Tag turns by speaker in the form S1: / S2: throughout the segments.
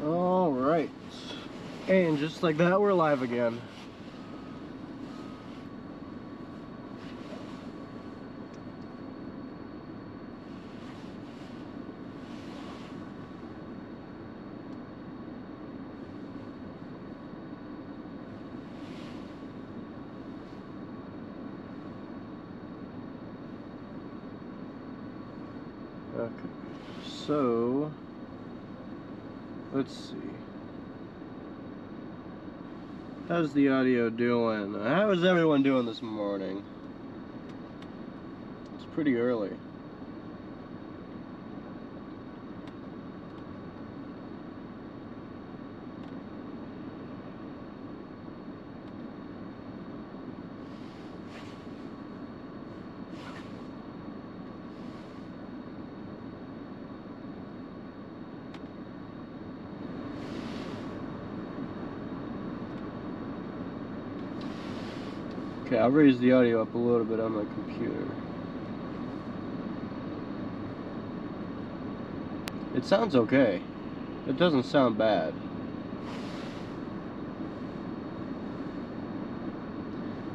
S1: All right, and just like that, we're live again. Okay, so let's see. How's the audio doing? How is everyone doing this morning? It's pretty early. Okay, I'll raise the audio up a little bit on my computer. It sounds okay. It doesn't sound bad.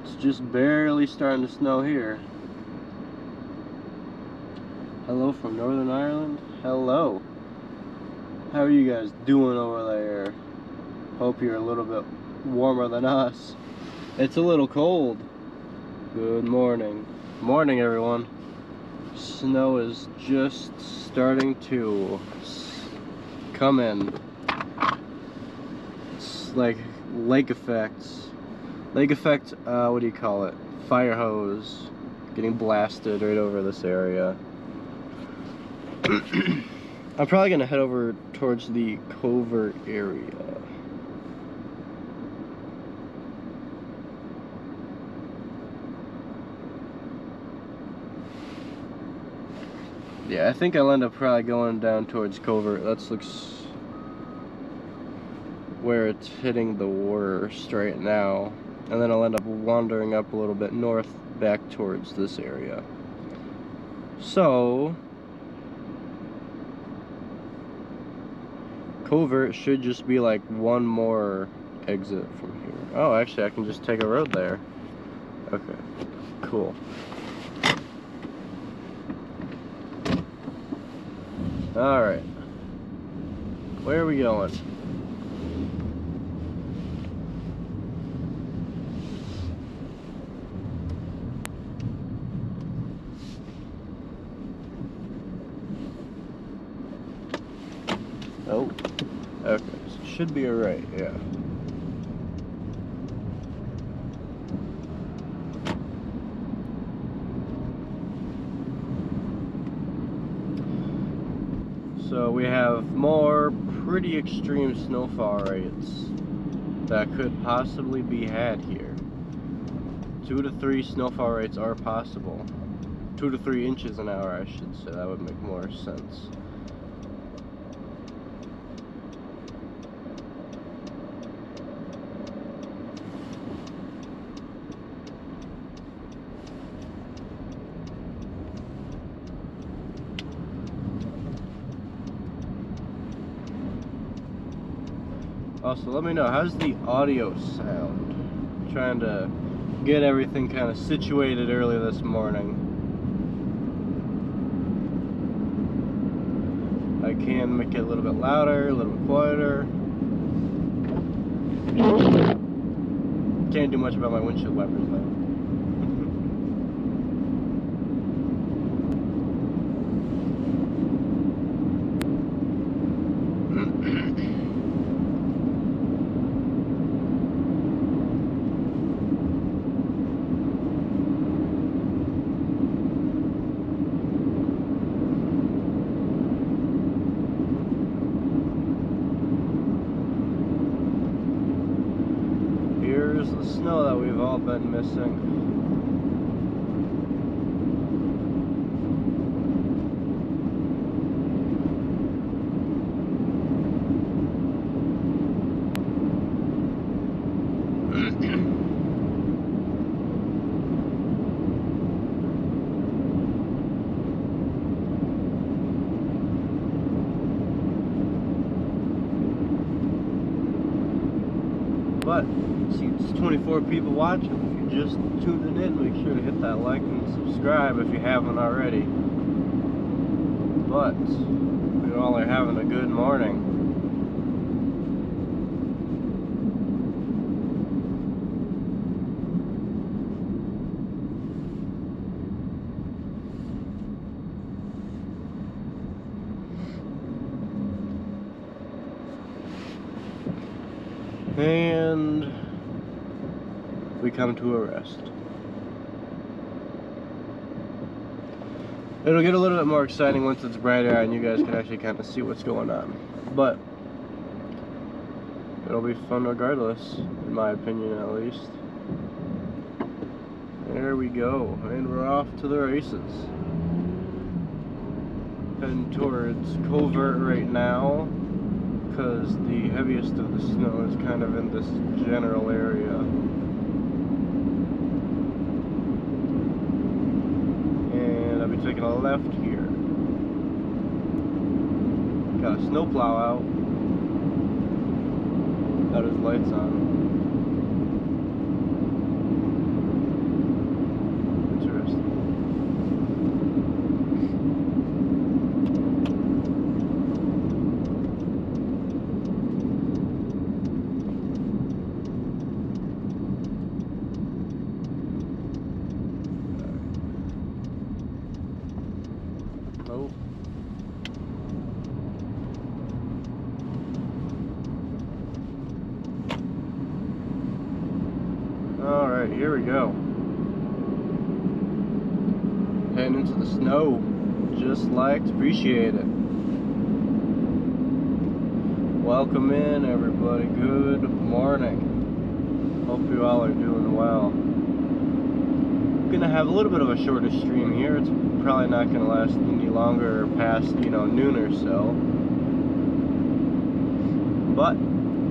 S1: It's just barely starting to snow here. Hello from Northern Ireland. Hello. How are you guys doing over there? Hope you're a little bit warmer than us. It's a little cold. Good morning. Morning, everyone. Snow is just starting to come in. It's like lake effects. Lake effect, what do you call it? Fire hose getting blasted right over this area. I'm probably gonna head over towards the covert area. Yeah, I think I'll end up probably going down towards covert. That looks where it's hitting the worst right now. And then I'll end up wandering up a little bit north back towards this area. So covert should just be like one more exit from here. Oh, actually I can just take a road there. Okay, cool. Alright, where are we going? Oh, okay, so it should be alright, yeah. So we have more pretty extreme snowfall rates that could possibly be had here. 2 to 3 snowfall rates are possible. 2 to 3 inches an hour, I should say. That would make more sense. Also, let me know, how's the audio sound? I'm trying to get everything kind of situated early this morning. I can make it a little bit louder, a little bit quieter. Can't do much about my windshield wipers though. Here's the snow that we've all been missing. But see, it's 24 people watching. If you're just tuning in, make sure to hit that like and subscribe if you haven't already. But we all are having a good morning. And we come to a rest. It'll get a little bit more exciting once it's brighter out and you guys can actually kind of see what's going on. But it'll be fun regardless, in my opinion at least. There we go, and we're off to the races. Heading towards Covert right now, because the heaviest of the snow is kind of in this general area. And I'll be taking a left here. Got a snowplow out. Got his lights on. Interesting. Oh. Alright, here we go. Heading into the snow. Just liked, appreciate it. Welcome in, everybody. Good morning. Hope you all are doing well. I'm gonna have a little bit of a shorter stream here. It's probably not gonna last any longer past, noon or so. But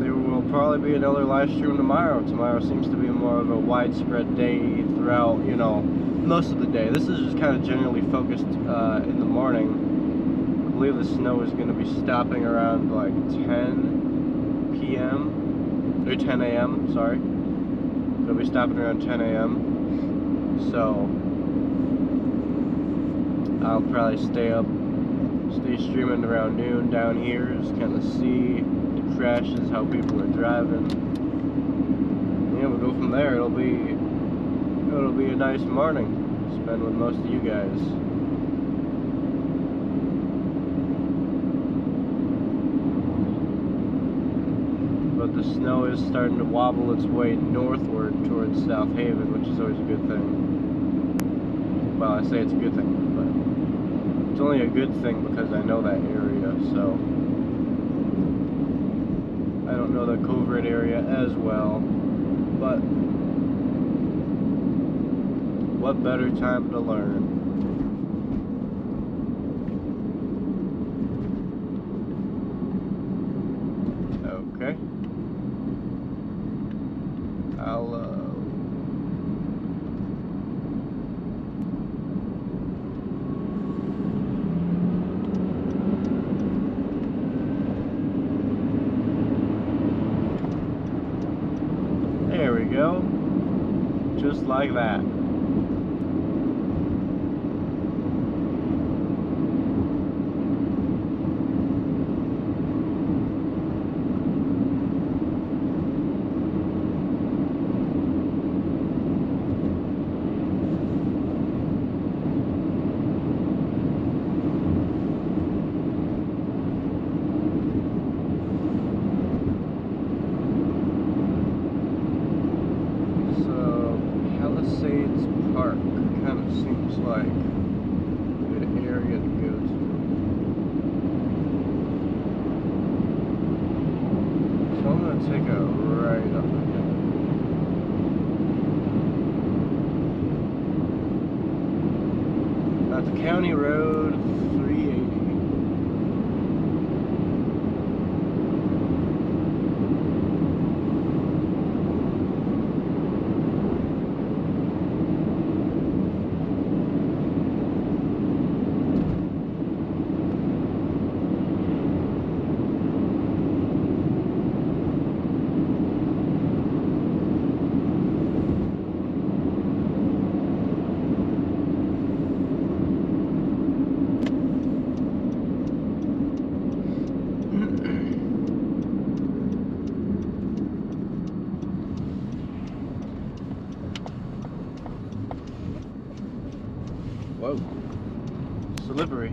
S1: there will probably be another live stream tomorrow. Tomorrow seems to be more of a widespread day throughout, most of the day. This is just kind of generally focused in the morning. I believe the snow is going to be stopping around like 10 p.m. or 10 a.m. Sorry. It'll be stopping around 10 a.m. So I'll probably stay streaming around noon down here, just kind of see the crashes, how people are driving. Yeah, we'll go from there. It'll be a nice morning to spend with most of you guys. But the snow is starting to wobble its way northward towards South Haven, which is always a good thing. Well, I say it's a good thing, but it's only a good thing because I know that area, so I don't know the Covert area as well, but what better time to learn? Okay. There we go. Just like that. Park kind of seems like a good area to go to. So I'm going to take a right up ahead. That's County Road 380. Whoa. Slippery.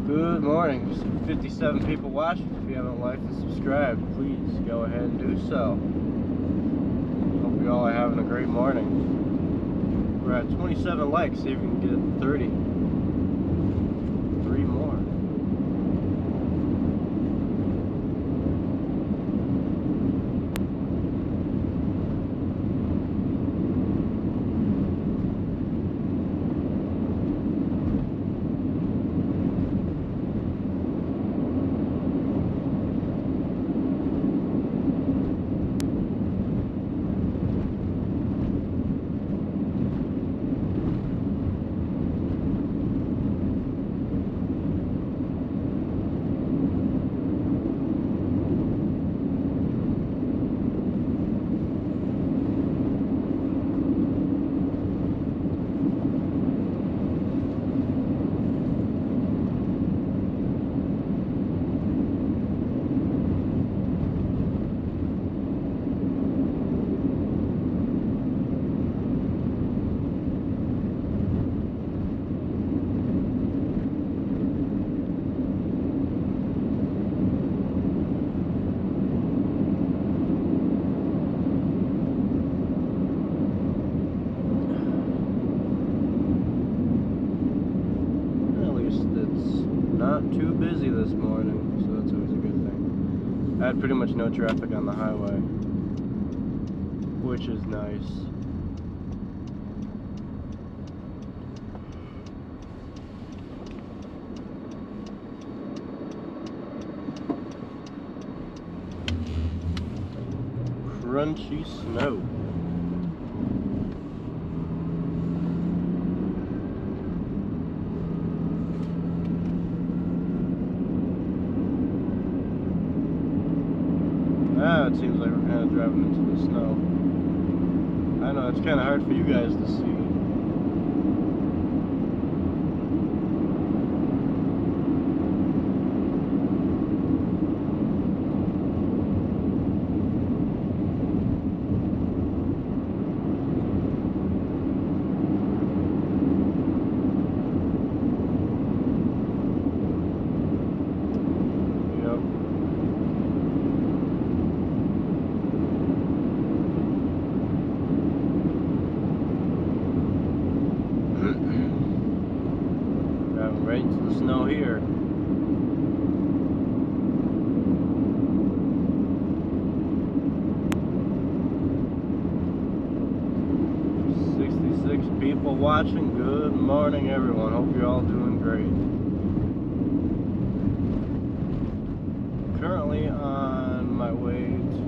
S1: Good morning. 57 people watching. If you haven't liked and subscribed, please go ahead and do so. Hope you all are having a great morning. We're at 27 likes. See if we can get it to 30. 3 more. Not too busy this morning, so that's always a good thing. I had pretty much no traffic on the highway, which is nice. Crunchy snow. It seems like we're kind of driving into the snow. I know, it's kind of hard for you guys to see. Right into the snow here. People watching. Good morning, everyone. Hope you're all doing great. Currently on my way to,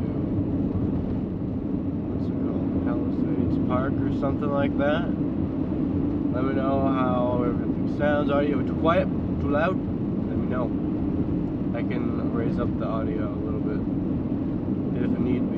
S1: what's it called, Palisades Park or something like that. Let me know how everything sounds. Audio too quiet, too loud? Let me know. I can raise up the audio a little bit if need be.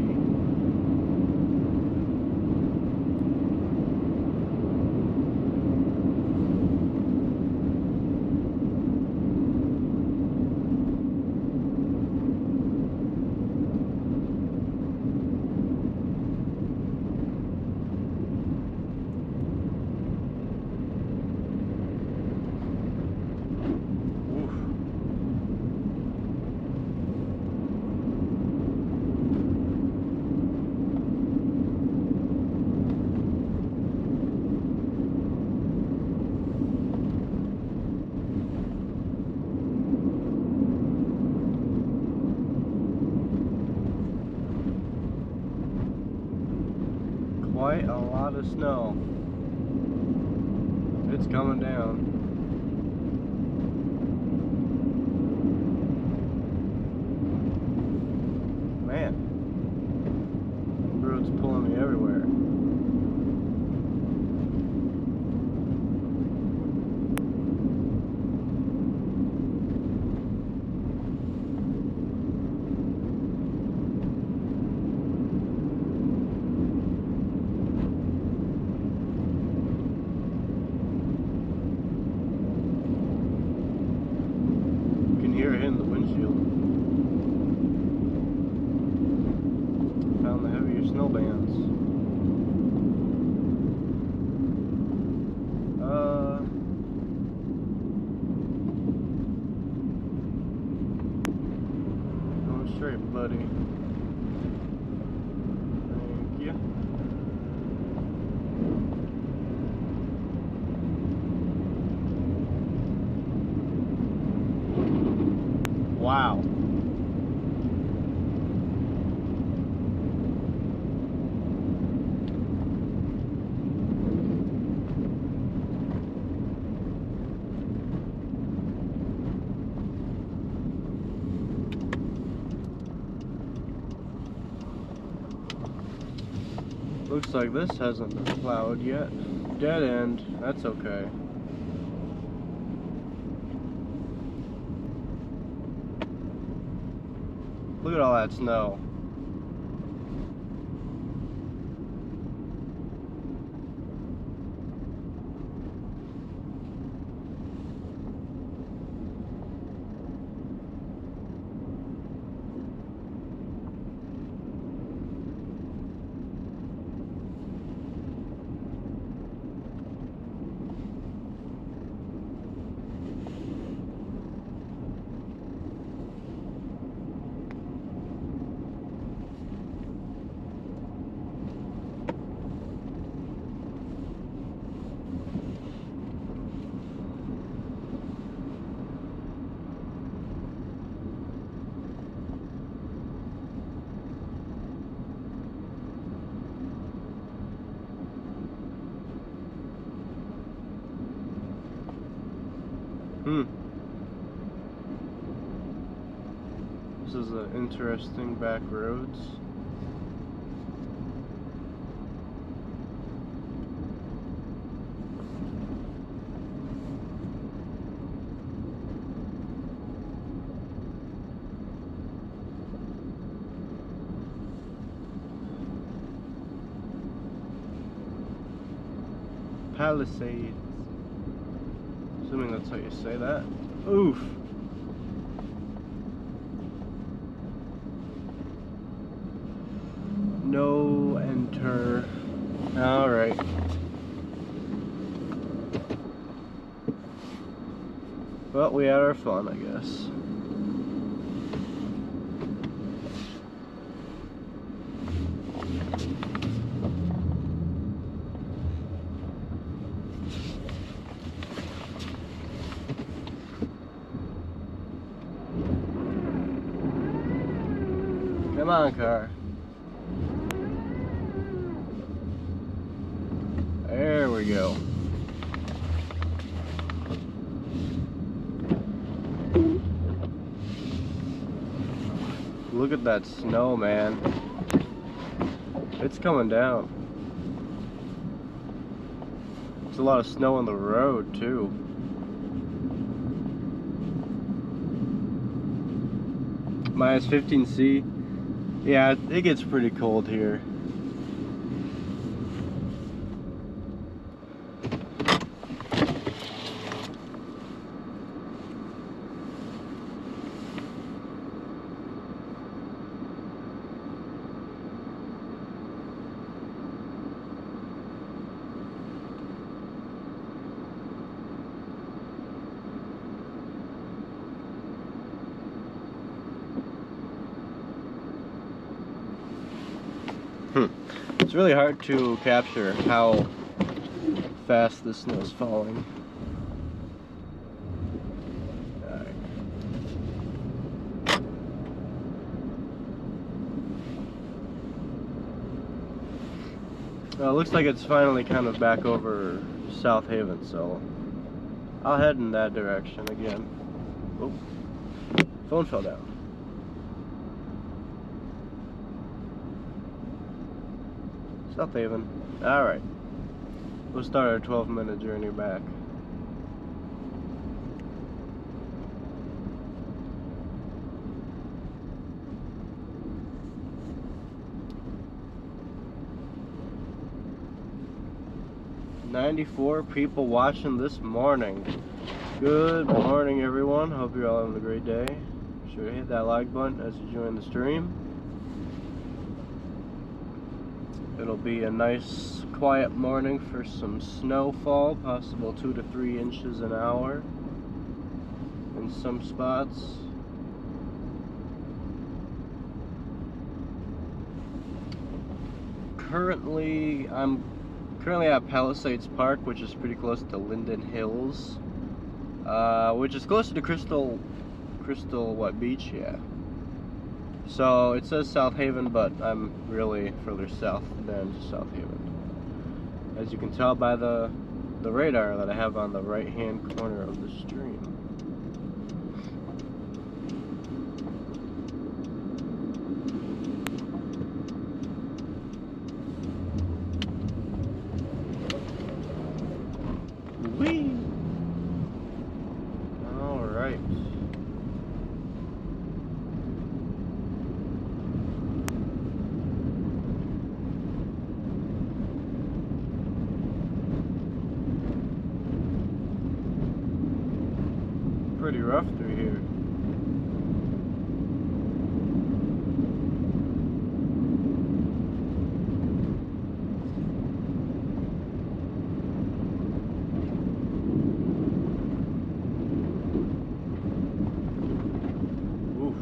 S1: Quite a lot of snow. It's coming down. Man, the road's pulling me everywhere. Hear it in the windshield. Found the heavier snow bands. Wow. Looks like this hasn't been plowed yet. Dead end, that's okay. Look at all that snow. This is an interesting back roads. Palisades. Assuming that's how you say that. Oof. No enter. Alright. Well, we had our fun, I guess. Come on, car. There we go. Look at that snow, man. It's coming down. There's a lot of snow on the road, too. Minus 15°C. Yeah, it gets pretty cold here. It's really hard to capture how fast the snow is falling. Well, it looks like it's finally kind of back over South Haven, so I'll head in that direction again. Oh, phone fell down. South Haven. Alright. We'll start our 12-minute journey back. "94 people watching this morning." Good morning, everyone. Hope you're all having a great day. Be sure to hit that like button as you join the stream. It'll be a nice quiet morning for some snowfall, possible 2 to 3 inches an hour in some spots. I'm currently at Palisades Park, which is pretty close to Linden Hills, which is closer to Crystal Crystal, what beach? Yeah. So it says South Haven, but I'm really further south than South Haven. As you can tell by the radar that I have on the right-hand corner of the stream. Whee! All right. Pretty rough through here. Oof.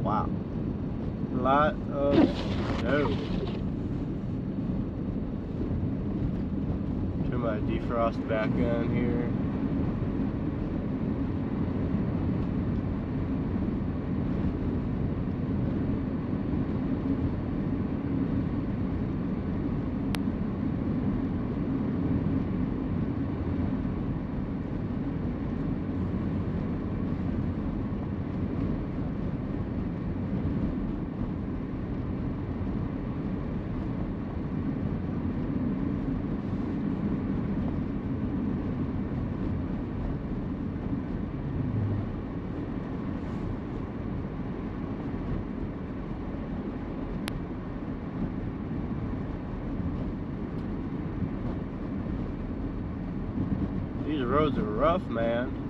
S1: Wow. Lot of snow. Turn my defrost back on here. These roads are rough, man.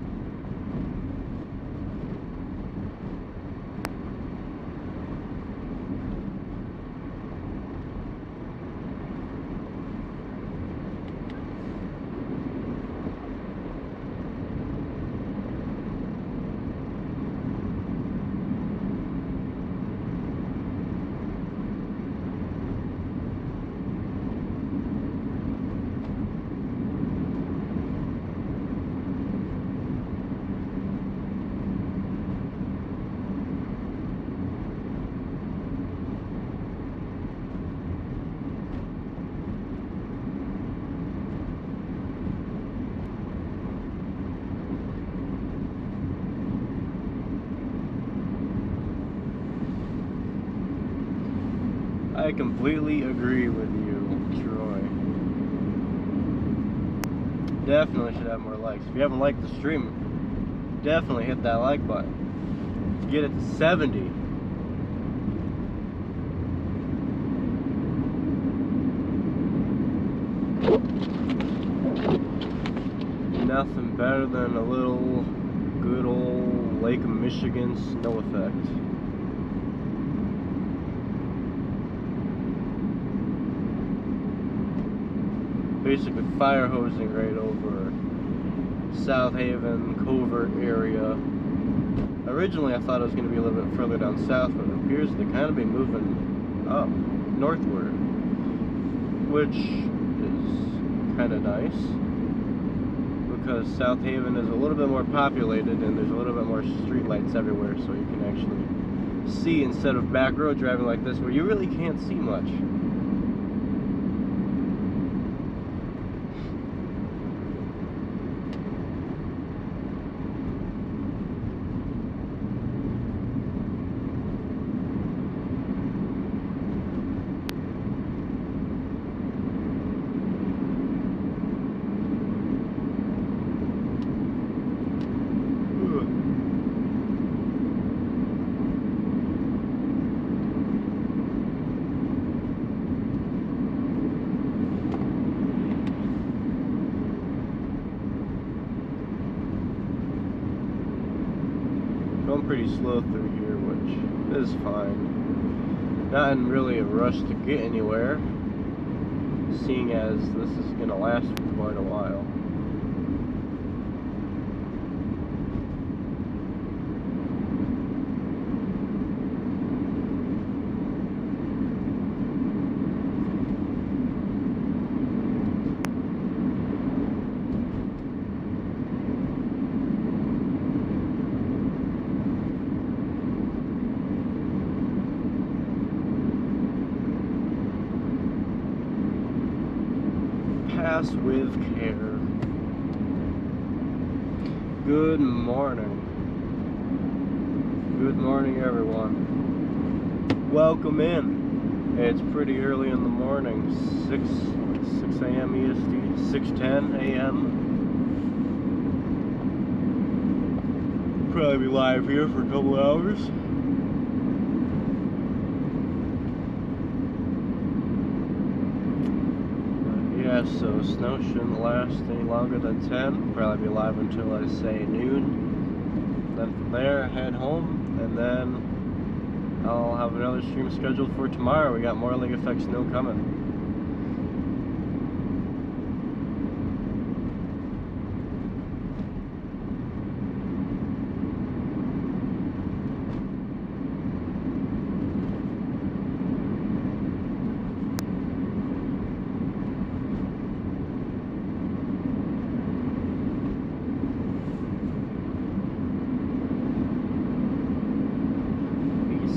S1: I completely agree with you, Troy. Definitely should have more likes. If you haven't liked the stream, definitely hit that like button. Let's get it to 70. Nothing better than a little good old Lake Michigan snow effect. Basically fire hosing right over South Haven, Covert area. Originally I thought it was going to be a little bit further down south, but it appears to kind of be moving up, northward, which is kind of nice, because South Haven is a little bit more populated and there's a little bit more street lights everywhere, so you can actually see instead of back road driving like this where you really can't see much. Going pretty slow through here, which is fine. Not in really a rush to get anywhere, seeing as this is going to last for quite a while. Pass with care. Good morning. Good morning, everyone. Welcome in. It's pretty early in the morning. 6 a.m. EST, 6:10 a.m. Probably be live here for a couple hours. Yeah, so snow shouldn't last any longer than 10. Probably be live until I say noon. Then from there, head home, and then I'll have another stream scheduled for tomorrow. We got more Lake Effect snow coming.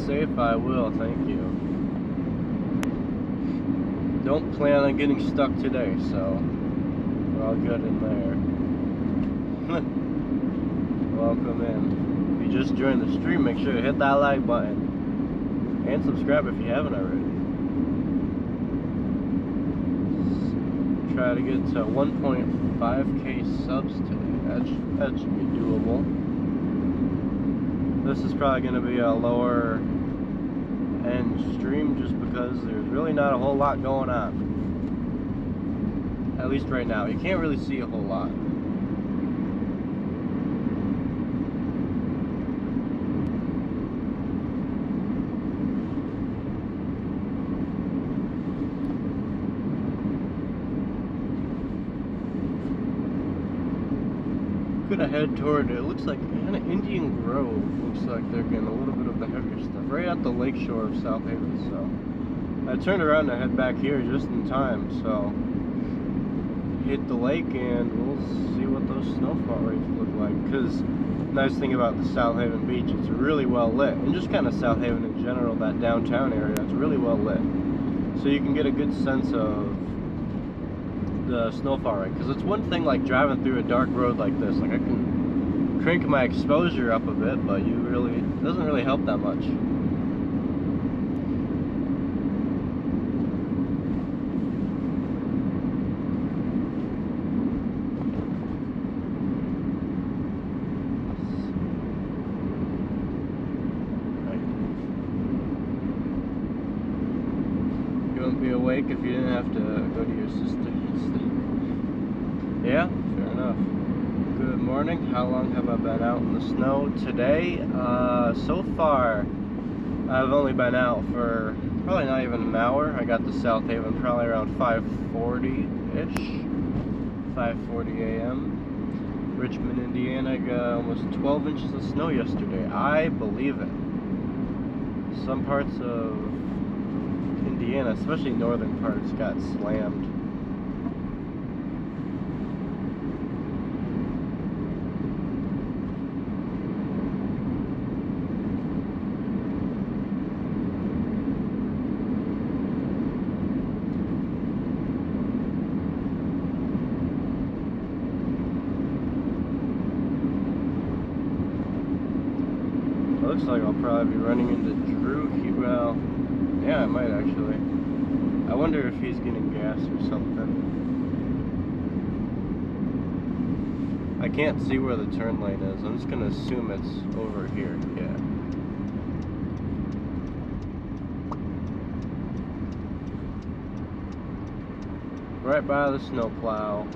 S1: Safe, I will, thank you. Don't plan on getting stuck today, so we're all good in there. Welcome in. If you just joined the stream, make sure to hit that like button and subscribe if you haven't already. Try to get to 1.5k subs today. That should be doable. This is probably going to be a lower end stream just because there's really not a whole lot going on. At least right now. You can't really see a whole lot. Gonna head toward it. Looks like kind of Indian Grove. Looks like they're getting a little bit of the heavier stuff right at the lake shore of South Haven. So I turned around to head back here just in time. So hit the lake and we'll see what those snowfall rates look like. Because nice thing about the South Haven beach, it's really well lit, and just kind of South Haven in general, that downtown area, it's really well lit. So you can get a good sense of the snowfall rate, because it's one thing like driving through a dark road like this, like I can crank my exposure up a bit, but it doesn't really help that much. You wouldn't be awake if you didn't have to go to your sister. Yeah, fair enough. Good morning. How long have I been out in the snow today? So far, I've only been out for probably not even an hour. I got to South Haven probably around 5:40-ish, 5:40 a.m. Richmond, Indiana got almost 12 inches of snow yesterday. I believe it. Some parts of Indiana, especially northern parts, got slammed. Looks like I'll probably be running into Drew. Well, yeah, I might actually. I wonder if he's getting gas or something. I can't see where the turn lane is. I'm just gonna assume it's over here. Yeah. Right by the snowplow.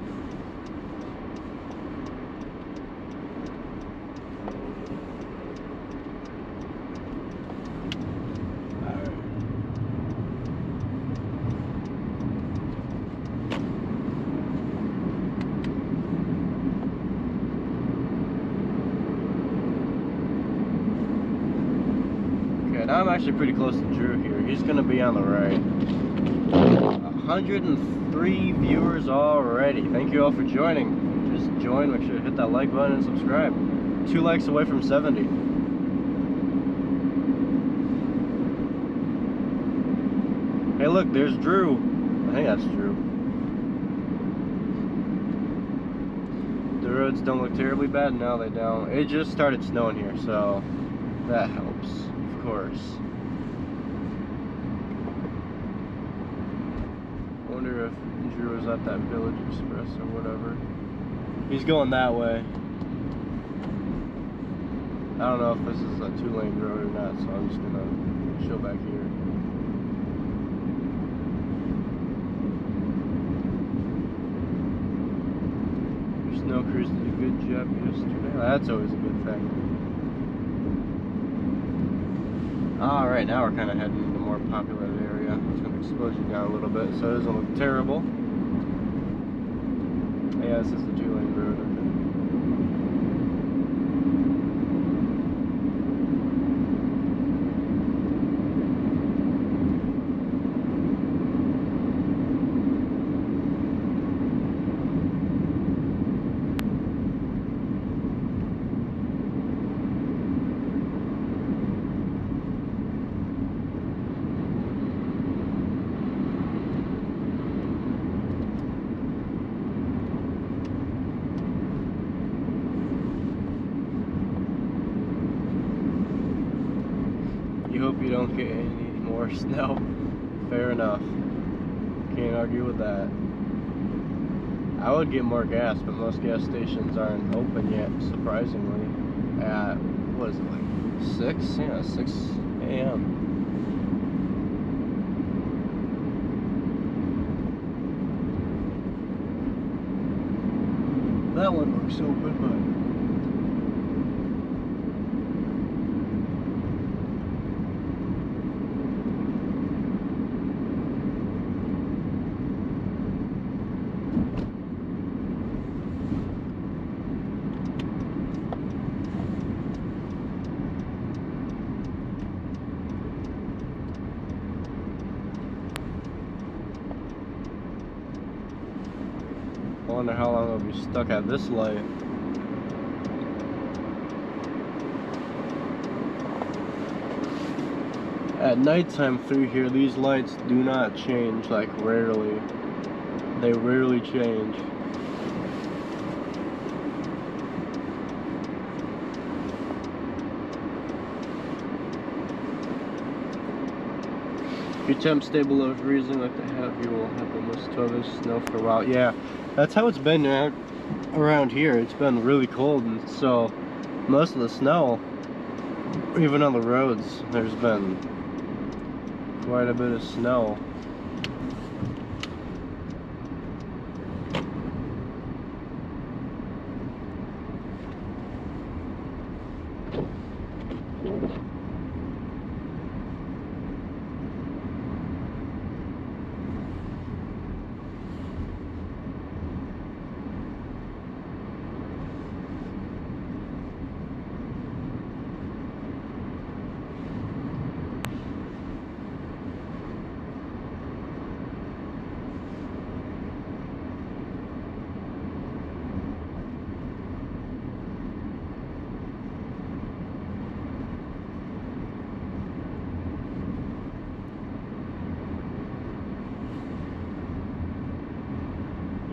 S1: Now I'm actually pretty close to Drew here. He's gonna be on the right. 103 viewers already. Thank you all for joining. Just join, make sure to hit that like button and subscribe. 2 likes away from 70. Hey look, there's Drew. I think that's Drew. The roads don't look terribly bad. No, they don't. It just started snowing here, so that helps, of course. I wonder if Drew is at that Village Express or whatever. He's going that way. I don't know if this is a 2-lane road or not, so I'm just gonna show back here. Snow Crews did a good job yesterday. That's always a good thing. Alright, now we're kind of heading into a more popular area. It's going to expose you down a little bit so it doesn't look terrible. Yeah, this is the 2-lane road. Okay. Hope you don't get any more snow. Fair enough. Can't argue with that. I would get more gas, but most gas stations aren't open yet, surprisingly. At, what is it, like 6? Yeah, 6 a.m. That one looks open, but I wonder how long I'll be stuck at this light. At nighttime through here, these lights do not change, like rarely. They rarely change. If your temps stay below freezing like they have, you will have almost 12 inches of snow for a while. Yeah, that's how it's been around here. It's been really cold, and so most of the snow, even on the roads, there's been quite a bit of snow.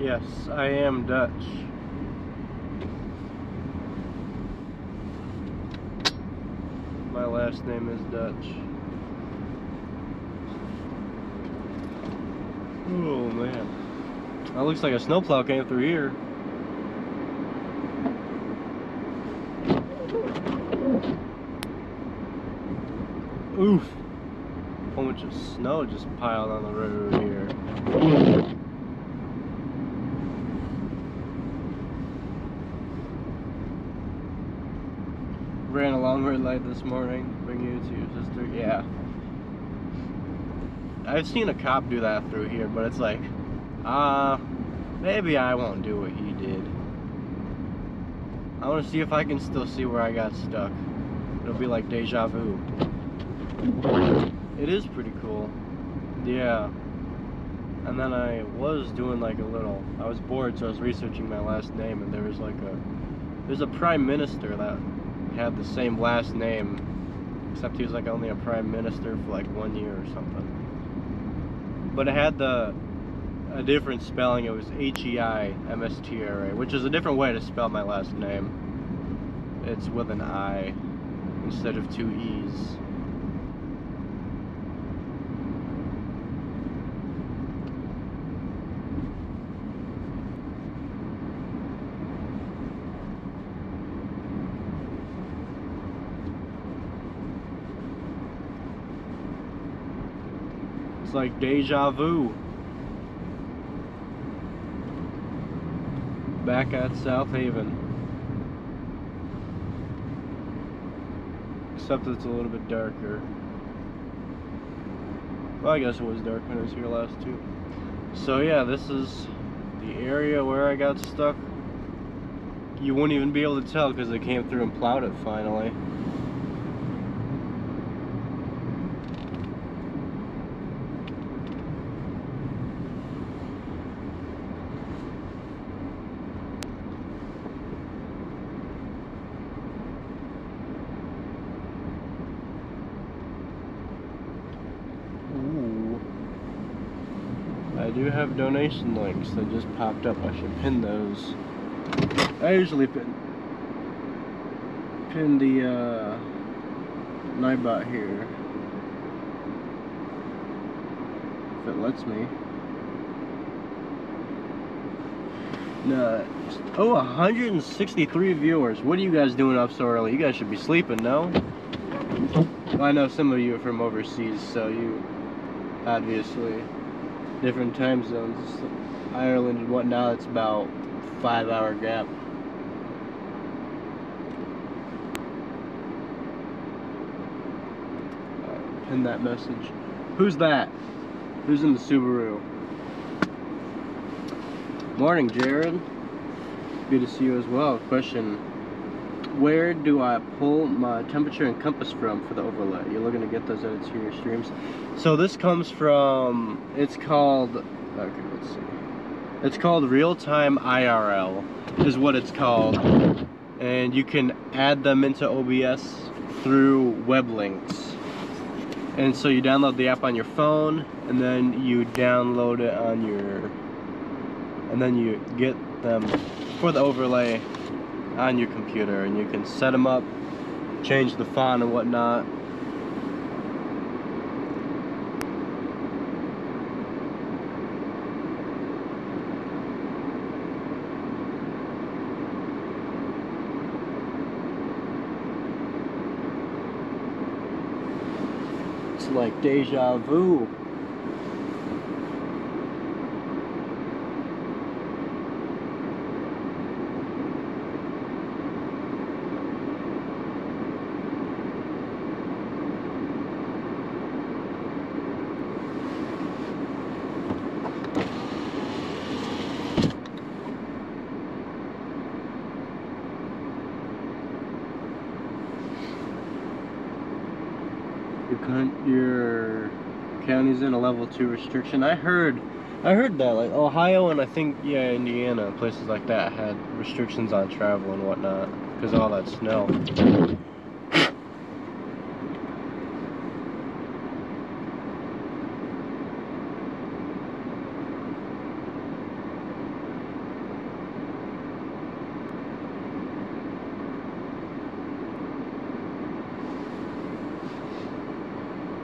S1: Yes, I am Dutch. My last name is Dutch. Oh man. That looks like a snowplow came through here. Oof. A whole bunch of snow just piled on the road here. Ran a long red light this morning, bring you to your sister. Yeah. I've seen a cop do that through here, but it's like, maybe I won't do what he did. I want to see if I can still see where I got stuck. It'll be like deja vu. It is pretty cool. Yeah. And then I was doing like I was bored, so I was researching my last name, and there's a prime minister that had the same last name, except he was like only a prime minister for like 1 year or something. But it had a different spelling. It was Heimstra, which is a different way to spell my last name. It's with an I instead of 2 E's. It's like deja vu. Back at South Haven. Except it's a little bit darker. Well, I guess it was dark when I was here last too. So yeah, this is the area where I got stuck. You wouldn't even be able to tell because they came through and plowed it finally. I do have donation links that just popped up. I should pin those. I usually pin the Nightbot here, if it lets me. No. Oh, 163 viewers. What are you guys doing up so early? You guys should be sleeping, no? Well, I know some of you are from overseas, so you obviously different time zones. Ireland and whatnot, it's about 5-hour gap. Pin that message. Who's that? Who's in the Subaru? Morning, Jared. Good to see you as well. Question: where do I pull my temperature and compass from for the overlay? You're looking to get those edits for your streams. So this comes from, it's called, okay, let's see. It's called Real-Time IRL, is what it's called. And you can add them into OBS through web links. And so you download the app on your phone, and then you download it on your, and then you get them for the overlay on your computer, and you can set them up, change the font and whatnot. It's like deja vu. Your county's in a level 2 restriction. I heard that, like Ohio and I think, yeah, Indiana, places like that had restrictions on travel and whatnot because of all that snow.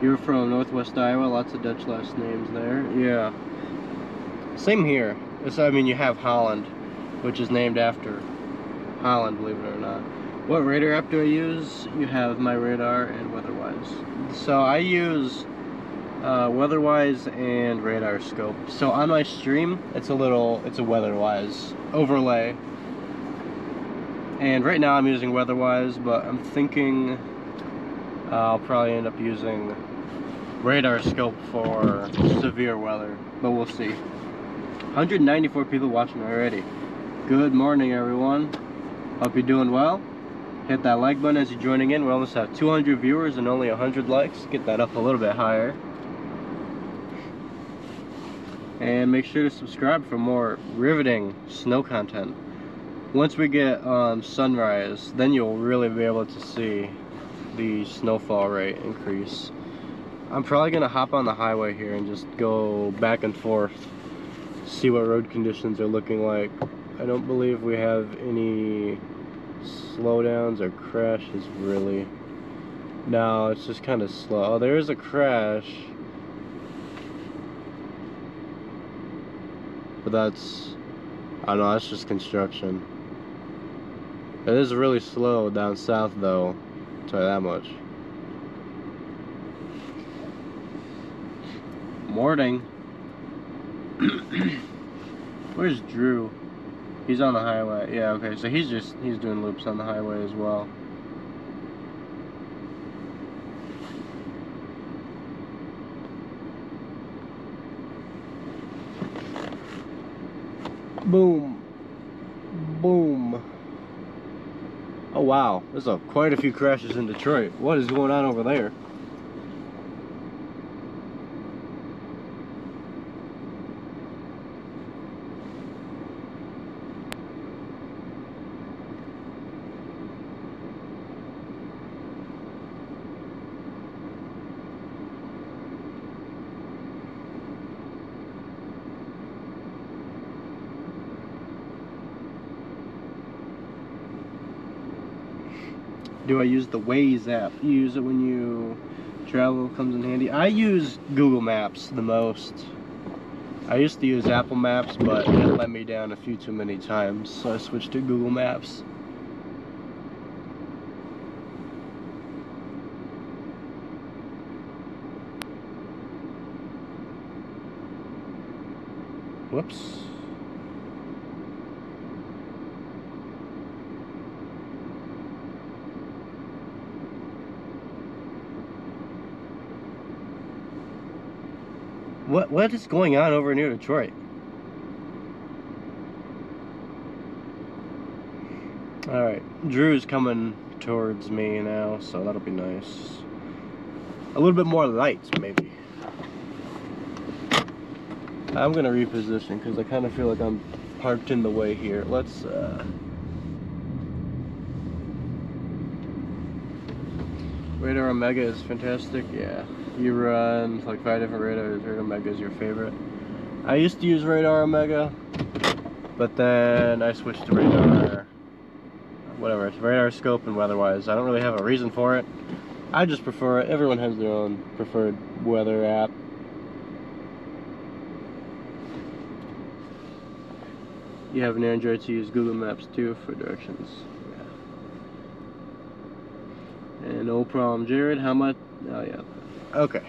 S1: You're from Northwest Iowa, lots of Dutch last names there. Yeah. Same here. I mean, you have Holland, which is named after Holland, believe it or not. What radar app do I use? You have My Radar and WeatherWise. So I use WeatherWise and Radar Scope. So on my stream, it's a WeatherWise overlay. And right now I'm using WeatherWise, but I'm thinking I'll probably end up using Radar Scope for severe weather, but we'll see. 194 people watching already. Good morning, everyone. Hope you're doing well. Hit that like button as you're joining in. We almost have 200 viewers and only 100 likes. Get that up a little bit higher. And make sure to subscribe for more riveting snow content. Once we get sunrise, then you'll really be able to see the snowfall rate increase. I'm probably gonna hop on the highway here and just go back and forth, see what road conditions are looking like. I don't believe we have any slowdowns or crashes really. No, it's just kind of slow. Oh, there is a crash, but that's, I don't know, that's just construction. It is really slow down south though, I'll tell you that much. Morning. Where's Drew? He's on the highway. Yeah, okay, so he's doing loops on the highway as well. Boom. Boom. Oh wow, there's quite a few crashes in Detroit. What is going on over there? Do I use the Waze app? You use it when you travel, comes in handy. I use Google Maps the most. I used to use Apple Maps, but it let me down a few too many times, so I switched to Google Maps. Whoops. What is going on over near Detroit? Alright, Drew's coming towards me now, so that'll be nice. A little bit more lights, maybe. I'm gonna reposition because I kind of feel like I'm parked in the way here. Let's Radar Omega is fantastic, yeah. You run like 5 different radars, Radar Omega is your favorite. I used to use Radar Omega, but then I switched to Radar, whatever, it's Radar Scope and WeatherWise. I don't really have a reason for it. I just prefer it. Everyone has their own preferred weather app. You have an Android to use Google Maps too for directions. Yeah. And no problem, Jared. How much? Oh yeah. Okay.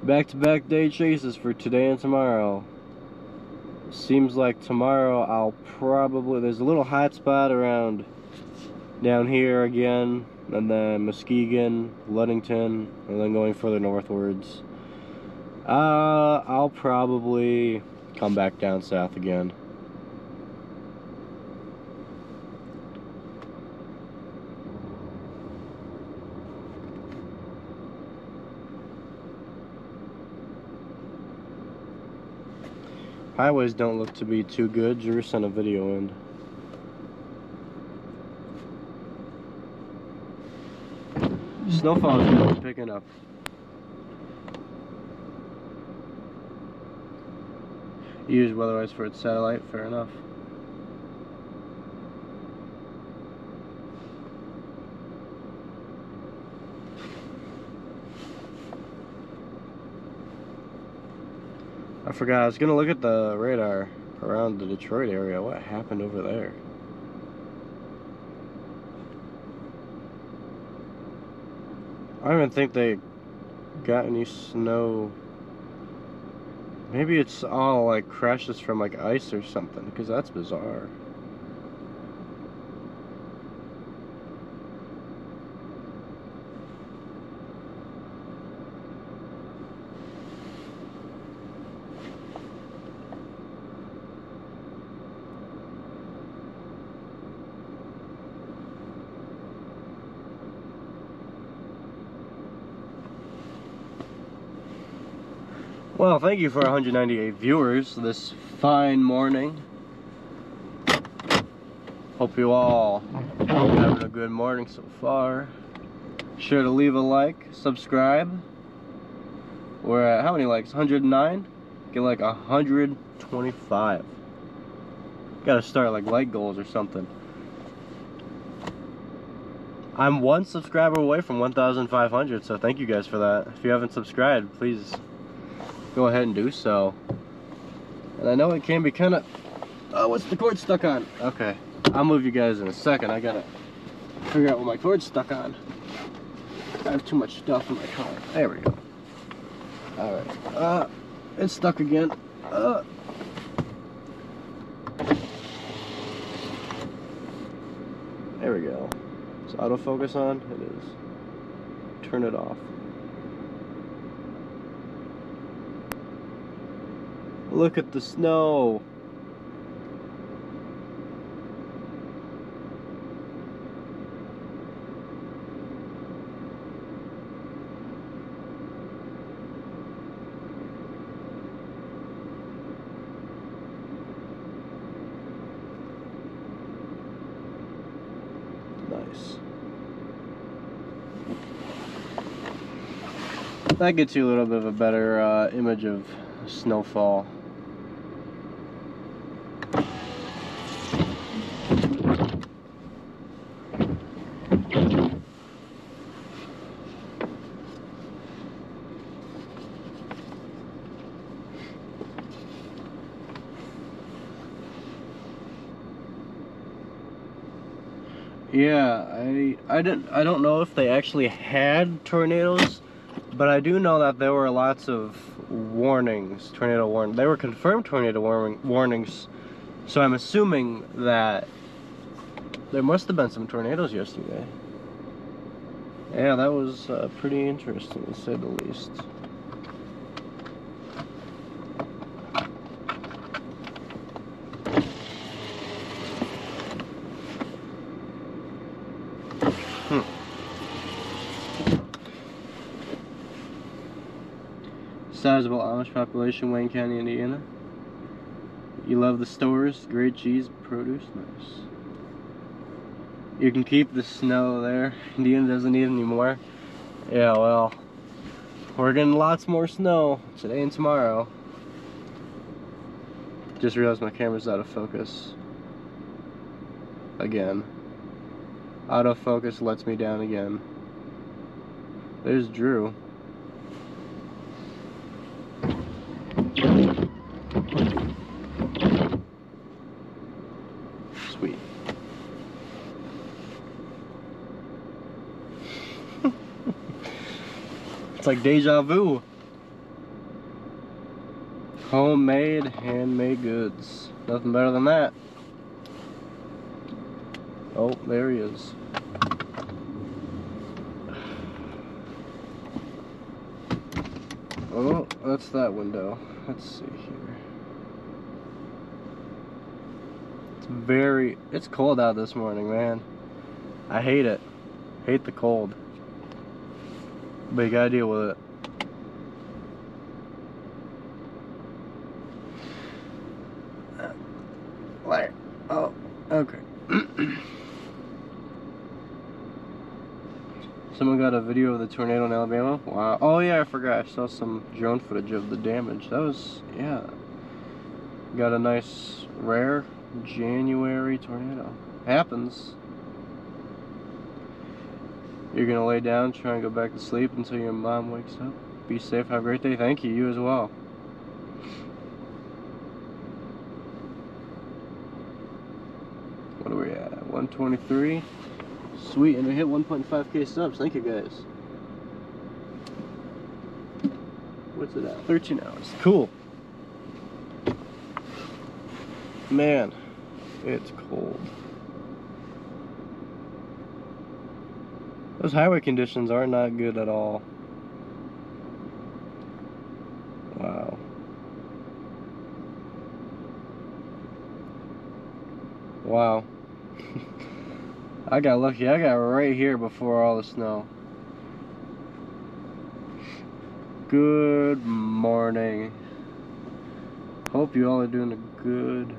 S1: Back-to-back day chases for today and tomorrow. Seems like tomorrow I'll probably, there's a little hot spot around down here again, and then Muskegon, Ludington, and then going further northwards. I'll probably come back down south again. Highways don't look to be too good. Drew sent a video in. Snowfall is really picking up. You use WeatherWise for its satellite, fair enough. I forgot, I was gonna look at the radar around the Detroit area. What happened over there? I don't even think they got any snow Maybe it's all like crashes from like ice or something, because that's bizarre. Well, thank you for 198 viewers this fine morning. Hope you all are having a good morning so far. Sure to leave a like, subscribe. We're at how many likes? 109? Get like 125. Gotta start like like goals or something. I'm one subscriber away from 1,500, so thank you guys for that. If you haven't subscribed, please go ahead and do so. And I know it can be kind of... Oh, what's the cord stuck on? Okay, I'll move you guys in a second. I gotta figure out what my cord's stuck on. I have too much stuff in my car. There we go. Alright, it's stuck again. There we go. Is autofocus on? It is. Turn it off. Look at the snow. Nice. That gets you a little bit of a better image of snowfall. Yeah, I don't know if they actually had tornadoes, but I do know that there were lots of warnings, tornado warnings. They were confirmed tornado warnings, so I'm assuming that there must have been some tornadoes yesterday. Yeah, that was pretty interesting to say the least. Sizable Amish population, Wayne County, Indiana. You love the stores, great cheese, produce, nice. You can keep the snow there. Indiana doesn't need any more. Yeah, well, we're getting lots more snow today and tomorrow. Just realized my camera's out of focus. Again. Autofocus lets me down again. There's Drew. Sweet. It's like deja vu. Homemade, handmade goods. Nothing better than that. Oh, there he is. Oh, that's that window. Let's see here. It's cold out this morning, man. I hate it. Hate the cold. But you gotta deal with it. Where? Oh, okay. Someone got a video of the tornado in Alabama? Wow. Oh yeah, I forgot. I saw some drone footage of the damage. That was, yeah. Got a nice, rare January tornado. Happens. You're gonna lay down, try and go back to sleep until your mom wakes up. Be safe, have a great day. Thank you, you as well. What are we at? 123. Sweet, and I hit 1.5k subs. Thank you guys. What's it at? 13 hours. Cool. Man, it's cold. Those highway conditions are not good at all. Wow. Wow. I got lucky. I got right here before all the snow. Good morning. Hope you all are doing a good.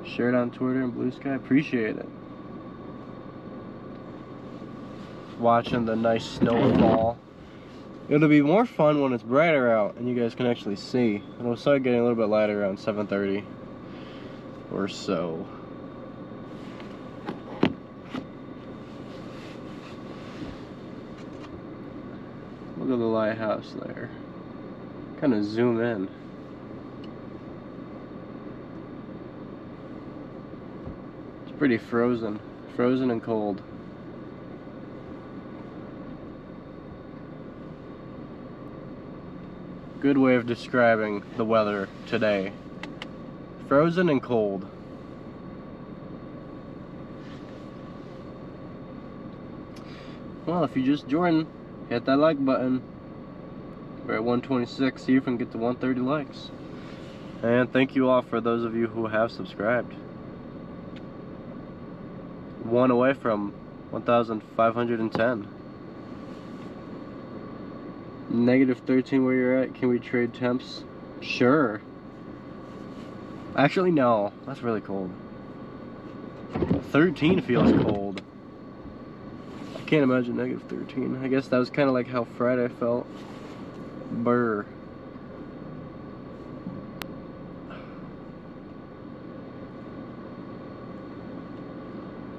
S1: Share it on Twitter and Blue Sky. Appreciate it. Watching the nice snowfall. It'll be more fun when it's brighter out and you guys can actually see. It'll start getting a little bit lighter around 7:30 or so. Look at the lighthouse there. Kind of zoom in. It's pretty frozen and cold. Good way of describing the weather today. Frozen and cold. Well, if you just joined, hit that like button. We're at 126. See if we can get to 130 likes. And thank you all for those of you who have subscribed. One away from 1,510. -13 where you're at. Can we trade temps? Sure. Actually, no. That's really cold. 13 feels cold. I can't imagine -13. I guess that was kind of like how Friday felt. Brr.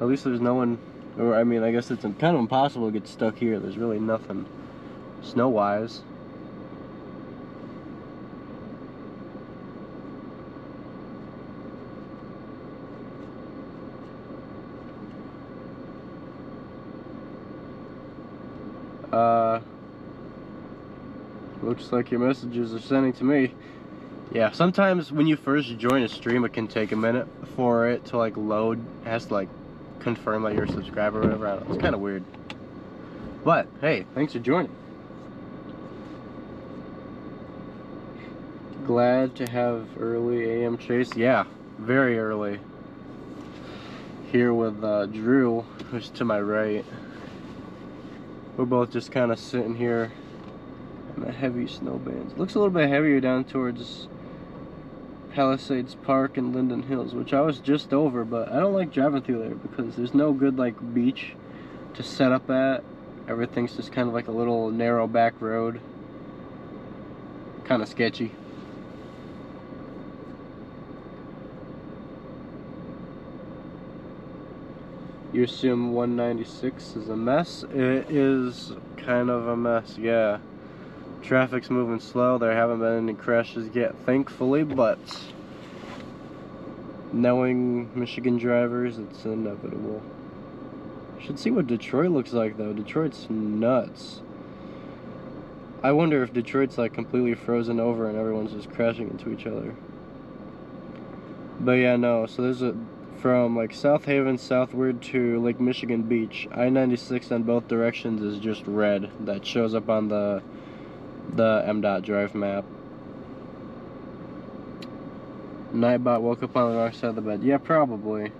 S1: At least there's no one, or I mean, I guess it's kind of impossible to get stuck here. There's really nothing snow-wise. Looks like your messages are sending to me. Yeah, sometimes when you first join a stream, it can take a minute for it to like load. It has to like confirm that you're a subscriber or whatever. I don't know. It's kind of weird. But hey, thanks for joining. Glad to have early AM chase. Yeah, very early. Here with Drew, who's to my right. We're both just kind of sitting here in the heavy snow bands. Looks a little bit heavier down towards Palisades Park and Linden Hills, which I was just over, but I don't like driving through there because there's no good like beach to set up at. Everything's just kind of like a little narrow back road. Kind of sketchy. You assume 196 is a mess? It is kind of a mess, yeah. Traffic's moving slow. There haven't been any crashes yet, thankfully, but knowing Michigan drivers, it's inevitable. Should see what Detroit looks like, though. Detroit's nuts. I wonder if Detroit's like completely frozen over and everyone's just crashing into each other. But yeah, no, so there's a from like South Haven southward to Lake Michigan Beach, I-96 in both directions is just red. That shows up on the MDOT drive map. Nightbot woke up on the wrong side of the bed. Yeah, probably.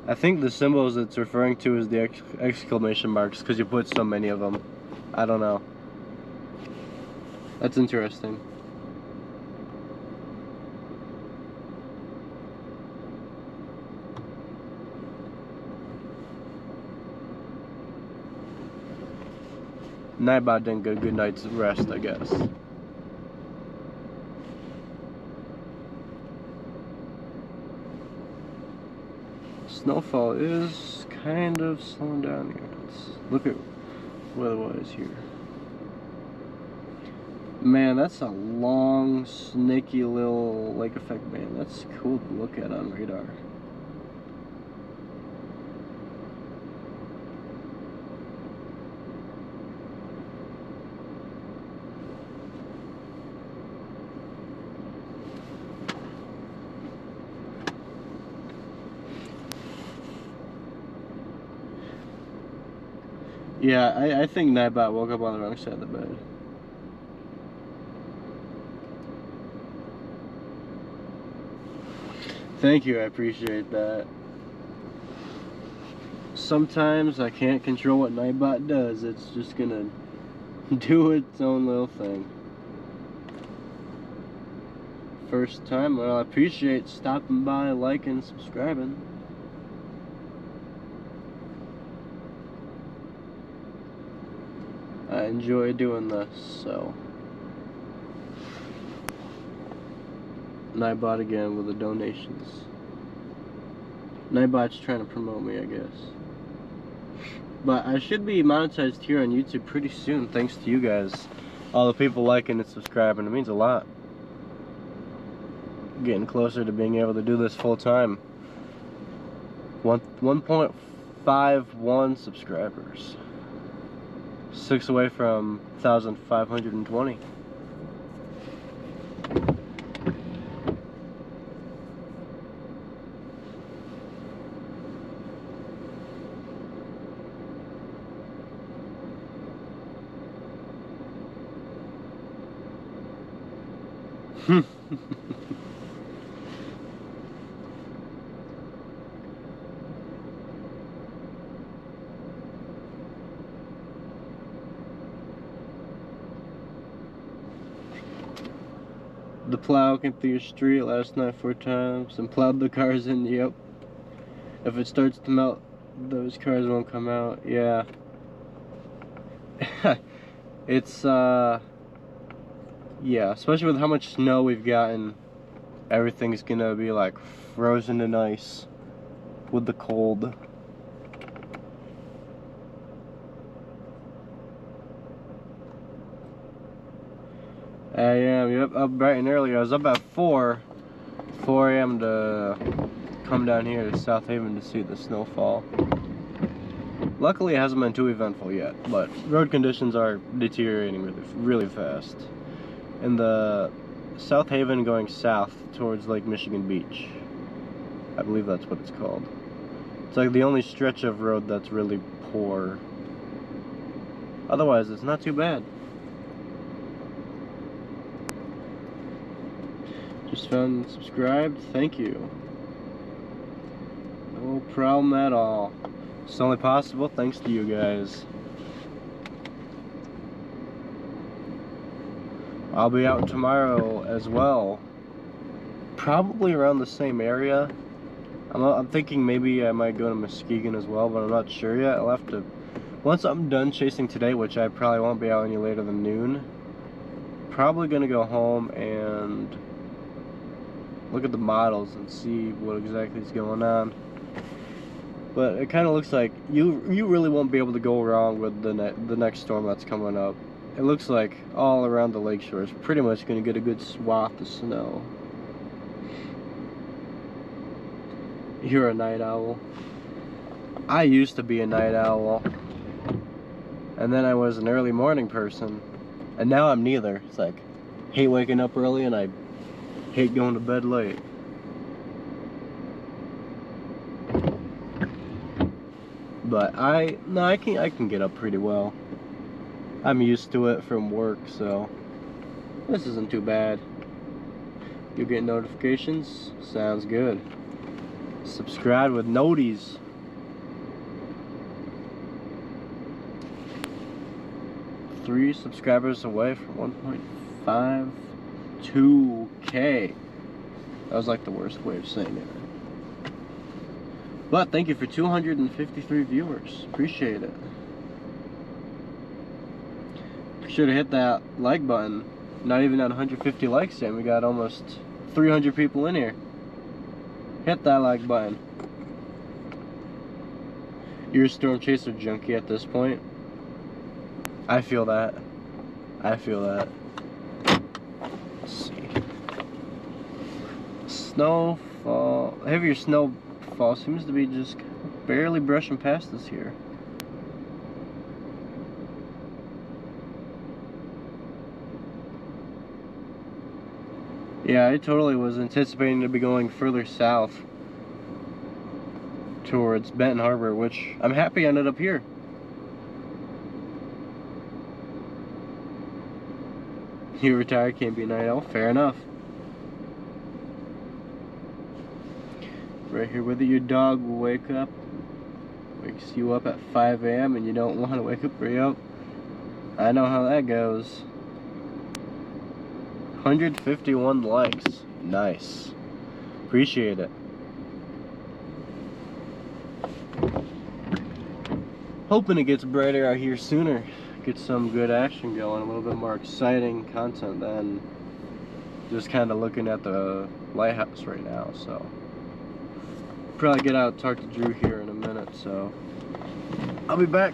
S1: I think the symbols it's referring to is the exclamation marks because you put so many of them. I don't know. That's interesting. Nightbot didn't get a good night's rest, I guess. Snowfall is kind of slowing down here. Let's look at weather-wise here. Man, that's a long, snaky little lake effect band. That's cool to look at on radar. Yeah, I think Nightbot woke up on the wrong side of the bed. Thank you, I appreciate that. Sometimes I can't control what Nightbot does. It's just gonna do its own little thing. First time, well, I appreciate stopping by, liking, subscribing. I enjoy doing this, so. Nightbot again with the donations. Nightbot's trying to promote me, I guess. But I should be monetized here on YouTube pretty soon, thanks to you guys. All the people liking and subscribing, it means a lot. Getting closer to being able to do this full time. 1.51 subscribers. 6 away from 1,520. The plow came through your street last night 4 times and plowed the cars in. Yep. If it starts to melt, those cars won't come out. Yeah. It's yeah, especially with how much snow we've gotten, everything's gonna be like frozen in ice with the cold. I am, yep, up bright and early. I was up at 4 a.m. to come down here to South Haven to see the snowfall. Luckily it hasn't been too eventful yet, but road conditions are deteriorating really fast. In the South Haven going south towards Lake Michigan Beach, I believe that's what it's called. It's like the only stretch of road that's really poor. Otherwise, it's not too bad. Just found and subscribed. Thank you. No problem at all. It's only possible thanks to you guys. I'll be out tomorrow as well. Probably around the same area. I'm thinking maybe I might go to Muskegon as well, but I'm not sure yet. I'll have to... Once I'm done chasing today, which I probably won't be out any later than noon, probably gonna go home and look at the models and see what exactly is going on. But it kind of looks like you really won't be able to go wrong with the next storm that's coming up. It looks like all around the lakeshore is pretty much going to get a good swath of snow. You're a night owl. I used to be a night owl. And then I was an early morning person. And now I'm neither. It's like, hate waking up early and I hate going to bed late. But I can get up pretty well. I'm used to it from work, so this isn't too bad. You'll get notifications? Sounds good. Subscribe with noties. Three subscribers away from 1.52K. That was like the worst way of saying it. But thank you for 253 viewers. Appreciate it. Be sure to hit that like button. Not even at 150 likes yet. We got almost 300 people in here. Hit that like button. You're a Storm Chaser junkie at this point. I feel that. I feel that. Let's see. Snowfall. Heavier snowfall seems to be just barely brushing past us here. Yeah, I totally was anticipating to be going further south towards Benton Harbor, which I'm happy I ended up here. You're retired, can't be a night owl. Fair enough. Right here, whether your dog will wake up, wakes you up at 5 a.m. and you don't want to wake up for you. I know how that goes. 151 likes. Nice. Appreciate it. Hoping it gets brighter out here sooner. Get some good action going, a little bit more exciting content than just kind of looking at the lighthouse right now. So probably get out and talk to Drew here in a minute, so I'll be back.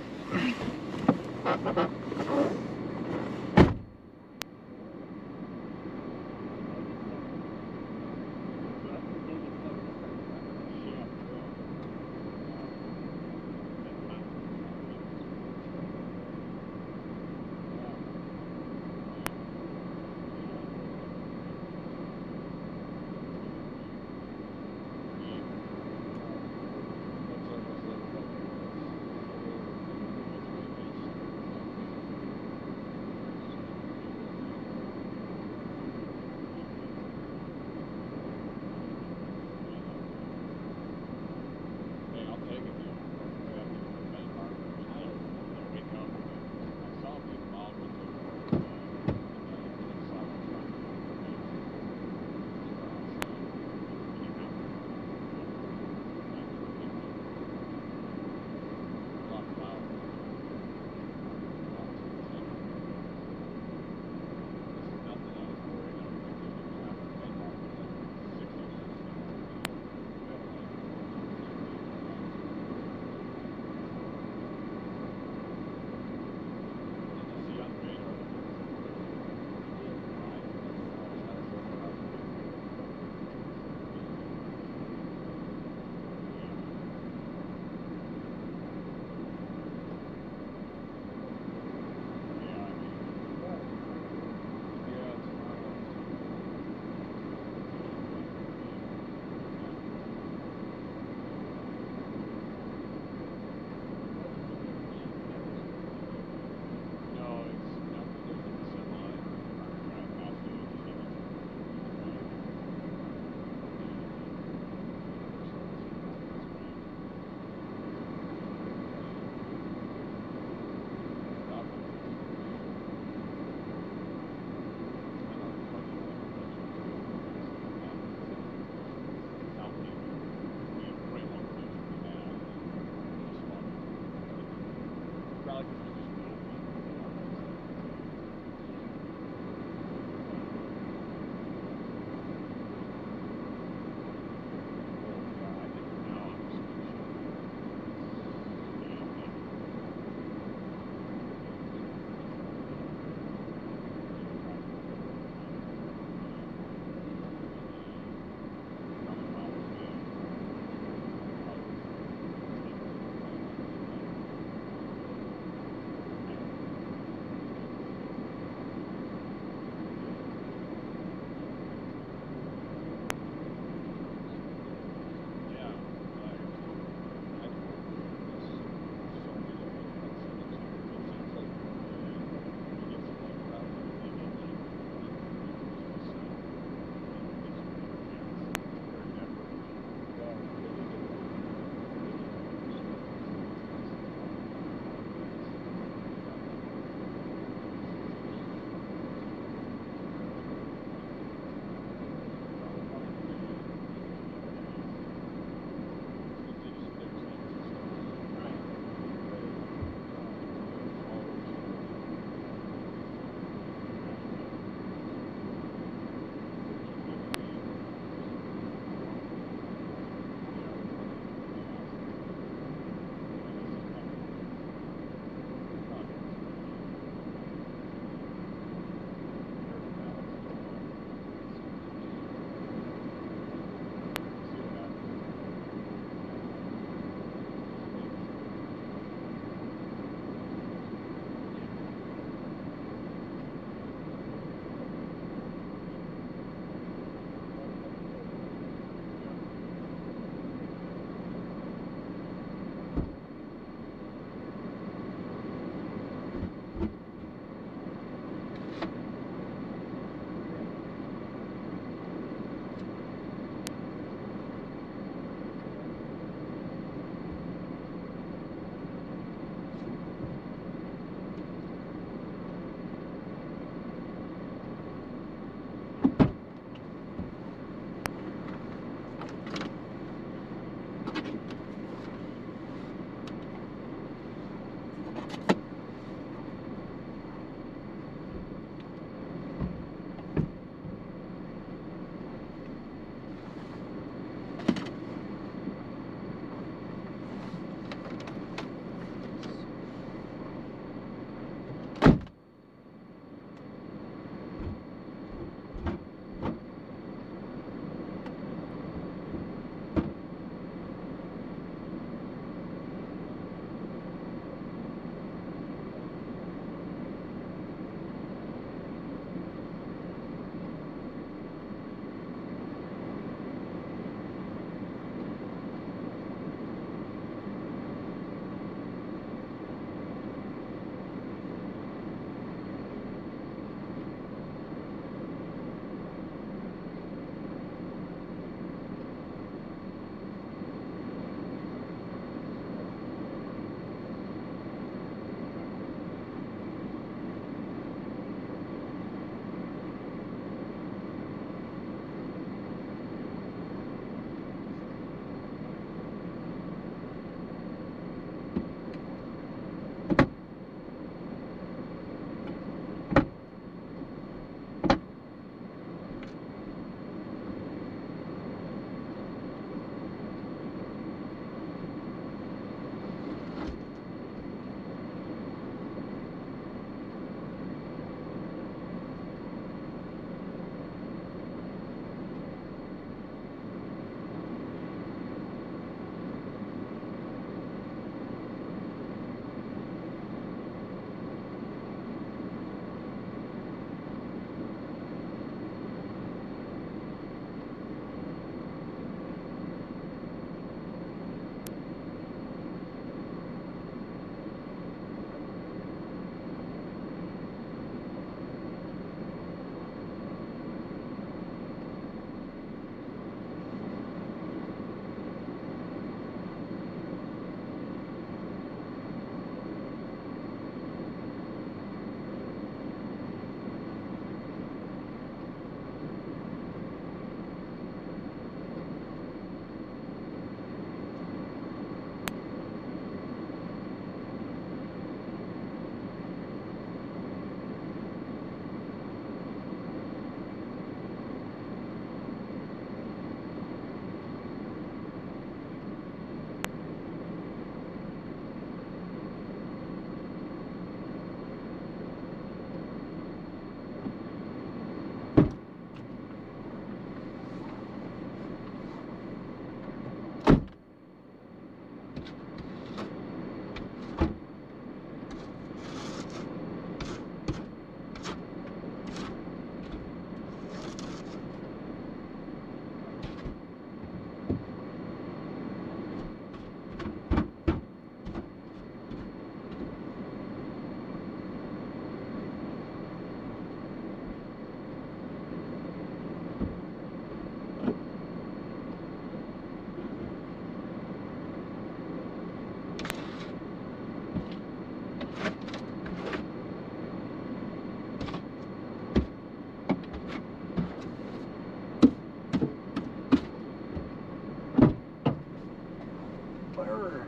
S1: Brr.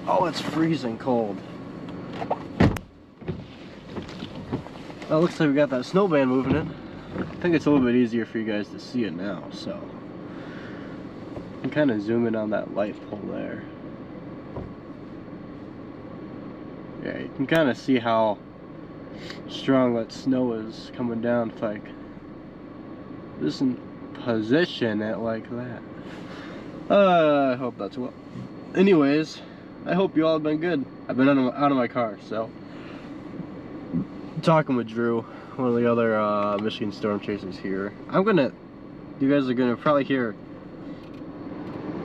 S1: Oh, it's freezing cold. Well, looks like we got that snowband moving in. I think it's a little bit easier for you guys to see it now, so you can kind of zoom in on that light pole there. Yeah, you can kind of see how strong that snow is coming down if I just position it like that. I hope that's well. Anyways, I hope you all have been good. I've been out of my car, so talking with Drew, one of the other Michigan storm chasers here. You guys are gonna probably hear,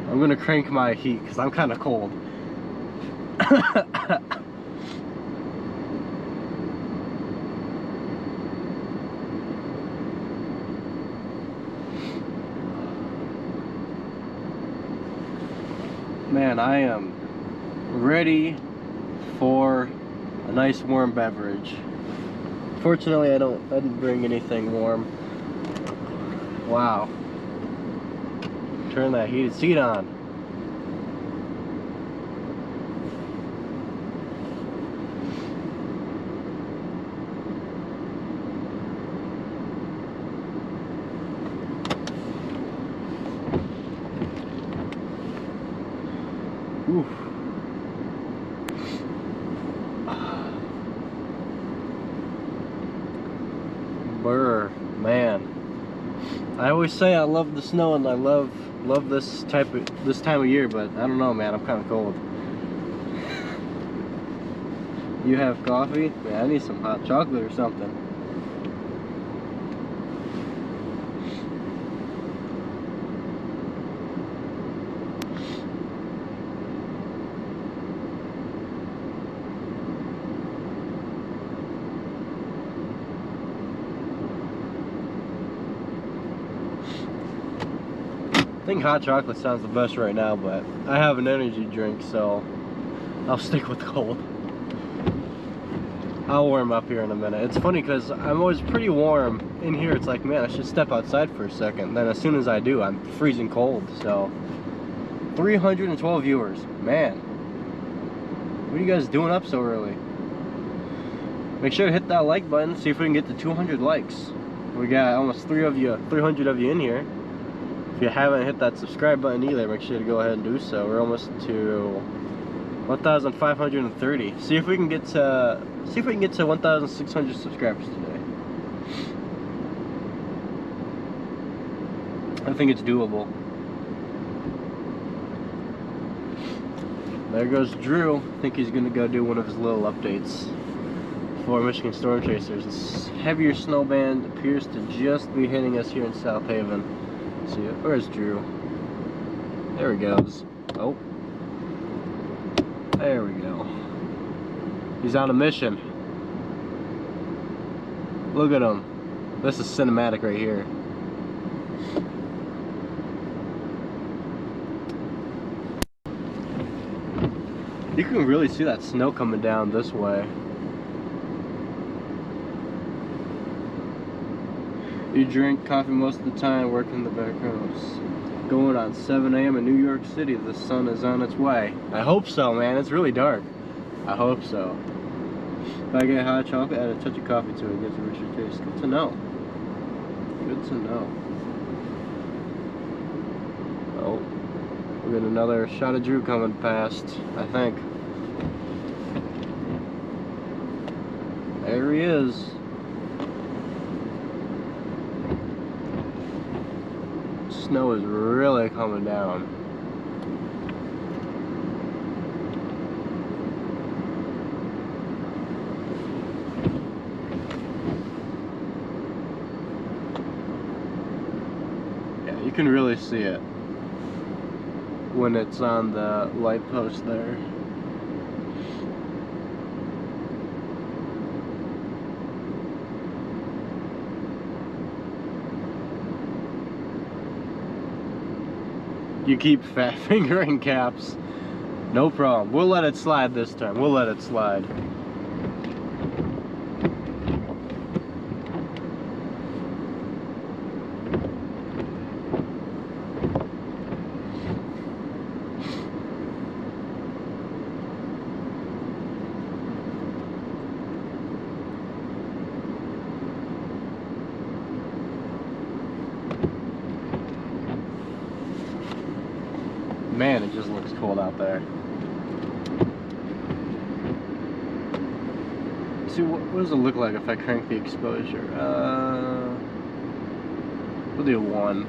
S1: I'm gonna crank my heat because I'm kind of cold. Man, I am ready for a nice warm beverage. Fortunately, I didn't bring anything warm. Wow. Turn that heated seat on. Oof. Brr, man. I always say I love the snow and I love this time of year, but I don't know, man. I'm kind of cold. You have coffee? Yeah, I need some hot chocolate or something. I think hot chocolate sounds the best right now, but I have an energy drink, so I'll stick with cold. I'll warm up here in a minute. It's funny because I'm always pretty warm in here. It's like, man, I should step outside for a second. Then as soon as I do, I'm freezing cold. So 312 viewers, man. What are you guys doing up so early? Make sure to hit that like button, see if we can get to 200 likes. We got almost 300 of you in here. If you haven't hit that subscribe button either, make sure to go ahead and do so. We're almost to 1,530. See if we can get to 1,600 subscribers today. I think it's doable. There goes Drew. I think he's gonna go do one of his little updates for Michigan storm chasers. This heavier snow band appears to just be hitting us here in South Haven. See it? Where's Drew? There he goes. Oh. There we go. He's on a mission. Look at him. This is cinematic right here. You can really see that snow coming down this way. You drink coffee most of the time, working in the back roads. Going on 7 a.m. in New York City. The sun is on its way. I hope so, man. It's really dark. I hope so. If I get hot chocolate, add a touch of coffee to it. It gives a richer taste. Good to know. Good to know. Oh, we got another shot of Drew coming past, I think. There he is. Snow is really coming down. Yeah, you can really see it when it's on the light post there. You keep fat fingering caps. No problem. We'll let it slide this time. We'll let it slide. Man, it just looks cold out there. Let's see, what does it look like if I crank the exposure? We'll do 1.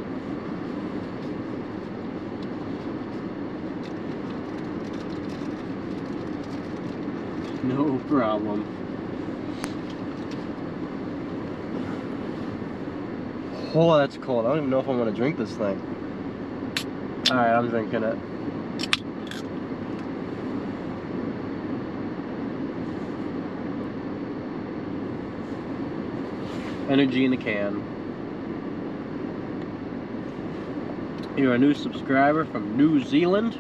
S1: No problem. Oh, that's cold. I don't even know if I'm gonna drink this thing. Alright, I'm drinking it. Energy in a can. You're a new subscriber from New Zealand?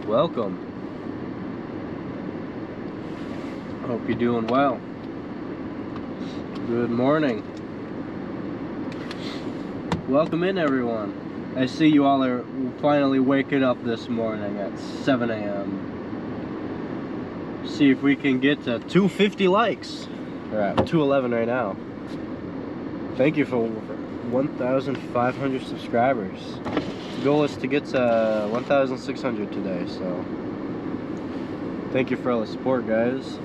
S1: Welcome. Hope you're doing well. Good morning. Welcome in, everyone. I see you all are finally waking up this morning at 7 a.m. See if we can get to 250 likes. We're at 211 right now. Thank you for 1,500 subscribers. The goal is to get to 1,600 today, so thank you for all the support, guys.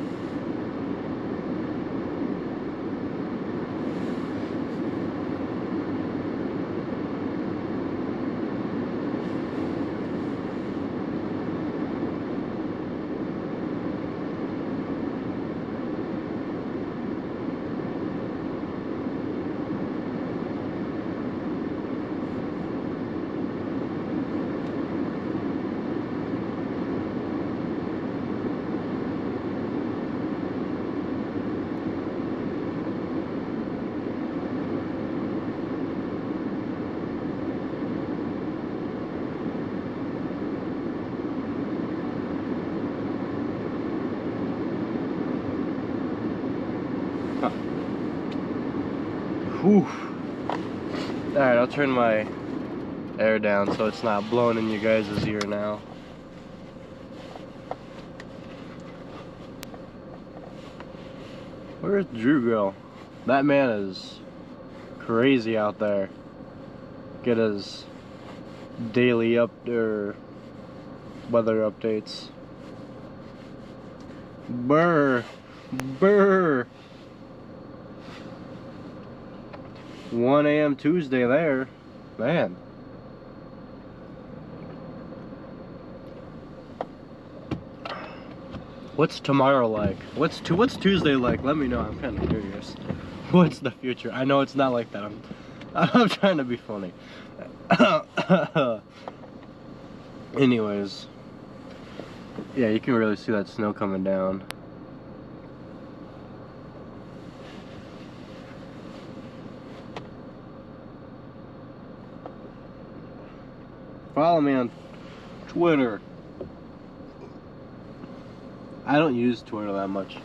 S1: Whew. Alright, I'll turn my air down so it's not blowing in you guys' ear now. Where's Drew go? That man is crazy out there. Get his daily weather updates. Brr. Brr. 1 a.m. Tuesday there. Man. What's tomorrow like? What's Tuesday like? Let me know. I'm kind of curious. What's the future? I know it's not like that. I'm trying to be funny. Anyways. Yeah, you can really see that snow coming down. Follow me on Twitter. I don't use Twitter that much.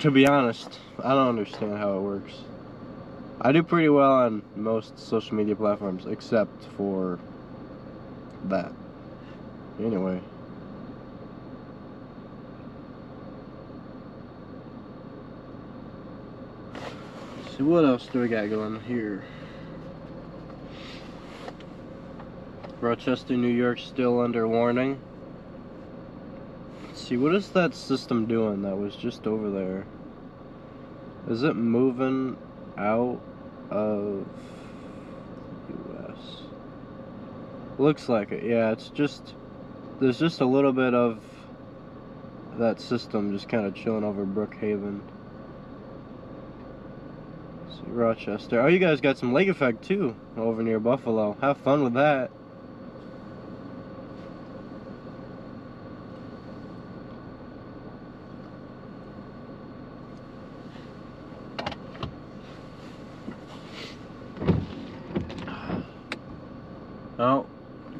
S1: To be honest, I don't understand how it works. I do pretty well on most social media platforms, except for that. Anyway. So what else do we got going here? Rochester, New York, still under warning. Let's see, what is that system doing that was just over there? Is it moving out of US? Looks like it, yeah, it's just, there's just a little bit of that system just kind of chilling over Brookhaven. Let's see, Rochester. Oh, you guys got some lake effect too over near Buffalo. Have fun with that. Oh,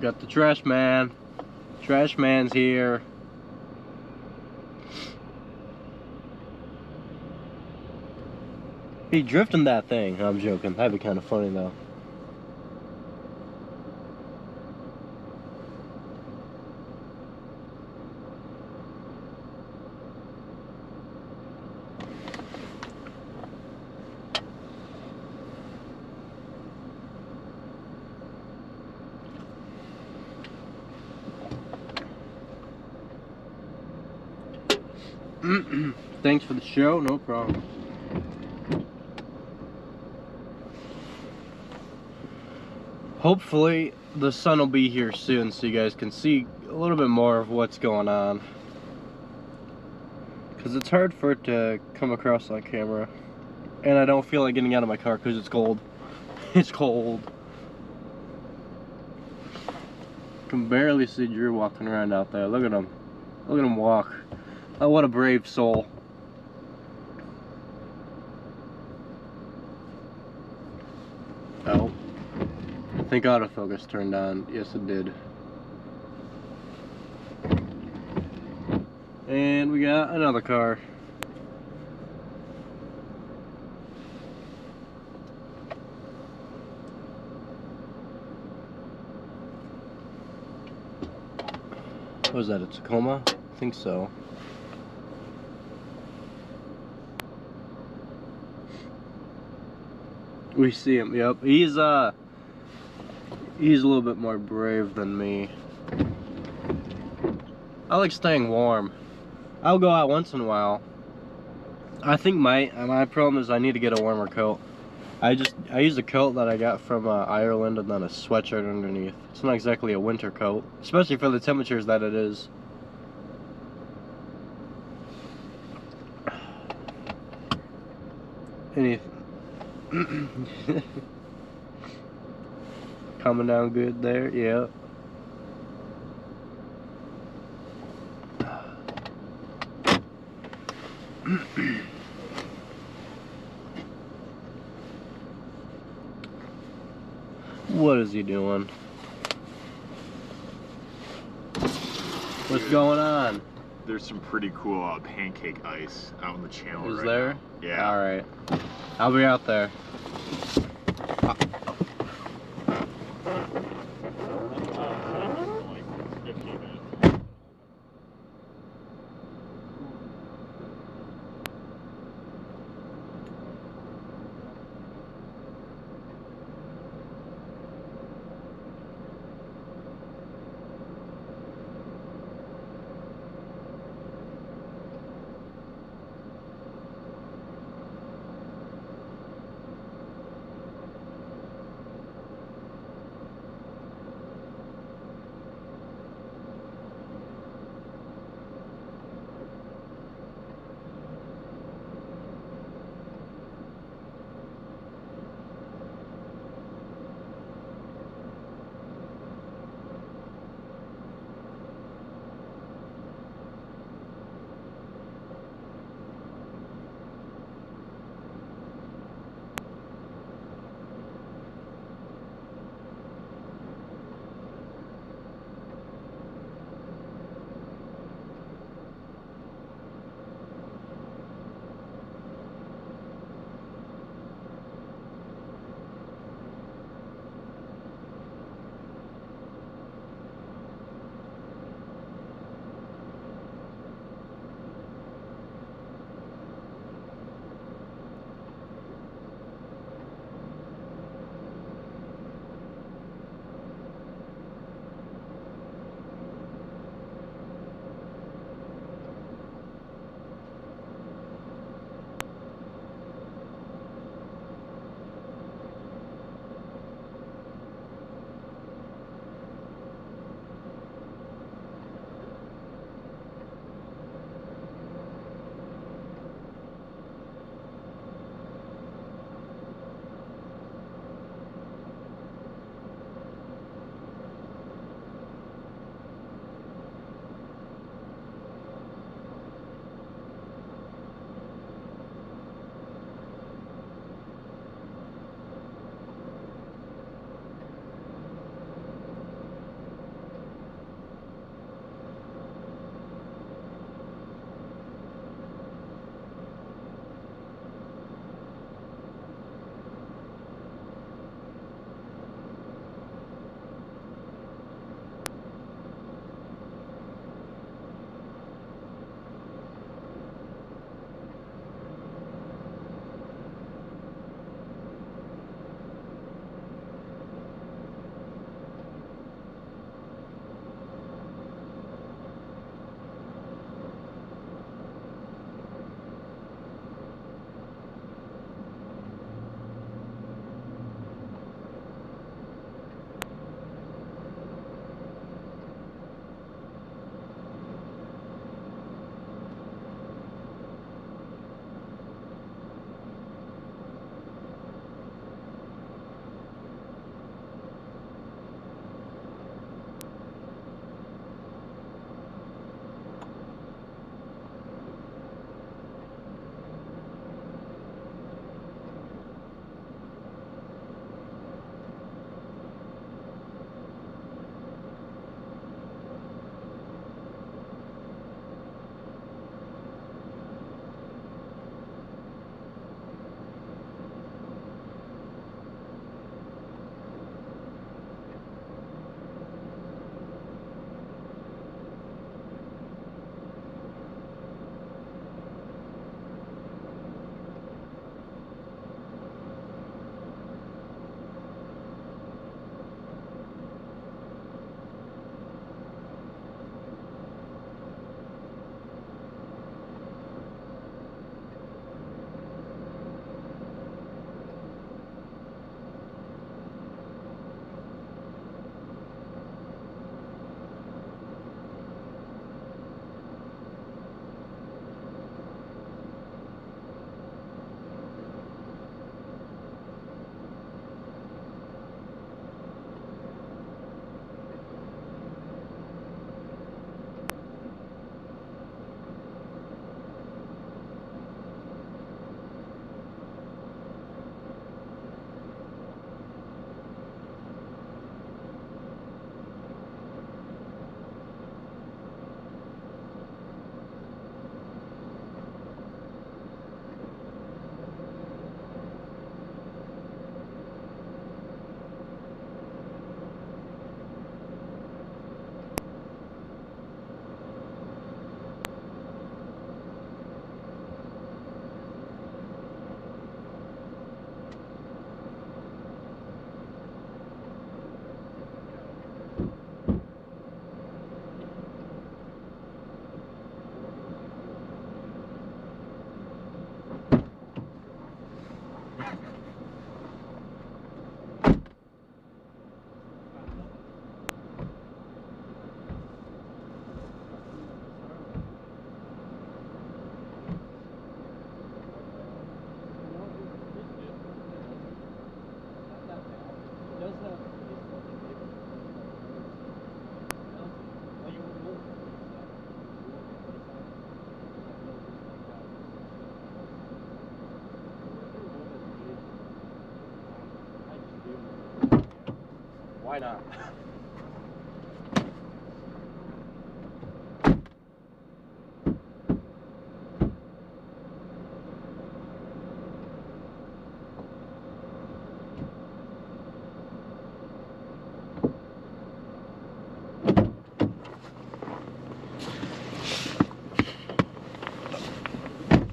S1: got the trash man. Trash man's here. He drifting that thing. I'm joking. That'd be kind of funny though. Thanks for the show, no problem. Hopefully the sun will be here soon so you guys can see a little bit more of what's going on. Because it's hard for it to come across on camera. And I don't feel like getting out of my car because it's cold. It's cold. Can barely see Drew walking around out there. Look at him. Look at him walk. Oh, what a brave soul. Oh. I think autofocus turned on. Yes, it did. And we got another car. What was that, a Tacoma? I think so. We see him, yep. He's a little bit more brave than me. I like staying warm. I'll go out once in a while. I think my problem is I need to get a warmer coat. I use a coat that I got from Ireland and then a sweatshirt underneath. It's not exactly a winter coat, especially for the temperatures that it is. Coming down good there, yeah. What is he doing? What's going on?
S2: There's some pretty cool pancake ice out in the channel
S1: Is
S2: right
S1: there?
S2: now. Yeah.
S1: Alright. I'll be out there. Why not?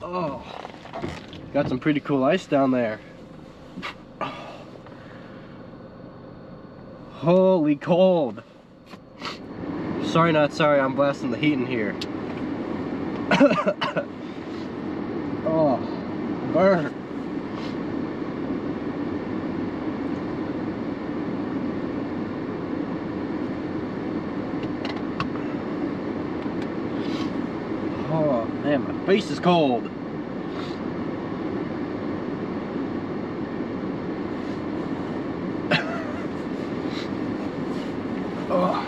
S1: Oh, got some pretty cool ice down there. Holy cold. Sorry, not sorry, I'm blasting the heat in here. Oh, burn. Oh man, my face is cold. Oh.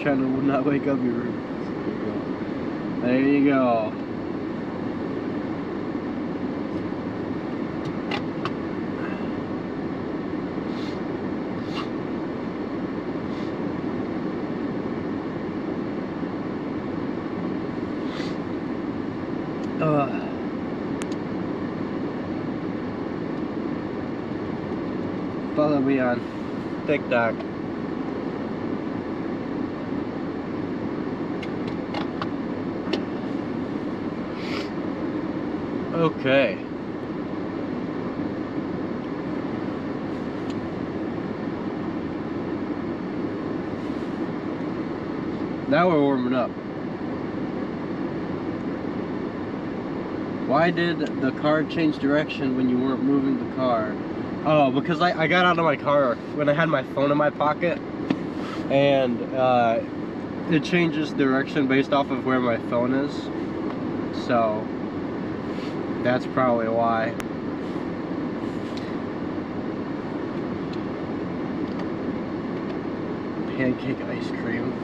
S1: Trying to not wake up your room. There you go. Follow me on TikTok. Okay. Now we're warming up. Why did the car change direction when you weren't moving the car? Oh, because I got out of my car when I had my phone in my pocket, and it changes direction based off of where my phone is. So that's probably why. Pancake ice cream.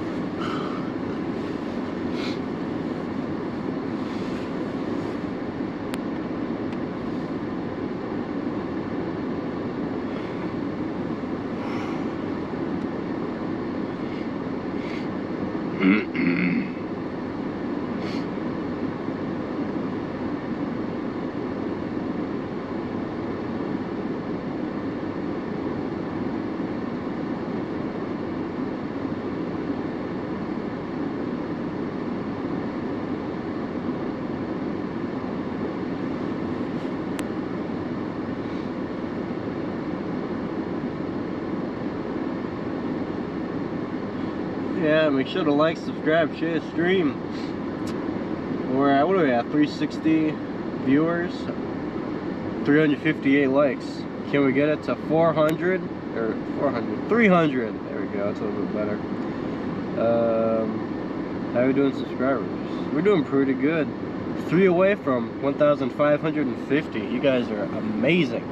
S1: Yeah, make sure to like, subscribe, share, stream. We're what are we at? 360 viewers, 358 likes. Can we get it to 400 or 400? 300. There we go. It's a little bit better. How are we doing, subscribers? We're doing pretty good. 3 away from 1,550. You guys are amazing.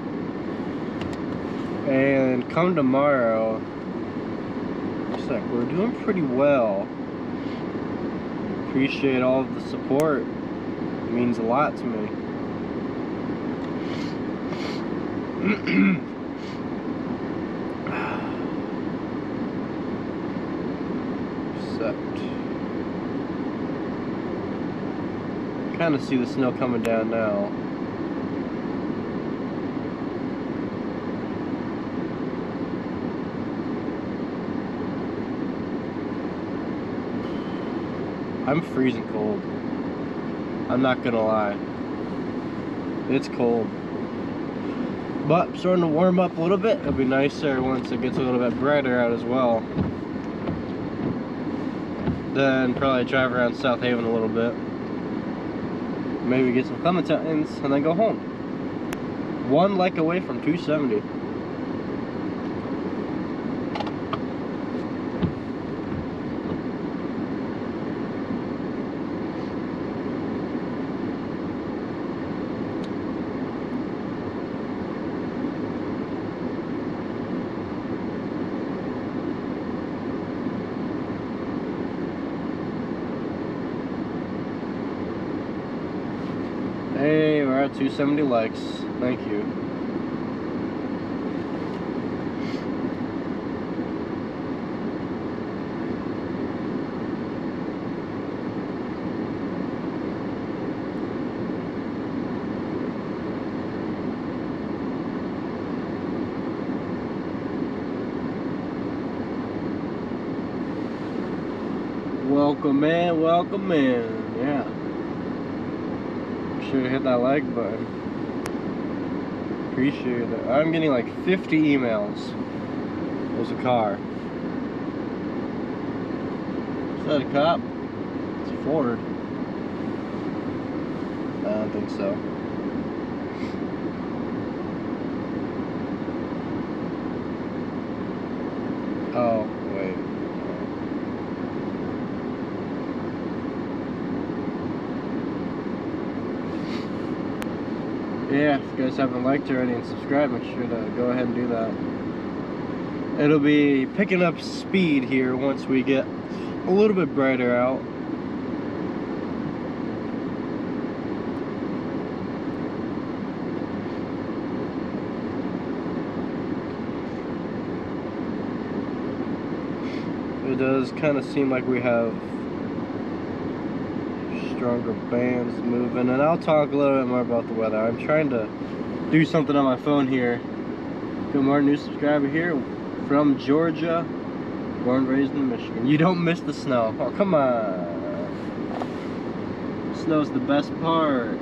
S1: And come tomorrow. We're doing pretty well. Appreciate all of the support. It means a lot to me. Except, kind of see the snow coming down now. I'm freezing cold. I'm not gonna lie. It's cold. But starting to warm up a little bit. It'll be nicer once it gets a little bit brighter out as well. Then probably drive around South Haven a little bit. Maybe get some clementines and then go home. 1 like away from 270. Hey, We're at 270 likes. Thank you. Welcome in, welcome in. Yeah. Be sure to hit that like button. Appreciate it. I'm getting like 50 emails. There's a car. Is that a cop? It's a Ford. I don't think so. Oh, wait. Yeah, if you guys haven't liked already and subscribed, make sure to go ahead and do that. It'll be picking up speed here once we get a little bit brighter out. It does kind of seem like we have stronger bands moving, and I'll talk a little bit more about the weather. I'm trying to do something on my phone here. Good morning, new subscriber here from Georgia, born and raised in Michigan. You don't miss the snow. Oh, come on. Snow's the best part.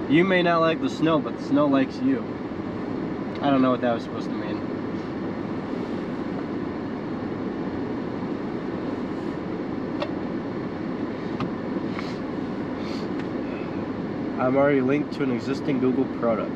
S1: You may not like the snow, but the snow likes you. I don't know what that was supposed to mean. I'm already linked to an existing Google product.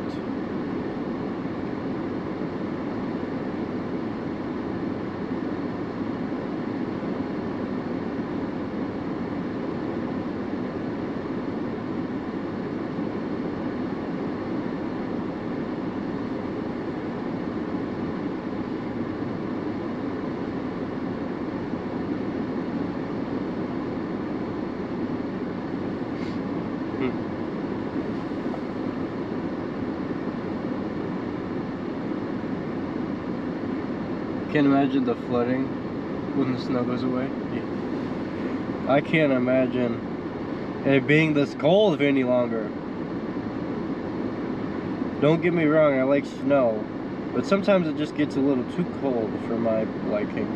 S1: Can't imagine the flooding when the snow goes away. Yeah. I can't imagine it being this cold any longer. Don't get me wrong, I like snow, but sometimes it just gets a little too cold for my liking.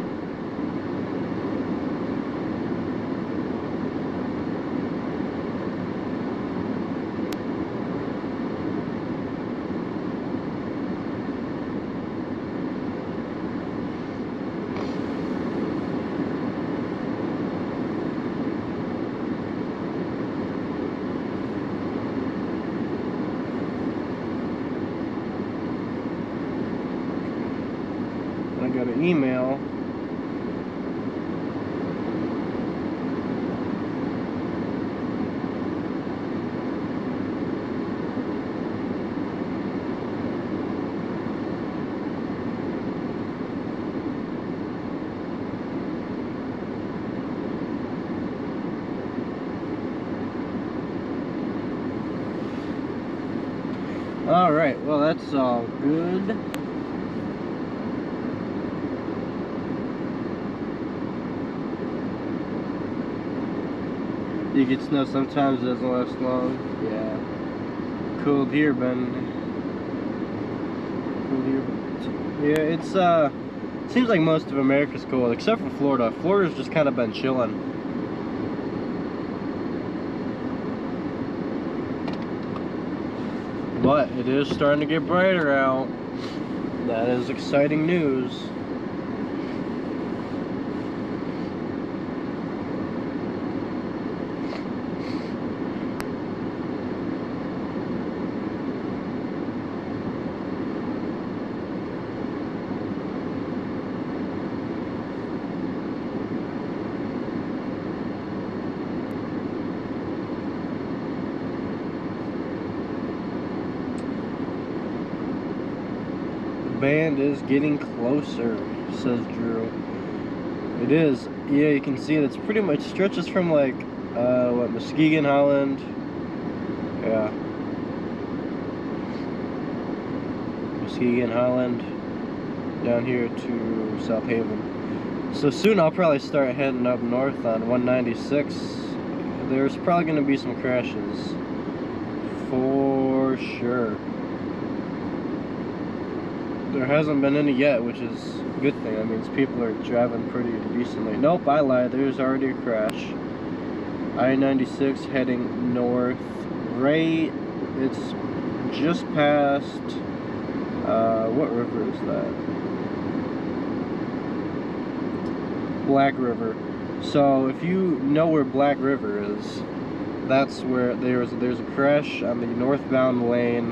S1: I got an email. All right, well, that's all good. You get snow sometimes, it doesn't last long. Yeah. Cold here, Ben. Cold here. Yeah, it's seems like most of America's cold, except for Florida. Florida's just kind of been chilling. But it is starting to get brighter out. That is exciting news. Band is getting closer, says Drew. It is. Yeah, you can see it. It's pretty much stretches from like what, Muskegon, Holland. Yeah. Muskegon, Holland, down here to South Haven. So soon I'll probably start heading up north on 196. There's probably going to be some crashes, for sure. There hasn't been any yet, which is a good thing. That means people are driving pretty decently. Nope, I lied. There's already a crash. I-96 heading north. Right, it's just past, what river is that? Black River. So if you know where Black River is, that's where there's a crash on the northbound lane,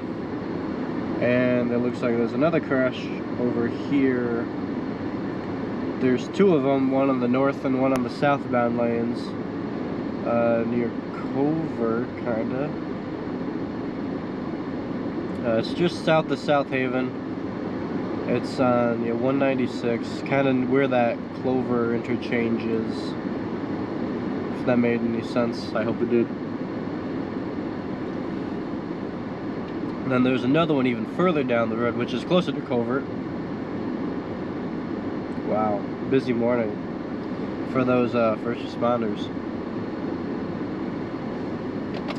S1: and it looks like there's another crash over here. There's two of them, one on the north and one on the southbound lanes, near Covert, kinda. It's just south of South Haven. It's on 196, kind of where that Clover interchange is. If that made any sense, I hope it did. And then there's another one even further down the road, which is closer to Covert. Wow, busy morning for those first responders.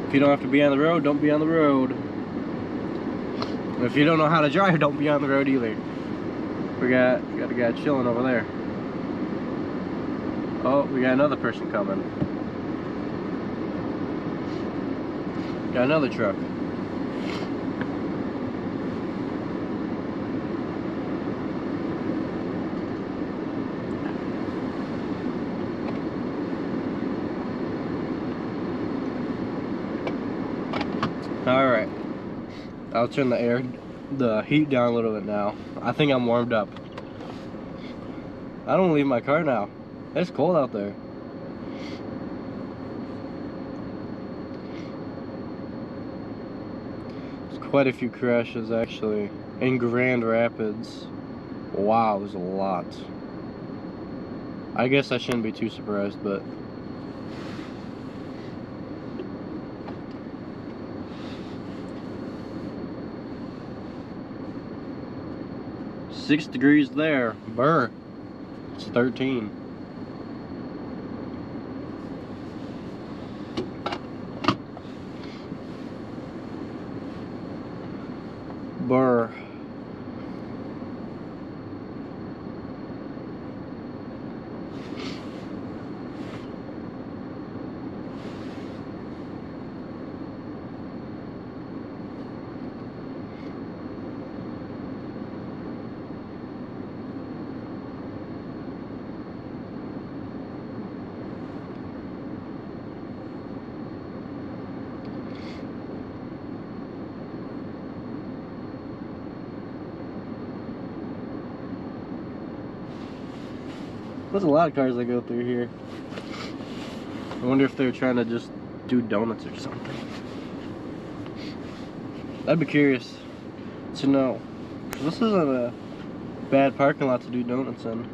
S1: If you don't have to be on the road, don't be on the road. If you don't know how to drive, don't be on the road either. We got a guy chilling over there. Oh, we got another person coming. Got another truck. Alright. I'll turn the heat down a little bit now. I think I'm warmed up. I don't leave my car now. It's cold out there. There's quite a few crashes actually in Grand Rapids. Wow, there's a lot. I guess I shouldn't be too surprised, but $6 degrees there. Brr. It's 13. Brr. There's a lot of cars that go through here. I wonder if they're trying to just do donuts or something. I'd be curious to know. This isn't a bad parking lot to do donuts in.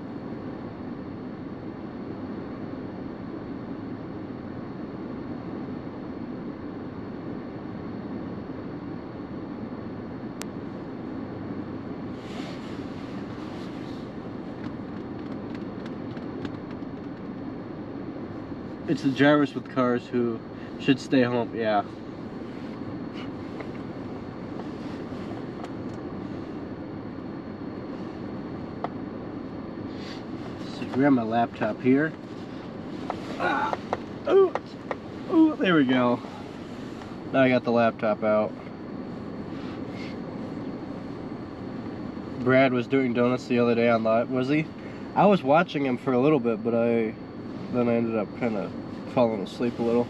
S1: It's the drivers with cars who should stay home, yeah. So grab my laptop here. Ooh, there we go. Now I got the laptop out. Brad was doing donuts the other day on live, was he? I was watching him for a little bit, but then I ended up kind of falling asleep a little.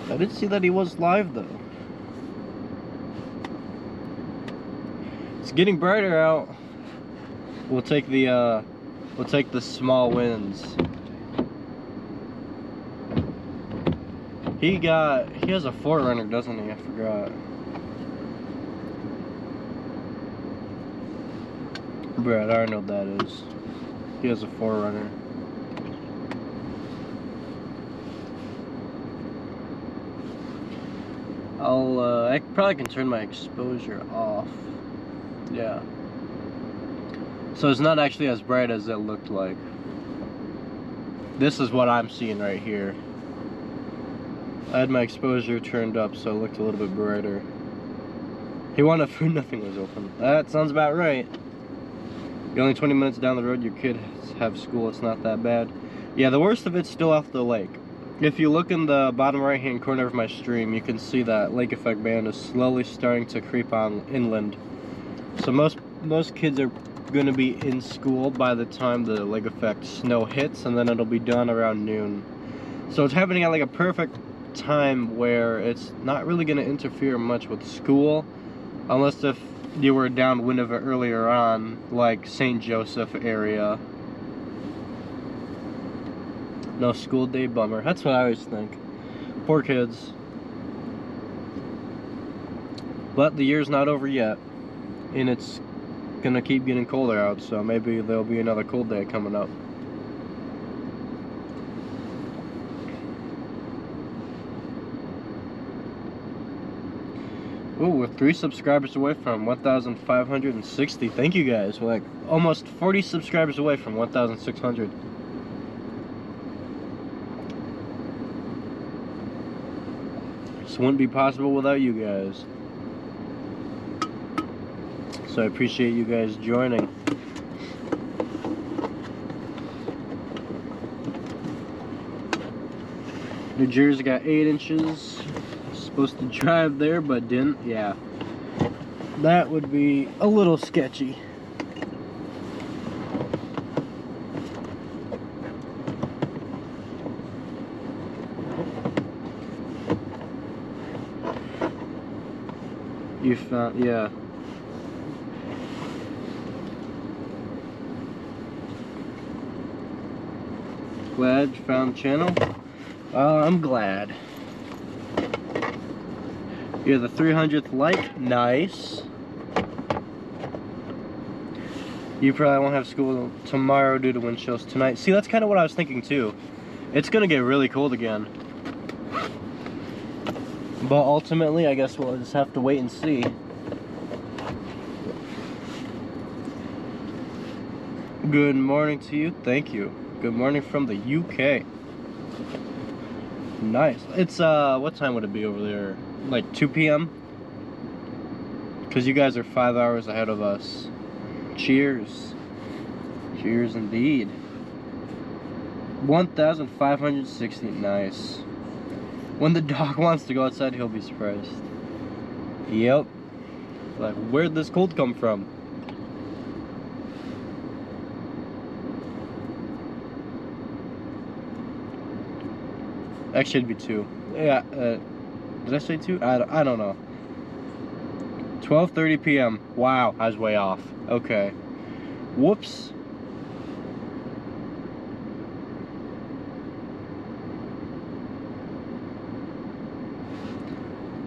S1: I did see that he was live though. It's getting brighter out. We'll take the small wins. He has a 4Runner, doesn't he? I forgot. Brad, I already know what that is. He has a 4Runner. I probably can turn my exposure off. Yeah. So it's not actually as bright as it looked like. This is what I'm seeing right here. I had my exposure turned up so it looked a little bit brighter. He wanted food, nothing was open. That sounds about right. You're only 20 minutes down the road, your kids have school, it's not that bad. Yeah, the worst of it's still off the lake. If you look in the bottom right hand corner of my stream, you can see that lake effect band is slowly starting to creep on inland. So most kids are going to be in school by the time the lake effect snow hits, and then it'll be done around noon. So it's happening at like a perfect time where it's not really going to interfere much with school, unless if you were downwind of it earlier on, like St. Joseph area. No school day, bummer. That's what I always think. Poor kids. But the year's not over yet, and it's gonna keep getting colder out, so maybe there'll be another cold day coming up. Ooh, we're 3 subscribers away from 1,560. Thank you guys. We're like almost 40 subscribers away from 1,600. This wouldn't be possible without you guys. So I appreciate you guys joining. New Jersey got 8 inches. Supposed to drive there, but didn't. Yeah. That would be a little sketchy. You found, yeah. Glad you found the channel. I'm glad. You're the 300th like. Nice. You probably won't have school tomorrow due to wind chills tonight. See, that's kind of what I was thinking too. It's gonna get really cold again. But ultimately, I guess we'll just have to wait and see. Good morning to you. Thank you. Good morning from the UK. Nice. It's, what time would it be over there? Like 2 p.m.? Because you guys are 5 hours ahead of us. Cheers. Cheers indeed. 1,560. Nice. When the dog wants to go outside, he'll be surprised. Yep. Like, where'd this cold come from? Actually, it'd be 2. Yeah, did I say 2? I don't know. 12:30 p.m. Wow, I was way off. Okay. Whoops.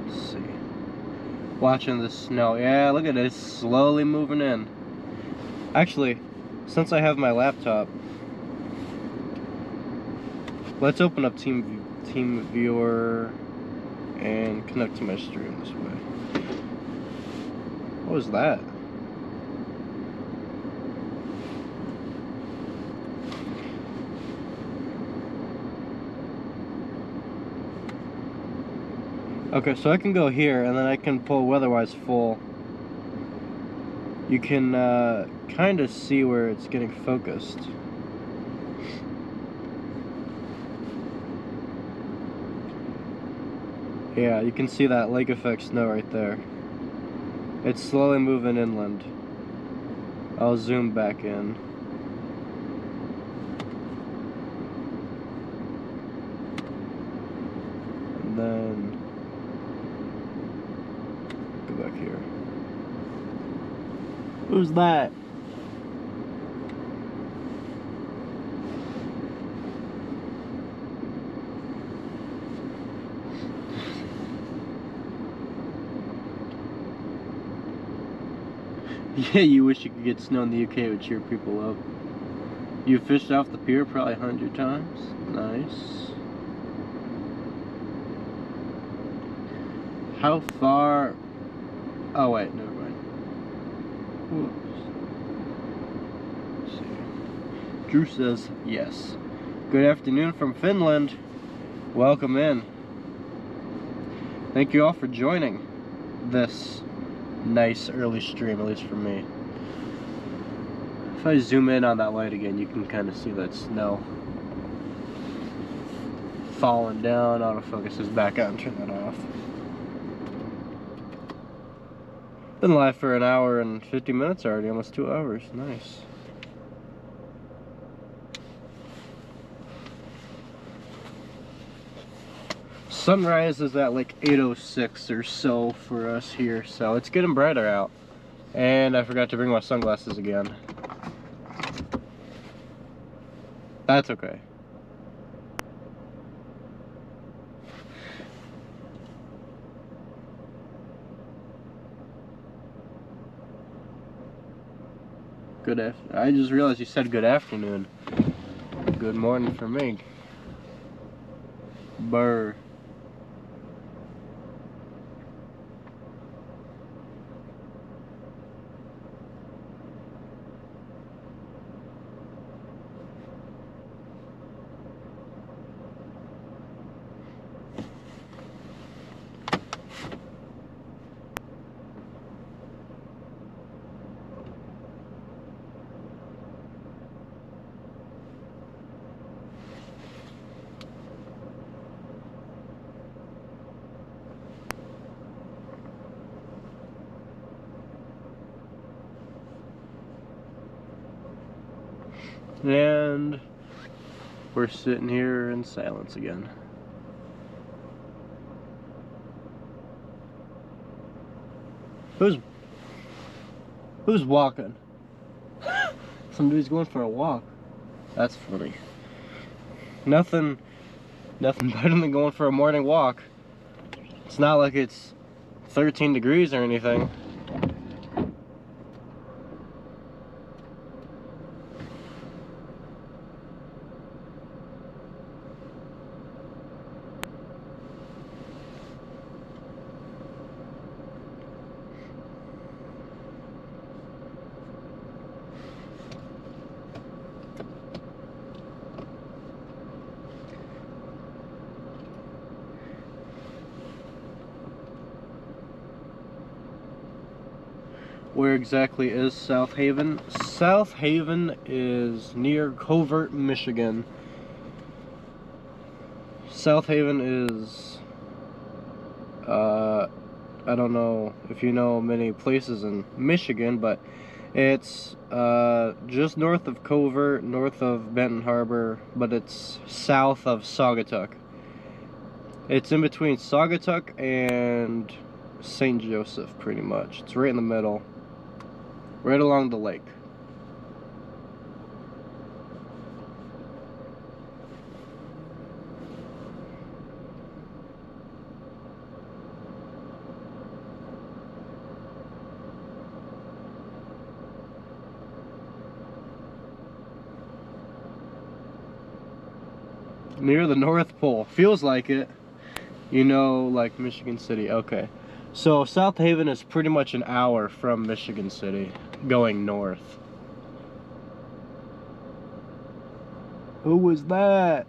S1: Let's see. Watching the snow. Yeah, look at it. It's slowly moving in. Actually, since I have my laptop, let's open up Team Viewer and connect to my stream this way. What was that? Okay, so I can go here and then I can pull weatherwise full. You can kind of see where it's getting focused. Yeah, you can see that lake effect snow right there. It's slowly moving inland. I'll zoom back in. And then go back here. Who's that? Yeah, you wish you could get snow in the UK, it would cheer people up. You fished off the pier probably 100 times. Nice. How far? Oh wait, never mind. Let's see. Drew says yes. Good afternoon from Finland. Welcome in. Thank you all for joining this nice early stream, at least for me. If I zoom in on that light again, you can kind of see that snow falling down. Autofocus is back out and turn that off. Been live for an hour and 50 minutes already, almost 2 hours. Nice. Sunrise is at like 8:06 or so for us here, so it's getting brighter out. And I forgot to bring my sunglasses again. That's okay. I just realized you said good afternoon. Good morning for me. Burr. And we're sitting here in silence again. Who's walking? Somebody's going for a walk. That's funny. Nothing better than going for a morning walk. It's not like it's 13 degrees or anything. Where exactly is South Haven? South Haven is near Covert, Michigan. South Haven is, I don't know if you know many places in Michigan, but it's just north of Covert, north of Benton Harbor, but it's south of Saugatuck. It's in between Saugatuck and St. Joseph, pretty much. It's right in the middle. Right along the lake. Near the North Pole. Feels like it. You know, like Michigan City. Okay. So South Haven is pretty much an hour from Michigan City, going north. Who was that?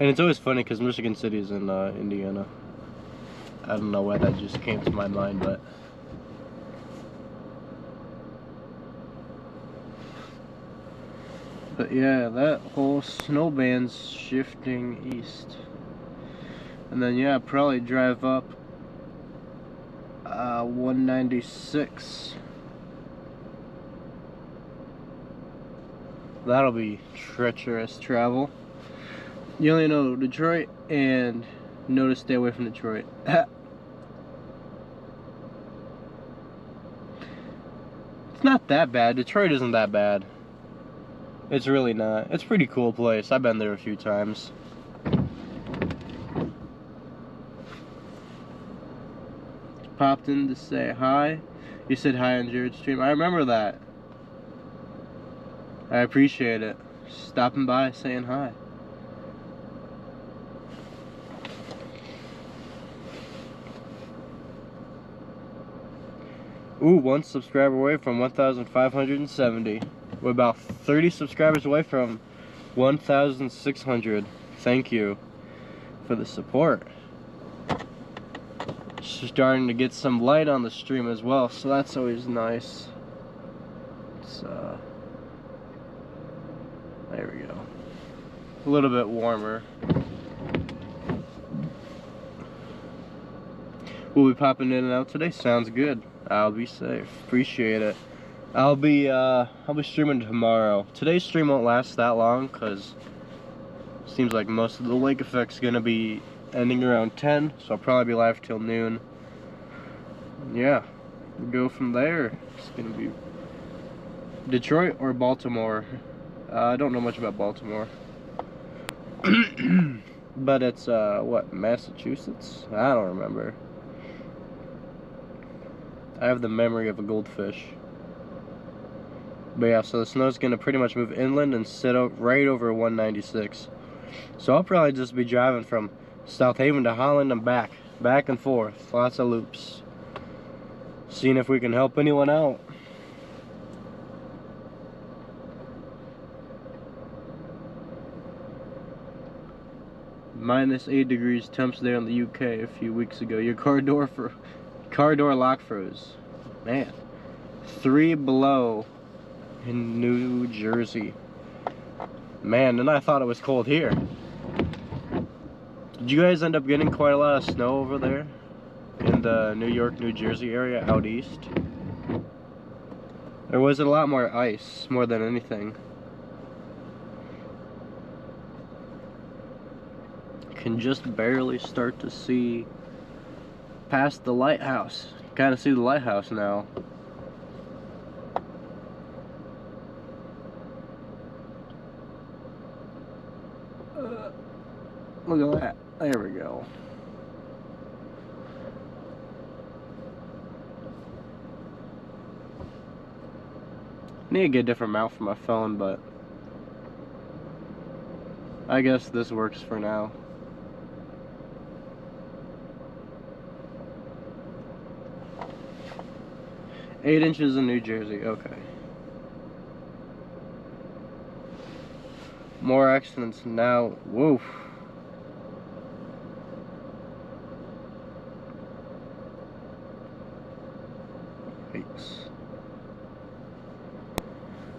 S1: And it's always funny because Michigan City is in Indiana. I don't know why that just came to my mind, but yeah, that whole snow band's shifting east. And then yeah, probably drive up 196. That'll be treacherous travel. You only know Detroit and know to stay away from Detroit. It's not that bad. Detroit isn't that bad. It's really not. It's a pretty cool place. I've been there a few times. Popped in to say hi. You said hi on Jared's stream. I remember that. I appreciate it. Stopping by, saying hi. Ooh, 1 subscriber away from 1,570. We're about 30 subscribers away from 1,600. Thank you for the support. Starting to get some light on the stream as well, so that's always nice. It's there we go. A little bit warmer. We'll be popping in and out today. Sounds good. I'll be safe. Appreciate it. I'll be streaming tomorrow. Today's stream won't last that long because it seems like most of the lake effect's gonna be ending around 10, so I'll probably be live till noon. Yeah, we'll go from there. It's gonna be Detroit or Baltimore. I don't know much about Baltimore. But it's what, Massachusetts? I don't remember. I have the memory of a goldfish. But yeah, so the snow's gonna pretty much move inland and sit right over 196. So I'll probably just be driving from South Haven to Holland and back and forth. Lots of loops. Seeing if we can help anyone out. -8 degrees temps there in the UK a few weeks ago. Your car door lock froze. Man. 3 below in New Jersey. Man, and I thought it was cold here. Did you guys end up getting quite a lot of snow over there? In the New York, New Jersey area out east? Or was it a lot more ice, more than anything? Can just barely start to see past the lighthouse. Kind of see the lighthouse now. Look at that. There we go. Need to get a different mount for my phone, but I guess this works for now. Eight inches in New Jersey, okay. More accidents now. Woof. Yikes.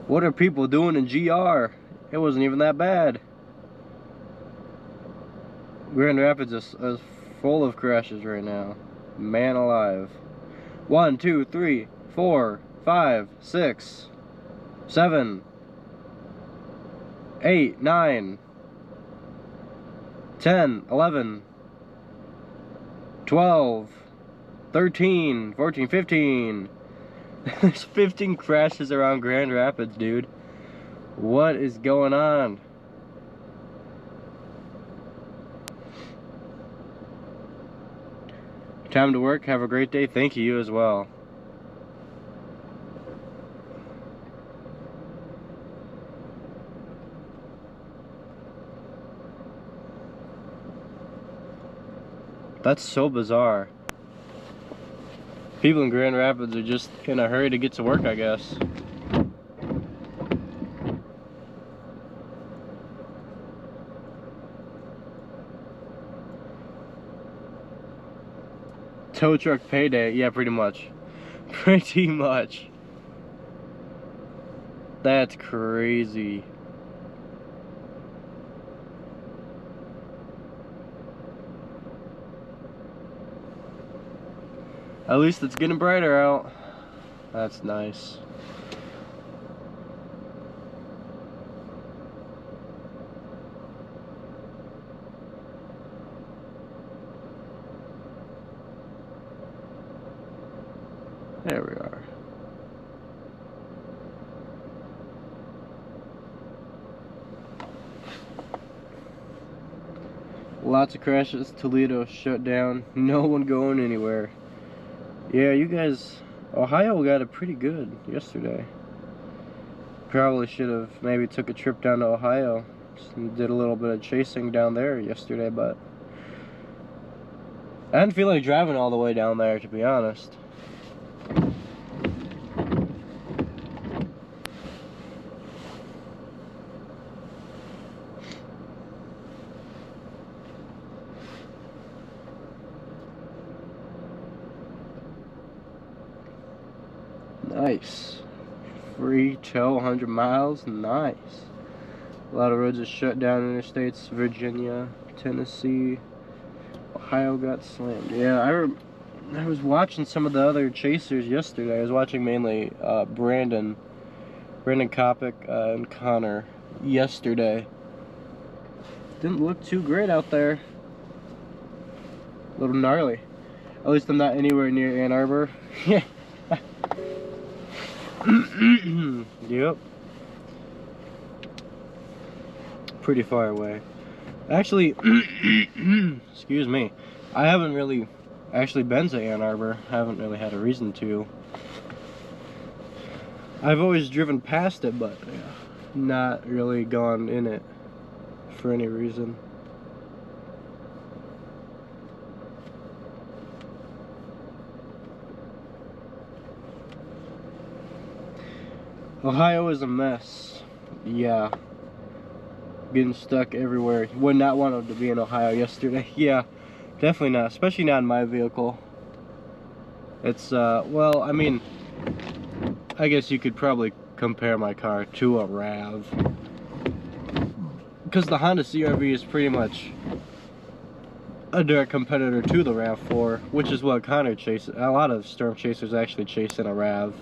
S1: What are people doing in GR? It wasn't even that bad. Grand Rapids is full of crashes right now. Man alive. 1, 2, 3, 4, 5, 6, 7, 8, 9, 10, 11, 12, 13, 14, 15. There's 15 crashes around Grand Rapids, dude. What is going on? Time to work. Have a great day. Thank you, you as well. That's so bizarre. People in Grand Rapids are just in a hurry to get to work, I guess. Tow truck payday, yeah, pretty much. Pretty much. That's crazy. At least it's getting brighter out. That's nice. There we are. Lots of crashes. Toledo shut down. No one going anywhere. Yeah, you guys Ohio got it pretty good yesterday. Probably should have maybe took a trip down to Ohio and did a little bit of chasing down there yesterday, but I didn't feel like driving all the way down there, to be honest. Nice. Free tow, 100 miles. Nice. A lot of roads are shut down. Interstates, Virginia, Tennessee, Ohio got slammed. Yeah, I was watching some of the other chasers yesterday. I was watching mainly Brandon Kopic, and Connor yesterday. Didn't look too great out there. A little gnarly. At least I'm not anywhere near Ann Arbor. Yeah. Yep. Pretty far away. Actually, excuse me. I haven't really actually been to Ann Arbor. I haven't really had a reason to. I've always driven past it, but yeah, not really gone in it for any reason. Ohio is a mess. Yeah. Getting stuck everywhere. Would not want to be in Ohio yesterday. Yeah, definitely not. Especially not in my vehicle. It's, well, I mean, I guess you could probably compare my car to a RAV. Because the Honda CR-V is pretty much a direct competitor to the RAV4, which is what Connor chases. A lot of Storm Chasers actually chase in a RAV.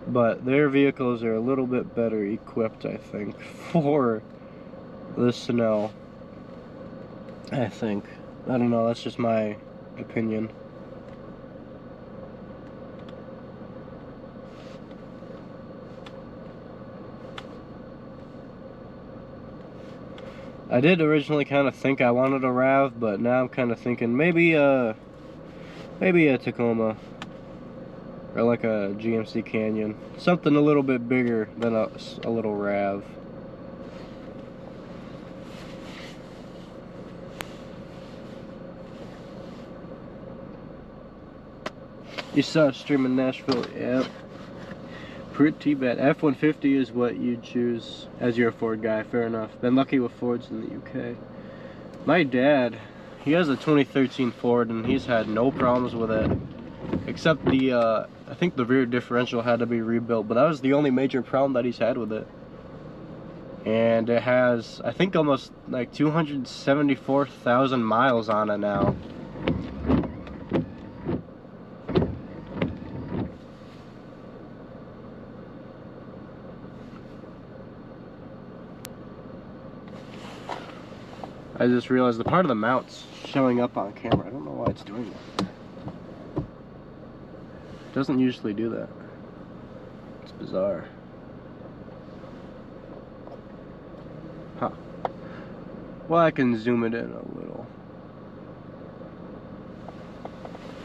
S1: But their vehicles are a little bit better equipped, I think, for the snow. I think. I don't know, that's just my opinion. I did originally kind of think I wanted a RAV, but now I'm kind of thinking maybe a Tacoma. Or like a GMC Canyon. Something a little bit bigger than a little RAV. You saw it stream in Nashville, yep. Pretty bad. F-150 is what you'd choose as your Ford guy, fair enough. Been lucky with Fords in the UK. My dad, he has a 2013 Ford and he's had no problems with it. Except the, I think the rear differential had to be rebuilt, but that was the only major problem that he's had with it. And it has, I think, almost like 274,000 miles on it now. I just realized the part of the mount's showing up on camera. I don't know why it's doing that. Doesn't usually do that. It's bizarre. Huh. Well, I can zoom it in a little.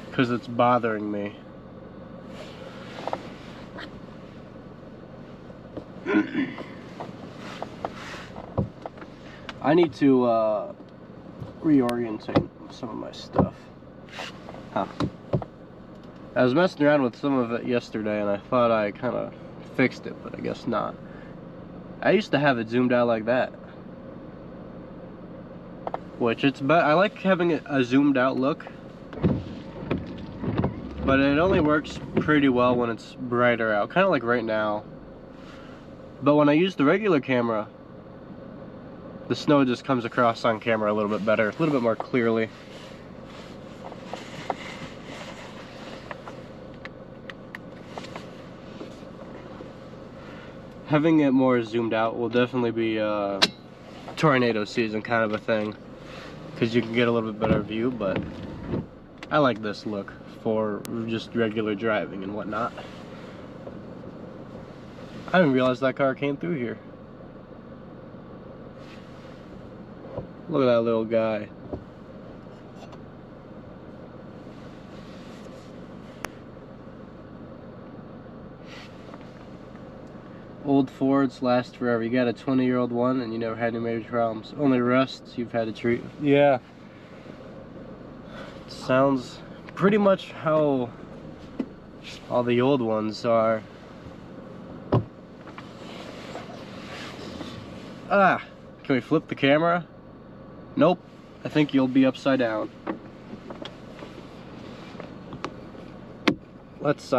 S1: Because it's bothering me. I need to reorientate some of my stuff. Huh. I was messing around with some of it yesterday and I thought I kind of fixed it, but I guess not. I used to have it zoomed out like that. Which I like having a zoomed out look. But it only works pretty well when it's brighter out, kind of like right now. But when I use the regular camera, the snow just comes across on camera a little bit better, a little bit more clearly. Having it more zoomed out will definitely be tornado season kind of a thing, because you can get a little bit better view, but I like this look for just regular driving and whatnot. I didn't realize that car came through here. Look at that little guy. Old Fords last forever. You got a 20-year-old one and you never had any major problems. Only rusts you've had to treat. Yeah. Sounds pretty much how all the old ones are. Ah, can we flip the camera? Nope. I think you'll be upside down. Let's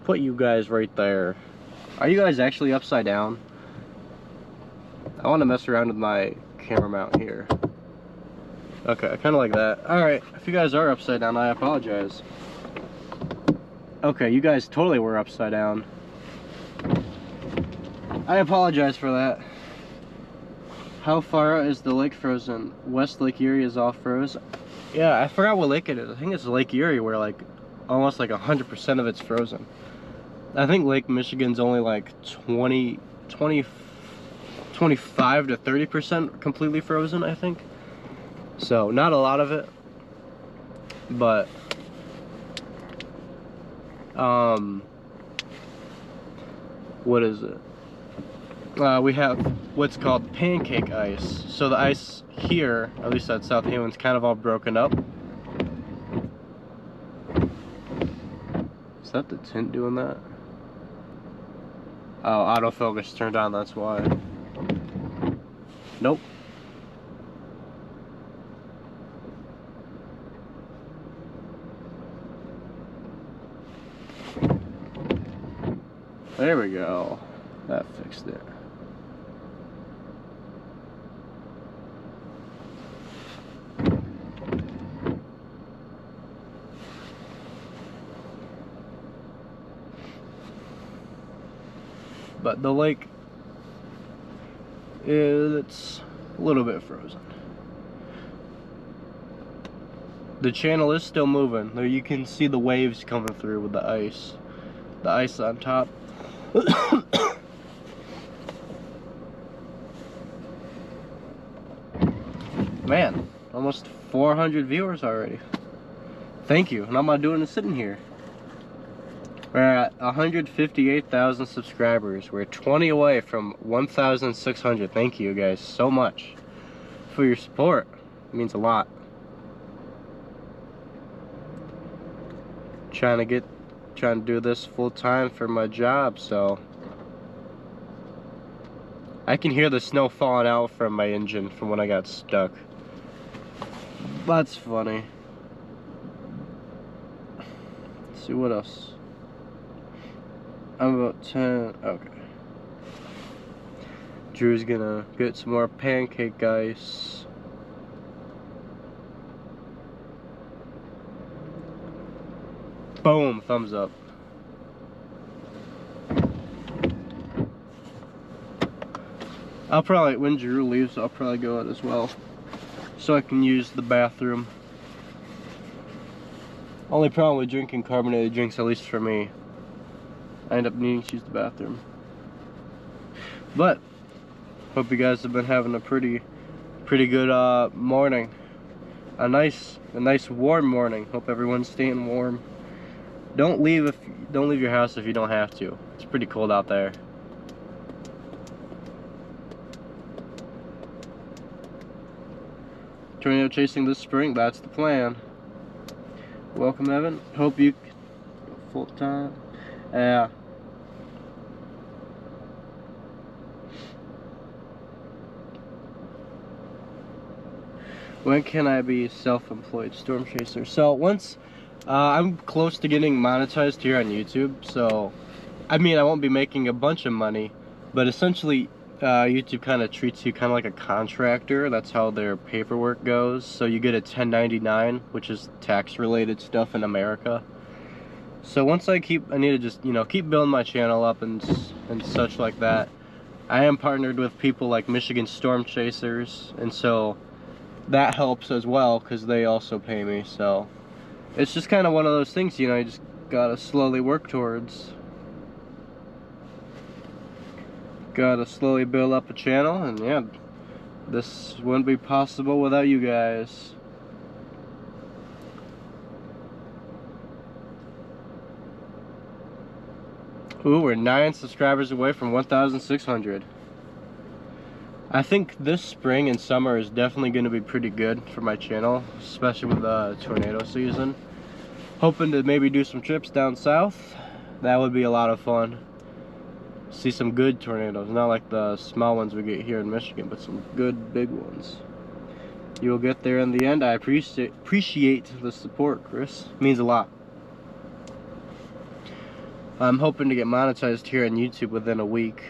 S1: put you guys right there. Are you guys actually upside down? I want to mess around with my camera mount here. Okay, kind of like that. Alright, if you guys are upside down, I apologize. Okay, you guys totally were upside down. I apologize for that. How far out is the lake frozen? West Lake Erie is all froze. Yeah, I forgot what lake it is. I think it's Lake Erie where like almost like 100% of it's frozen. I think Lake Michigan's only like 25 to 30% completely frozen, I think. So not a lot of it, but what is it? We have what's called pancake ice. So the ice here, at least at South Haven's, kind of all broken up. Is that the tint doing that? Oh, autofocus turned on, that's why. Nope. There we go. That fixed it. But the lake it's a little bit frozen. The channel is still moving. There you can see the waves coming through with the ice. The ice on top. Man, almost 400 viewers already. Thank you. And I'm not doing it sitting here. We're at 158,000 subscribers. We're 20 away from 1,600. Thank you guys so much for your support. It means a lot. Trying to do this full time for my job, so I can hear the snow falling out from my engine from when I got stuck. That's funny. Let's see what else. I'm about 10. Okay. Drew's gonna get some more pancake ice. Boom, thumbs up. I'll probably, when Drew leaves, I'll probably go out as well, so I can use the bathroom. Only problem with drinking carbonated drinks, at least for me, I end up needing to use the bathroom. But hope you guys have been having a pretty good morning. A nice warm morning. Hope everyone's staying warm. Don't leave your house if you don't have to. It's pretty cold out there. Tornado chasing this spring, that's the plan. Welcome, Evan. Hope you full time. Yeah. When can I be self-employed storm chaser? So once I'm close to getting monetized here on YouTube, so I mean I won't be making a bunch of money, but essentially YouTube kind of treats you kind of like a contractor. That's how their paperwork goes. So you get a 1099, which is tax related stuff in America. So once I need to just, you know, keep building my channel up and such like that. I am partnered with people like Michigan Storm Chasers, and so that helps as well because they also pay me. So it's just kind of one of those things, you know, you just gotta slowly work towards. Gotta slowly build up a channel, and yeah, this wouldn't be possible without you guys. Ooh, we're 9 subscribers away from 1,600. I think this spring and summer is definitely going to be pretty good for my channel, especially with the tornado season. Hoping to maybe do some trips down south. That would be a lot of fun. See some good tornadoes, not like the small ones we get here in Michigan, but some good big ones. You'll get there in the end. I appreciate the support, Chris. It means a lot. I'm hoping to get monetized here on YouTube within a week.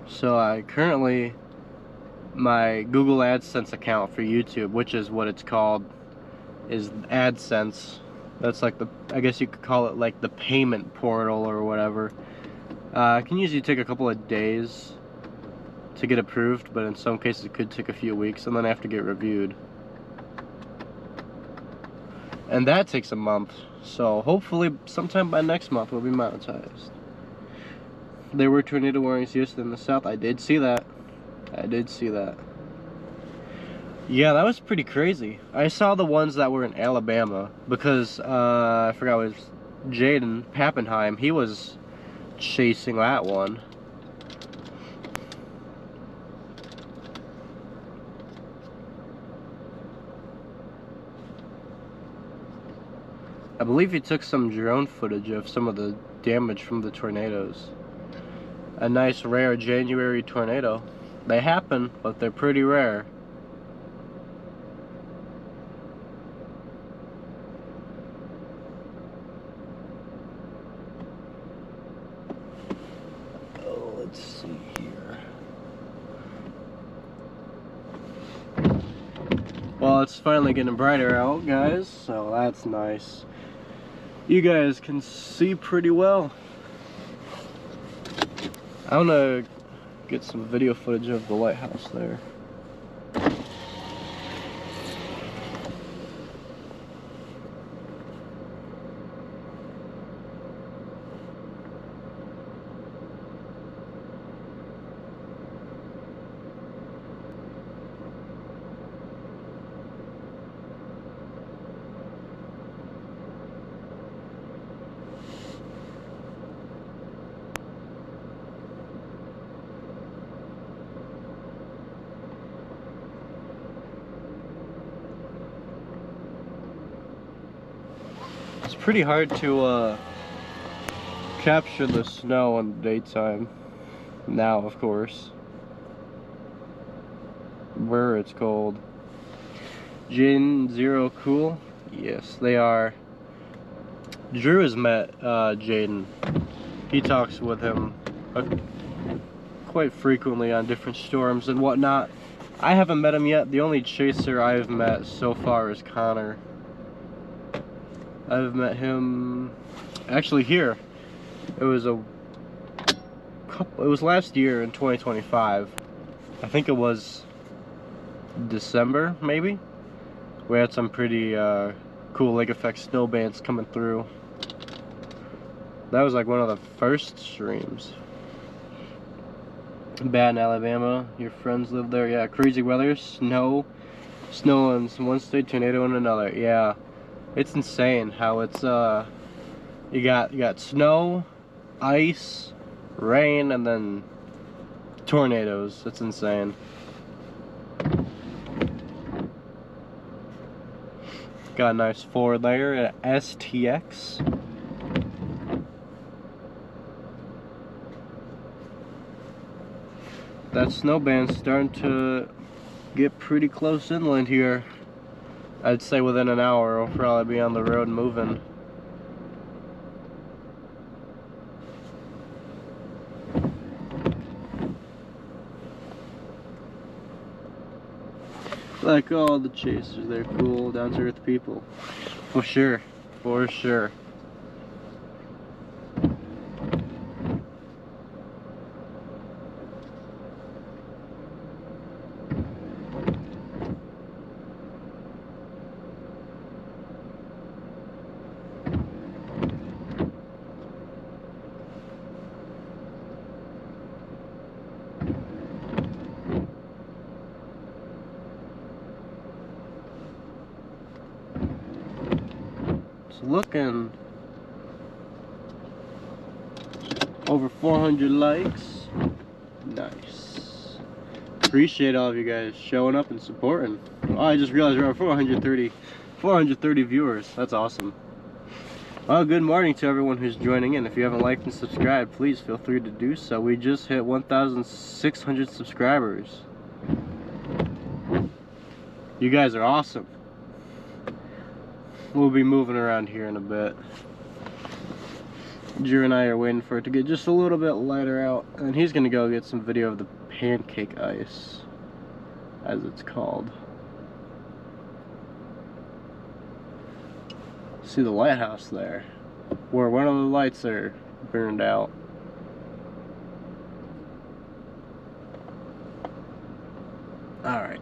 S1: So I currently, my Google AdSense account for YouTube, which is what it's called, is AdSense. That's like the, I guess you could call it like the payment portal or whatever. It can usually take a couple of days to get approved, but in some cases it could take a few weeks, and then I have to get reviewed. And that takes a month, so hopefully sometime by next month we'll be monetized. There were tornado warnings yesterday in the south. I did see that. I did see that. Yeah, that was pretty crazy. I saw the ones that were in Alabama because I forgot it was Jaden Pappenheim. He was chasing that one. I believe he took some drone footage of some of the damage from the tornadoes. A nice rare January tornado. They happen, but they're pretty rare. Oh, let's see here. Well, it's finally getting brighter out, guys, so that's nice. You guys can see pretty well. I want to get some video footage of the lighthouse there. It's pretty hard to capture the snow in the daytime. Now, of course. Where it's cold. Jane Zero cool? Yes, they are. Drew has met Jaden. He talks with him quite frequently on different storms and whatnot. I haven't met him yet. The only chaser I've met so far is Connor. I've met him actually here. It was last year in 2025. I think it was December, maybe. We had some pretty cool lake effect snow bands coming through. That was like one of the first streams. Baton, Alabama. Your friends live there. Yeah, crazy weather, snow in one state, tornado in another. Yeah. It's insane how it's you got snow, ice, rain, and then tornadoes. It's insane. Got a nice forward layer at STX. That snow band's starting to get pretty close inland here. I'd say within an hour we'll probably be on the road moving. Like all the chasers, they're cool, down to earth people. For sure, for sure. looking. Over 400 likes. Nice. Appreciate all of you guys showing up and supporting. Oh, I just realized we're at 430 viewers. That's awesome. Well, good morning to everyone who's joining in. If you haven't liked and subscribed, please feel free to do so. We just hit 1,600 subscribers. You guys are awesome. We'll be moving around here in a bit. Drew and I are waiting for it to get just a little bit lighter out, and he's gonna go get some video of the pancake ice, as it's called. See the lighthouse there, where one of the lights are burned out. Alright.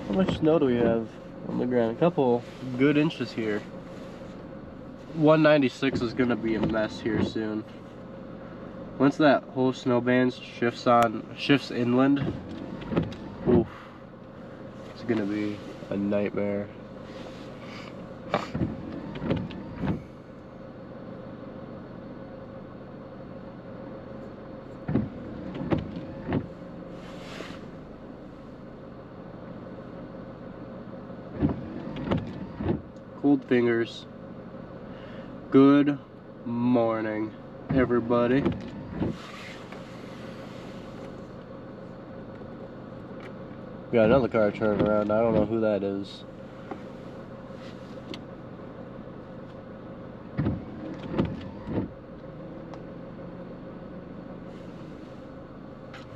S1: How much snow do we have on the ground? A couple good inches here. 196 is gonna be a mess here soon. Once that whole snow band shifts inland, oof, it's gonna be a nightmare. Cold fingers. Good morning, everybody. Got another car turning around. I don't know who that is.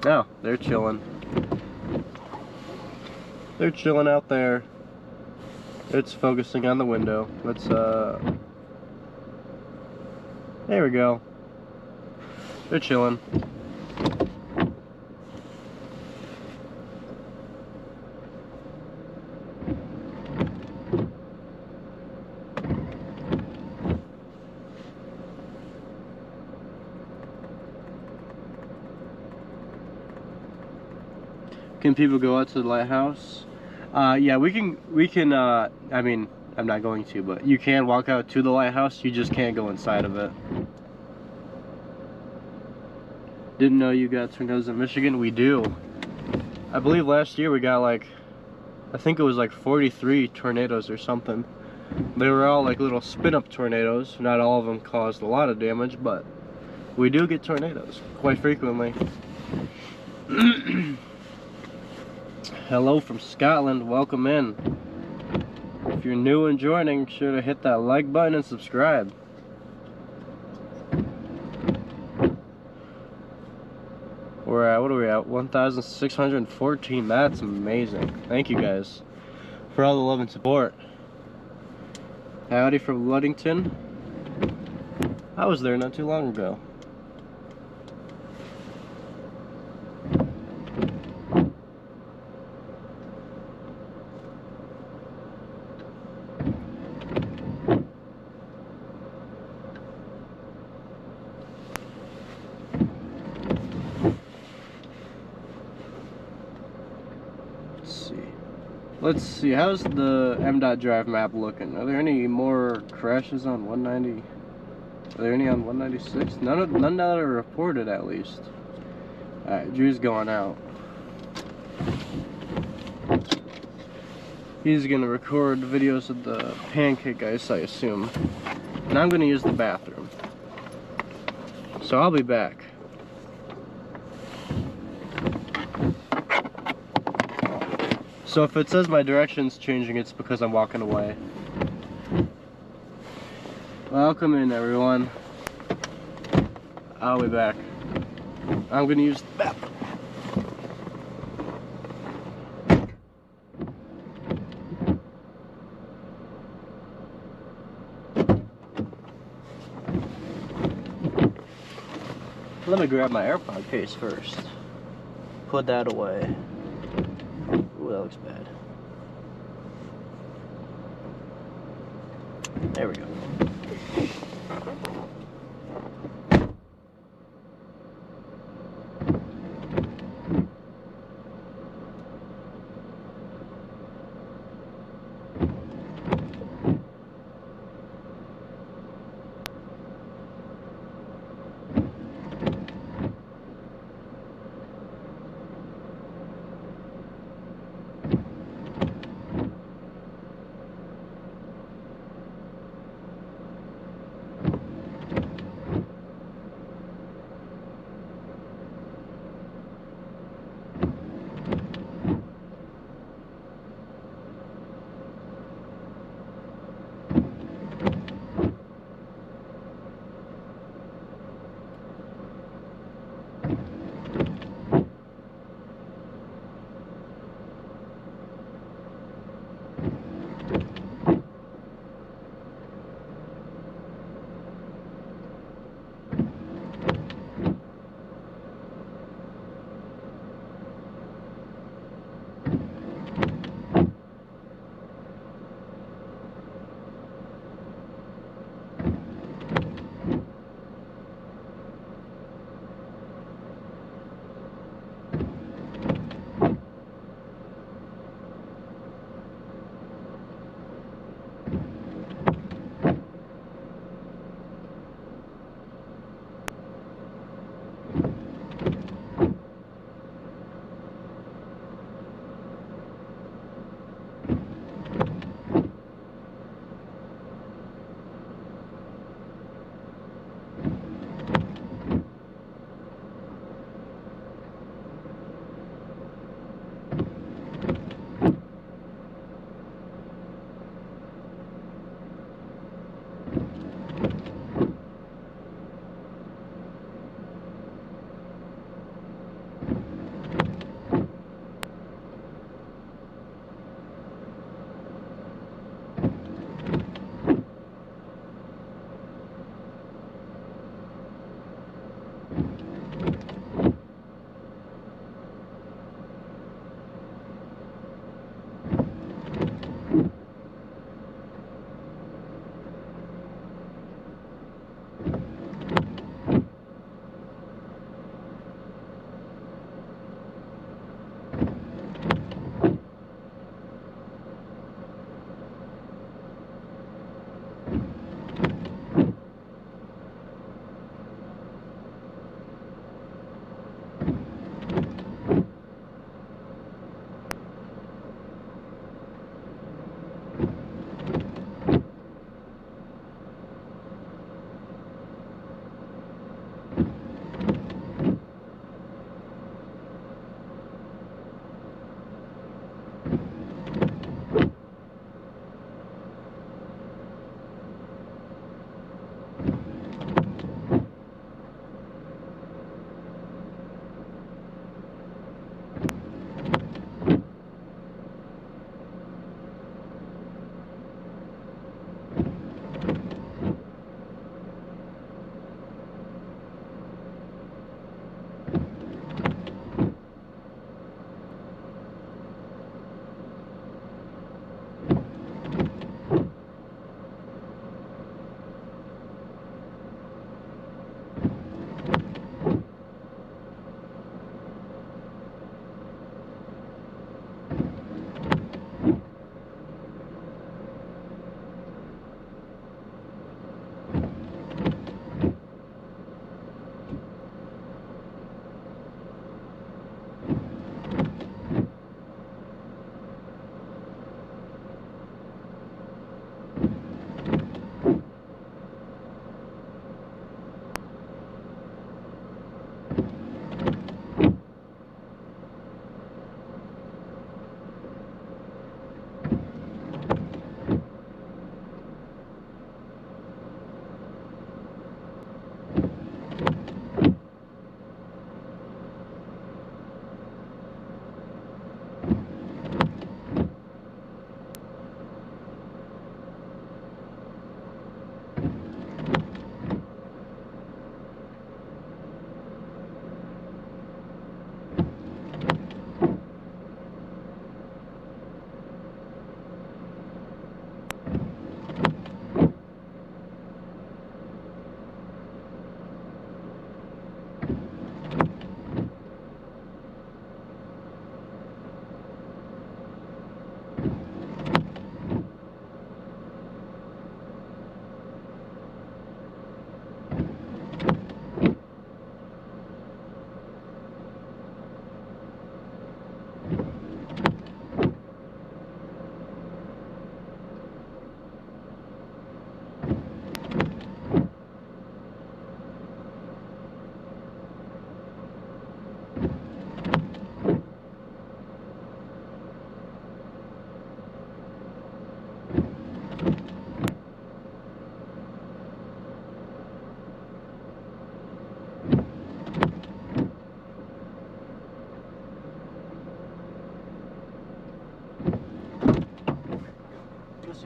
S1: No, they're chilling. They're chilling out there. It's focusing on the window. Let's, there we go. They're chilling. Can people go out to the lighthouse? Yeah, we can, I mean, I'm not going to, but you can walk out to the lighthouse, you just can't go inside of it. Didn't know you got tornadoes in Michigan? We do. I believe last year we got like, I think it was like 43 tornadoes or something. They were all like little spin-up tornadoes. Not all of them caused a lot of damage, but we do get tornadoes quite frequently. Hello from Scotland, welcome in. If you're new and joining, make sure to hit that like button and subscribe. We're at, what are we at? 1,614. That's amazing. Thank you guys for all the love and support. Howdy from Ludington. I was there not too long ago. Let's see, how's the MDOT drive map looking? Are there any more crashes on 190? Are there any on 196? None that are reported, at least. Alright, Drew's going out. He's gonna record videos of the pancake ice, I assume. And I'm gonna use the bathroom. So I'll be back. So if it says my direction's changing, it's because I'm walking away. Welcome in, everyone. I'll be back. I'm gonna use the bathroom. Let me grab my AirPod case first. Put that away. Ooh, that looks bad. There we go.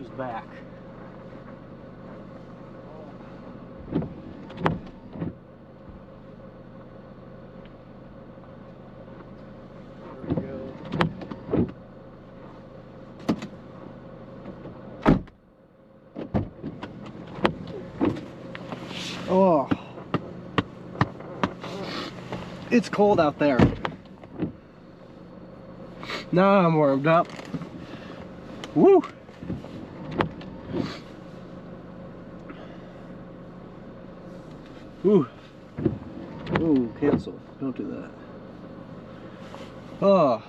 S1: who's back. There we go. Oh, it's cold out there. Now I'm warmed up. Woo! Ooh. Ooh, cancel. Don't do that. Oh.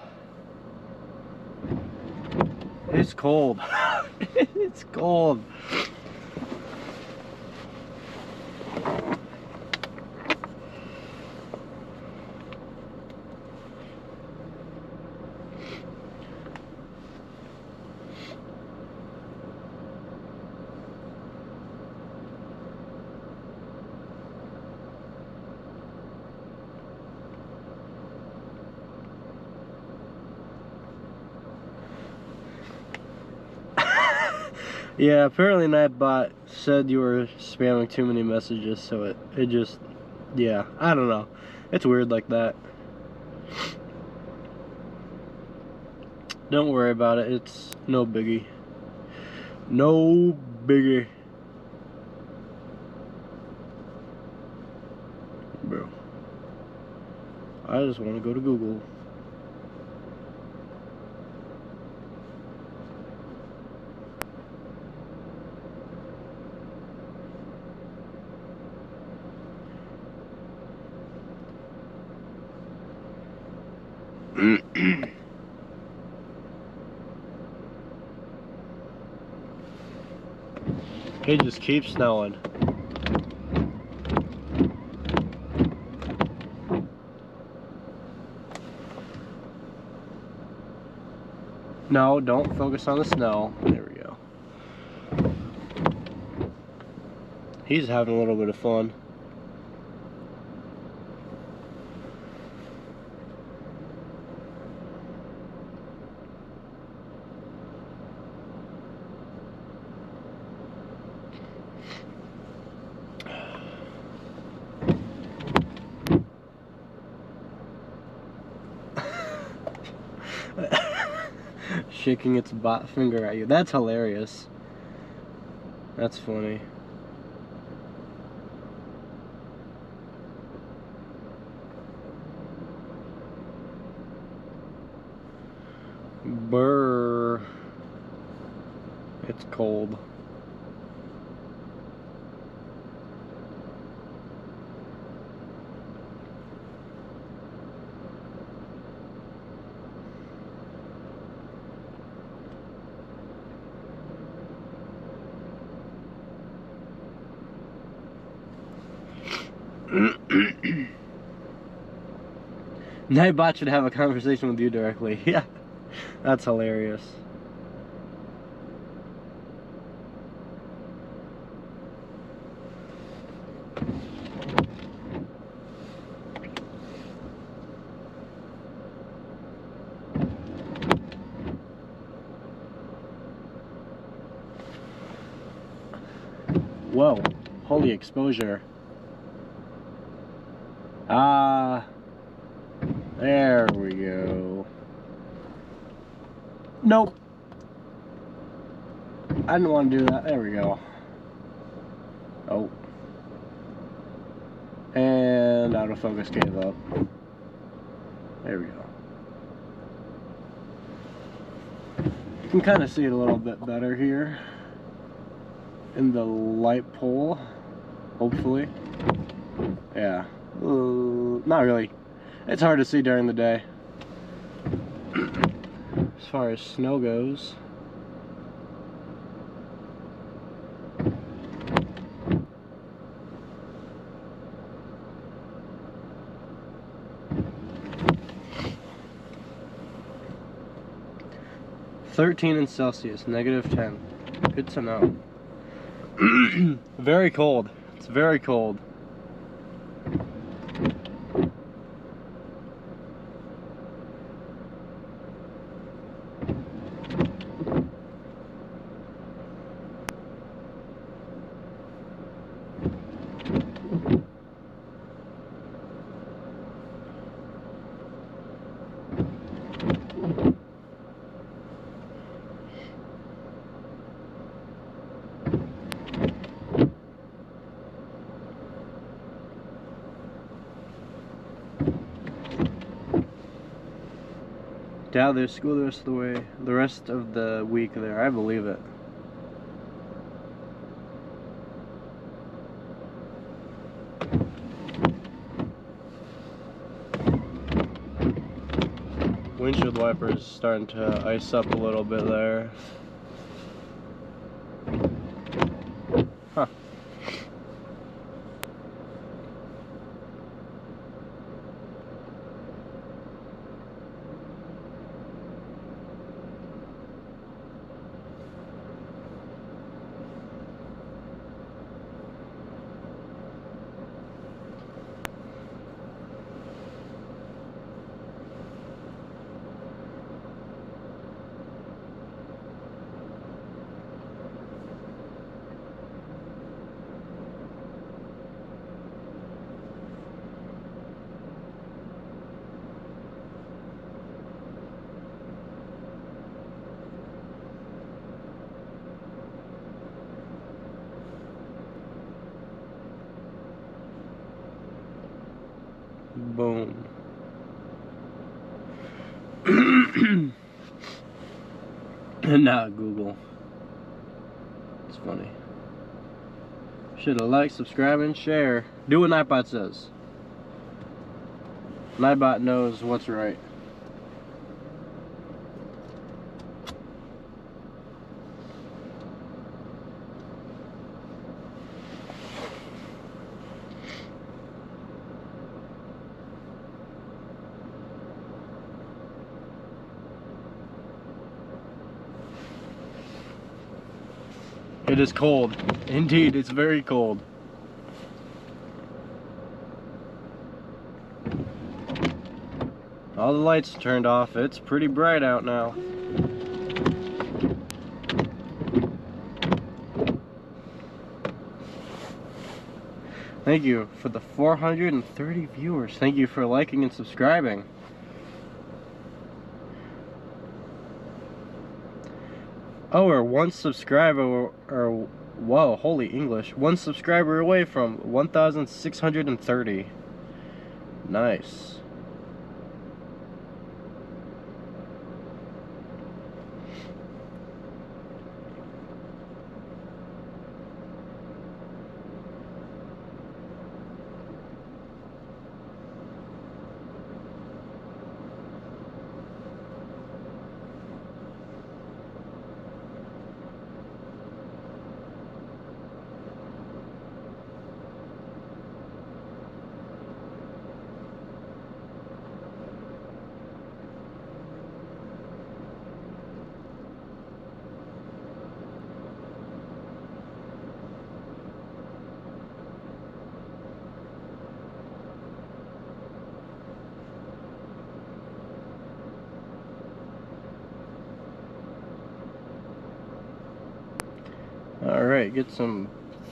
S1: It's cold. It's cold. Yeah, apparently Nightbot said you were spamming too many messages, so it just, yeah, I don't know. It's weird like that. Don't worry about it. It's no biggie. No biggie. Bro. I just want to go to Google. It just keeps snowing. No, don't focus on the snow. There we go. He's having a little bit of fun. Shaking its bot finger at you. That's hilarious. That's funny. Brr. It's cold. Nightbot should have a conversation with you directly. Yeah, that's hilarious. Whoa, holy exposure. Ah, there we go. Nope. I didn't want to do that. There we go. Oh. And autofocus gave up. There we go. You can kind of see it a little bit better here in the light pole, hopefully. Yeah. Not really. It's hard to see during the day. As far as snow goes. -13 in Celsius, -10. Good to know. Very cold. It's very cold. Doubt there's school the rest of the week there. I believe it. Windshield wipers starting to ice up a little bit there. Huh. Boom. Not Google. It's funny. Should have liked, subscribe, and share. Do what Nightbot says. Nightbot knows what's right. It is cold. Indeed, it's very cold. All the lights turned off. It's pretty bright out now. Thank you for the 430 viewers. Thank you for liking and subscribing. Oh, we're one subscriber, or whoa, holy English. One subscriber away from 1,630. Nice. Alright, get some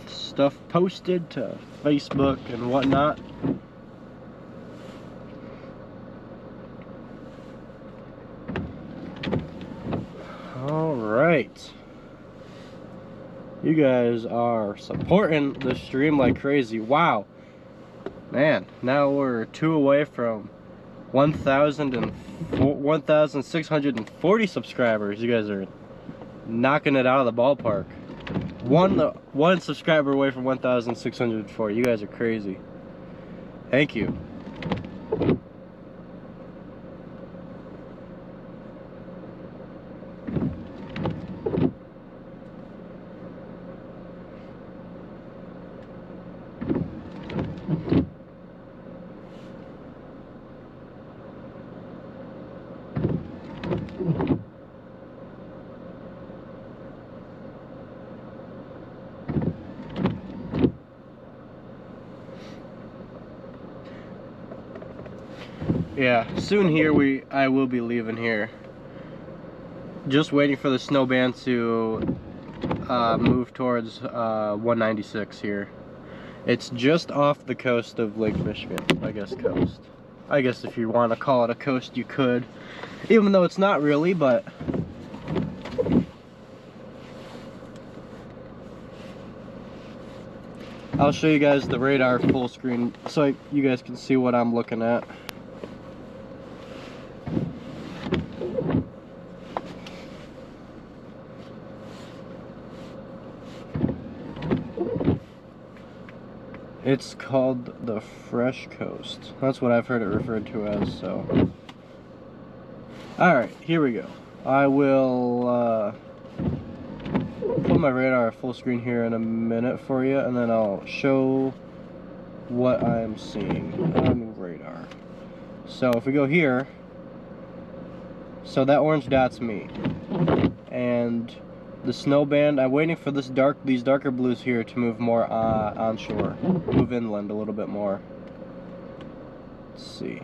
S1: stuff posted to Facebook and whatnot. Alright. You guys are supporting the stream like crazy. Wow. Man, now we're 2 away from 1,640 subscribers. You guys are knocking it out of the ballpark. One subscriber away from 1,640. You guys are crazy. Thank you. Yeah, soon here I will be leaving here. Just waiting for the snow band to move towards 196 here. It's just off the coast of Lake Michigan, I guess coast. I guess if you want to call it a coast, you could. Even though it's not really, but... I'll show you guys the radar full screen so you guys can see what I'm looking at. It's called the Fresh Coast. That's what I've heard it referred to as, so. Alright, here we go. I will put my radar full screen here in a minute for you, and then I'll show what I'm seeing on radar. So if we go here, so that orange dot's me. And the snow band, I'm waiting for these darker blues here to move more onshore, move inland a little bit more. Let's see.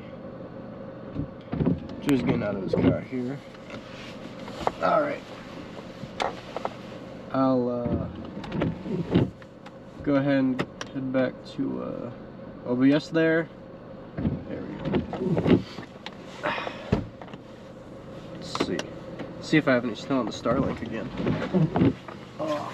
S1: Just getting out of his car here. Alright. I'll go ahead and head back to OBS there. There we go. Let's see. See if I have any snow on the Starlink again. Oh.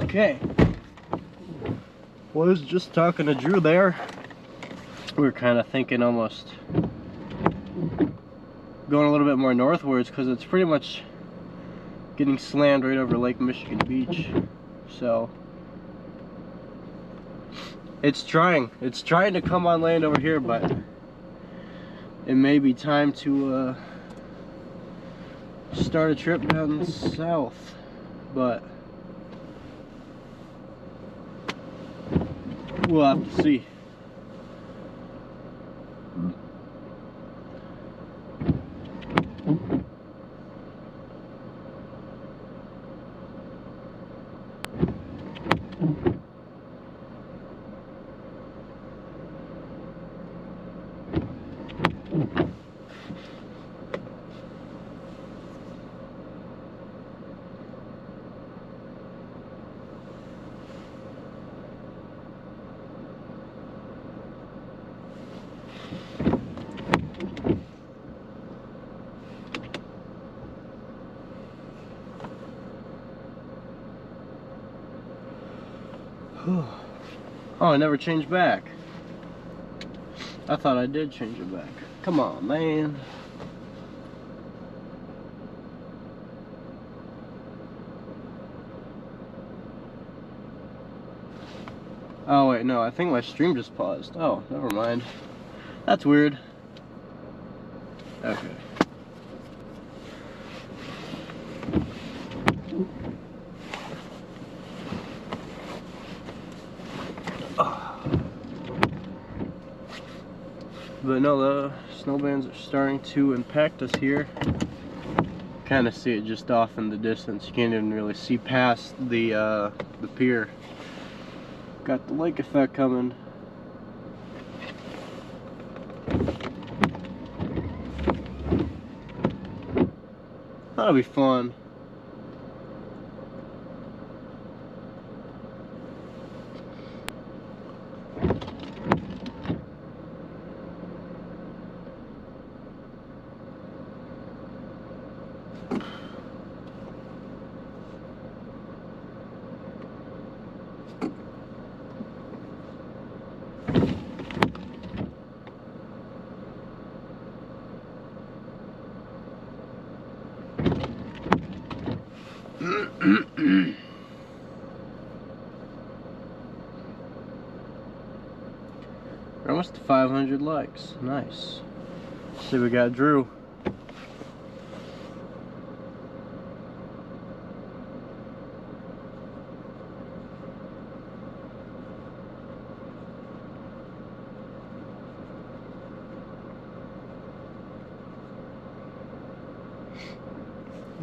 S1: Okay. Was just talking to Drew there. We were kind of thinking almost going a little bit more northwards because it's pretty much getting slammed right over Lake Michigan Beach. So it's trying to come on land over here, but it may be time to start a trip down south. But We'll have to see. Oh, I never changed back. I thought I did change it back. Come on, man. Oh, wait, no, I think my stream just paused. Oh, never mind. That's weird. Okay. But no, the snow bands are starting to impact us here. Kind of see it just off in the distance. You can't even really see past the pier. Got the lake effect coming. That'll be fun. We're almost to 500 likes. Nice. See, we got Drew.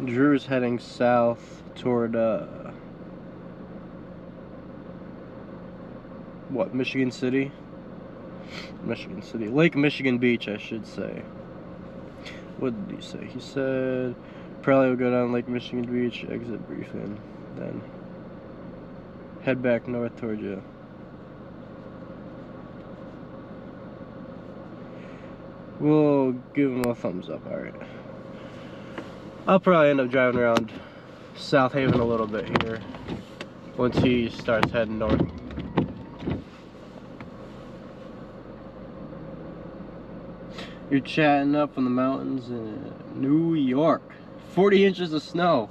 S1: Drew's heading south toward what, Michigan City? Michigan City. Lake Michigan Beach, I should say. What did he say? He said probably will go down Lake Michigan Beach, exit briefing, then head back north towards you. We'll give him a thumbs up, alright. I'll probably end up driving around South Haven a little bit here once he starts heading north. You're chatting up in the mountains in New York. 40 inches of snow.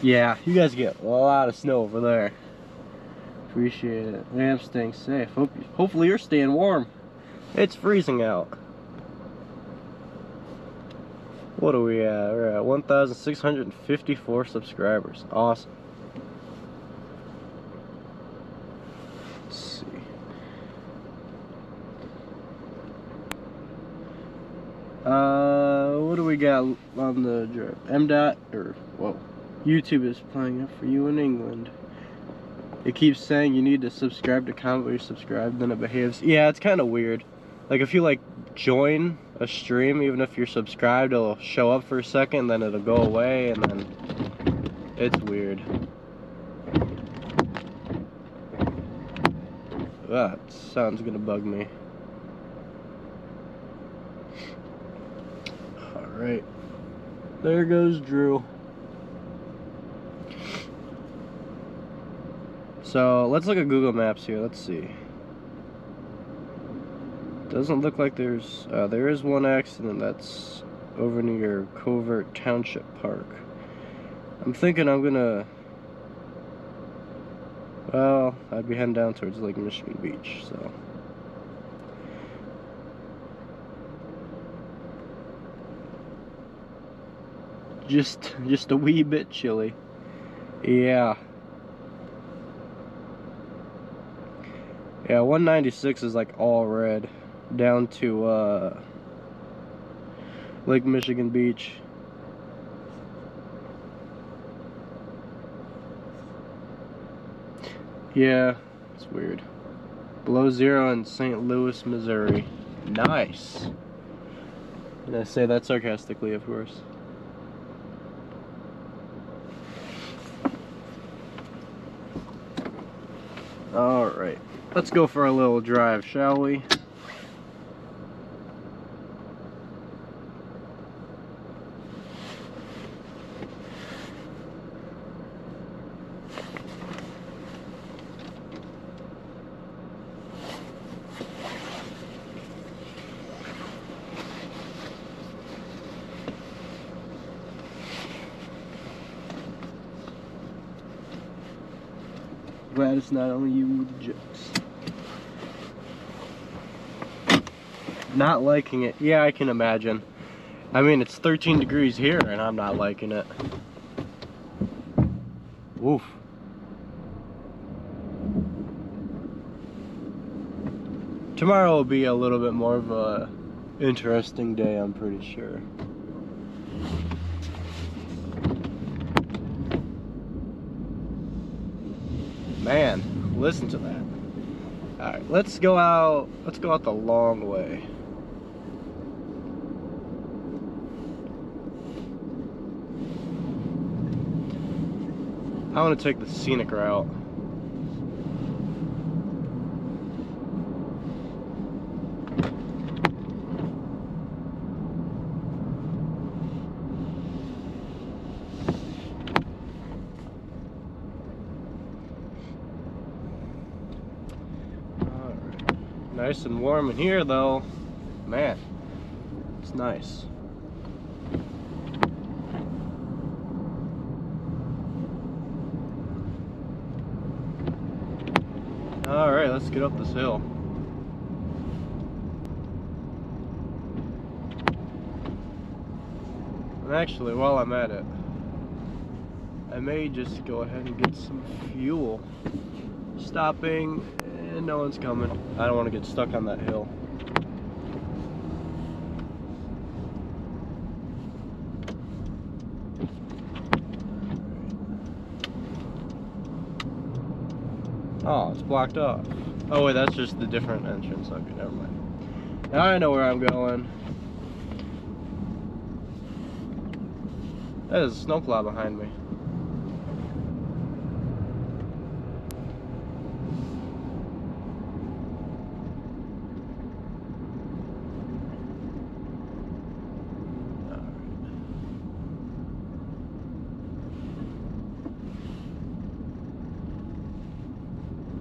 S1: Yeah, you guys get a lot of snow over there. Appreciate it. I am staying safe. Hopefully you're staying warm. It's freezing out. What are we at? We're at 1,654 subscribers. Awesome. Let's see. What do we got on the drive? YouTube is playing up for you in England. It keeps saying you need to subscribe to comment where you subscribe, then it behaves. Yeah, it's kind of weird. Like if you like join a stream, even if you're subscribed, it'll show up for a second, then it'll go away, and then it's weird. That sound's gonna bug me. Alright. There goes Drew. So let's look at Google Maps here. Let's see. Doesn't look like there is one accident that's over near Covert Township Park. I'm thinking I'm gonna, well, I'd be heading down towards Lake Michigan Beach, so. Just a wee bit chilly. Yeah. Yeah, 196 is like all red down to Lake Michigan Beach. Yeah, it's weird. Below zero in St. Louis, Missouri. Nice. And I say that sarcastically, of course. Alright, let's go for a little drive, shall we? Glad it's not only you with the jokes. Not liking it. Yeah, I can imagine. I mean, it's 13 degrees here and I'm not liking it. Oof. Tomorrow will be a little bit more of a interesting day, I'm pretty sure. Man, listen to that. Alright, let's go out the long way. I want to take the scenic route. Nice and warm in here though. Man, it's nice. Alright, let's get up this hill. And actually, while I'm at it, I may just go ahead and get some fuel. Stopping, and no one's coming. I don't want to get stuck on that hill. Oh, it's blocked off. Oh wait, that's just the different entrance. Okay, never mind. Now I know where I'm going. There's a snowplow behind me.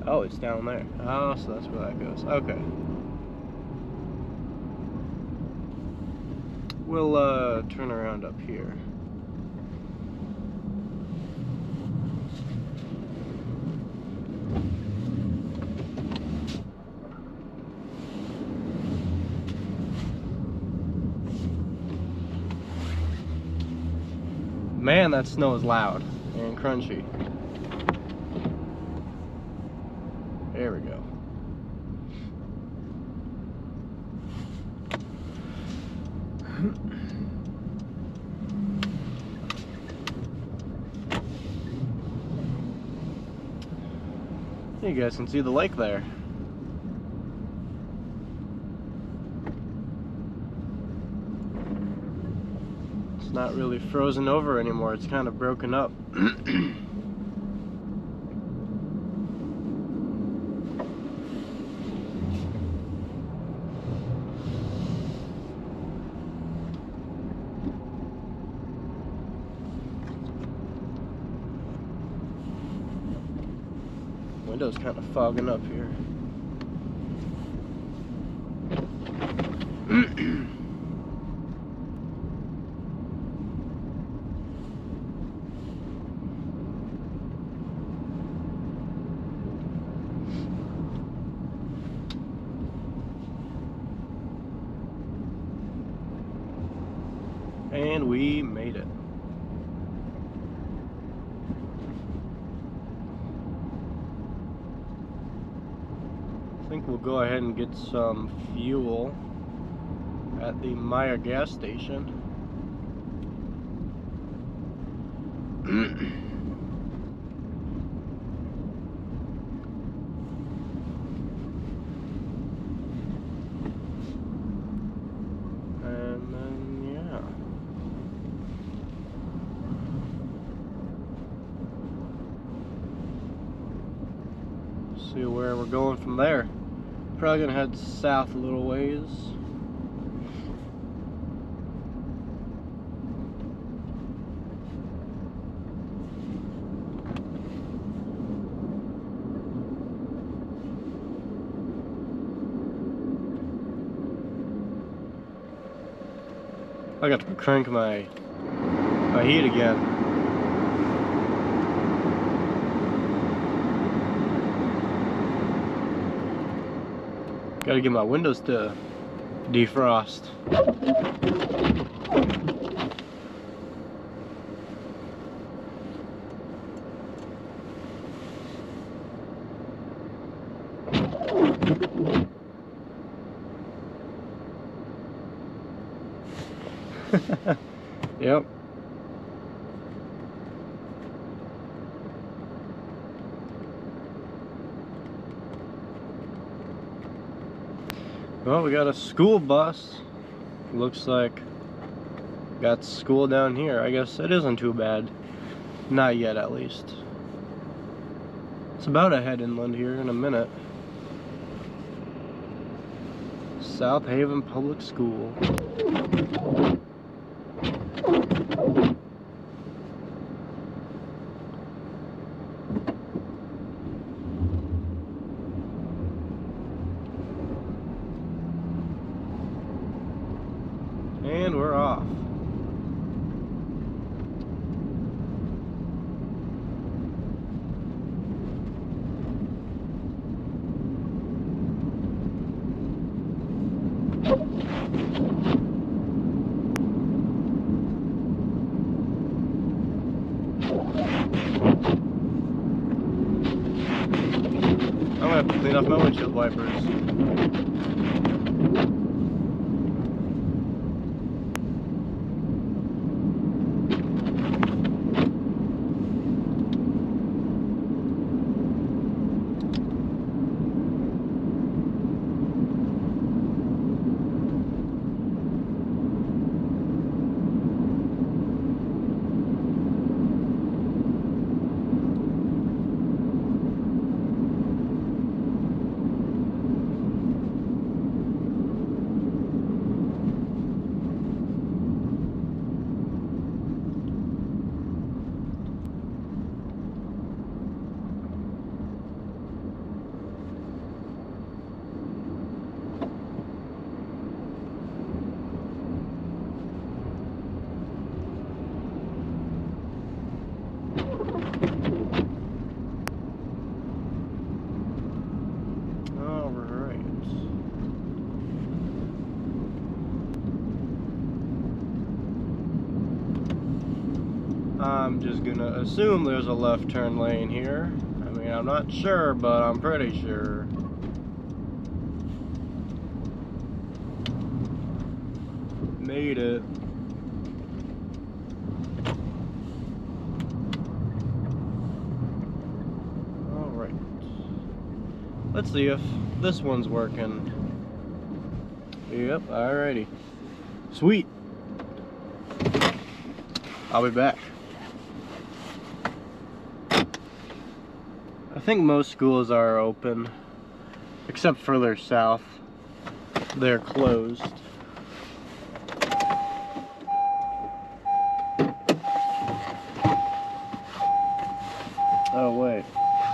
S1: Oh, it's down there. Oh, so that's where that goes. Okay. We'll turn around up here. Man, that snow is loud and crunchy. There we go. You guys can see the lake there. It's not really frozen over anymore, it's kind of broken up. Window's kind of fogging up here. And we made it. I think we'll go ahead and get some fuel at the Maya gas station. And then, yeah. See where we're going from there. Probably gonna head south a little ways. I got to crank my heat again. Gotta get my windows to defrost. Yep. Well, we got a school bus. Looks like got school down here. I guess it isn't too bad. Not yet, at least. It's about to head inland here in a minute. South Haven Public School. And we're off. I'm gonna have to clean off my windshield wipers. I'm just gonna assume there's a left turn lane here. I mean, I'm not sure, but I'm pretty sure. Made it. Alright. Let's see if this one's working. Yep, alrighty. Sweet. I'll be back. I think most schools are open, except further south. They're closed. Oh wait,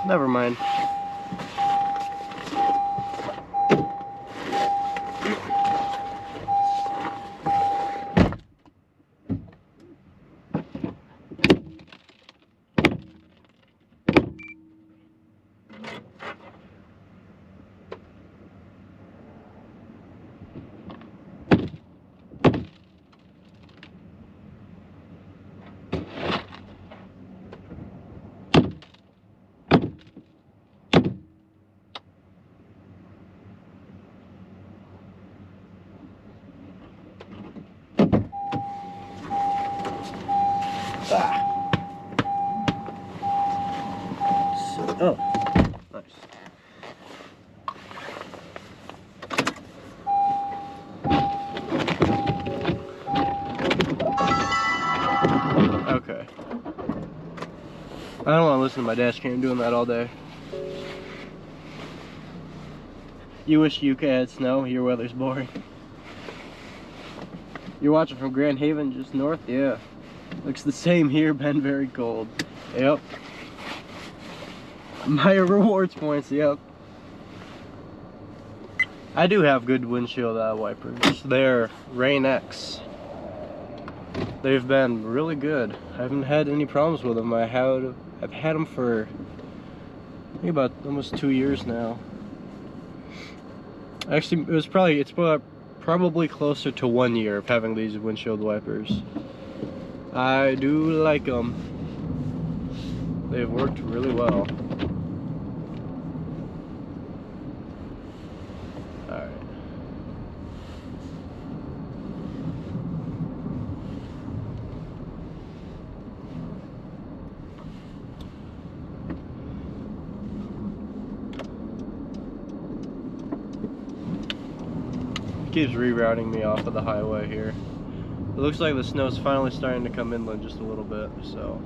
S1: never mind. Oh, nice. Okay. I don't want to listen to my dash cam doing that all day. You wish UK had snow? Your weather's boring. You're watching from Grand Haven, just north? Yeah. Looks the same here, been very cold. Yep. My rewards points, yep. I do have good windshield wipers. They're Rain X. They've been really good. I haven't had any problems with them. I've had them for I think about almost 2 years now. Actually, it's probably closer to 1 year of having these windshield wipers. I do like them. They've worked really well. Alright. Keeps rerouting me off of the highway here. It looks like the snow's finally starting to come inland just a little bit, so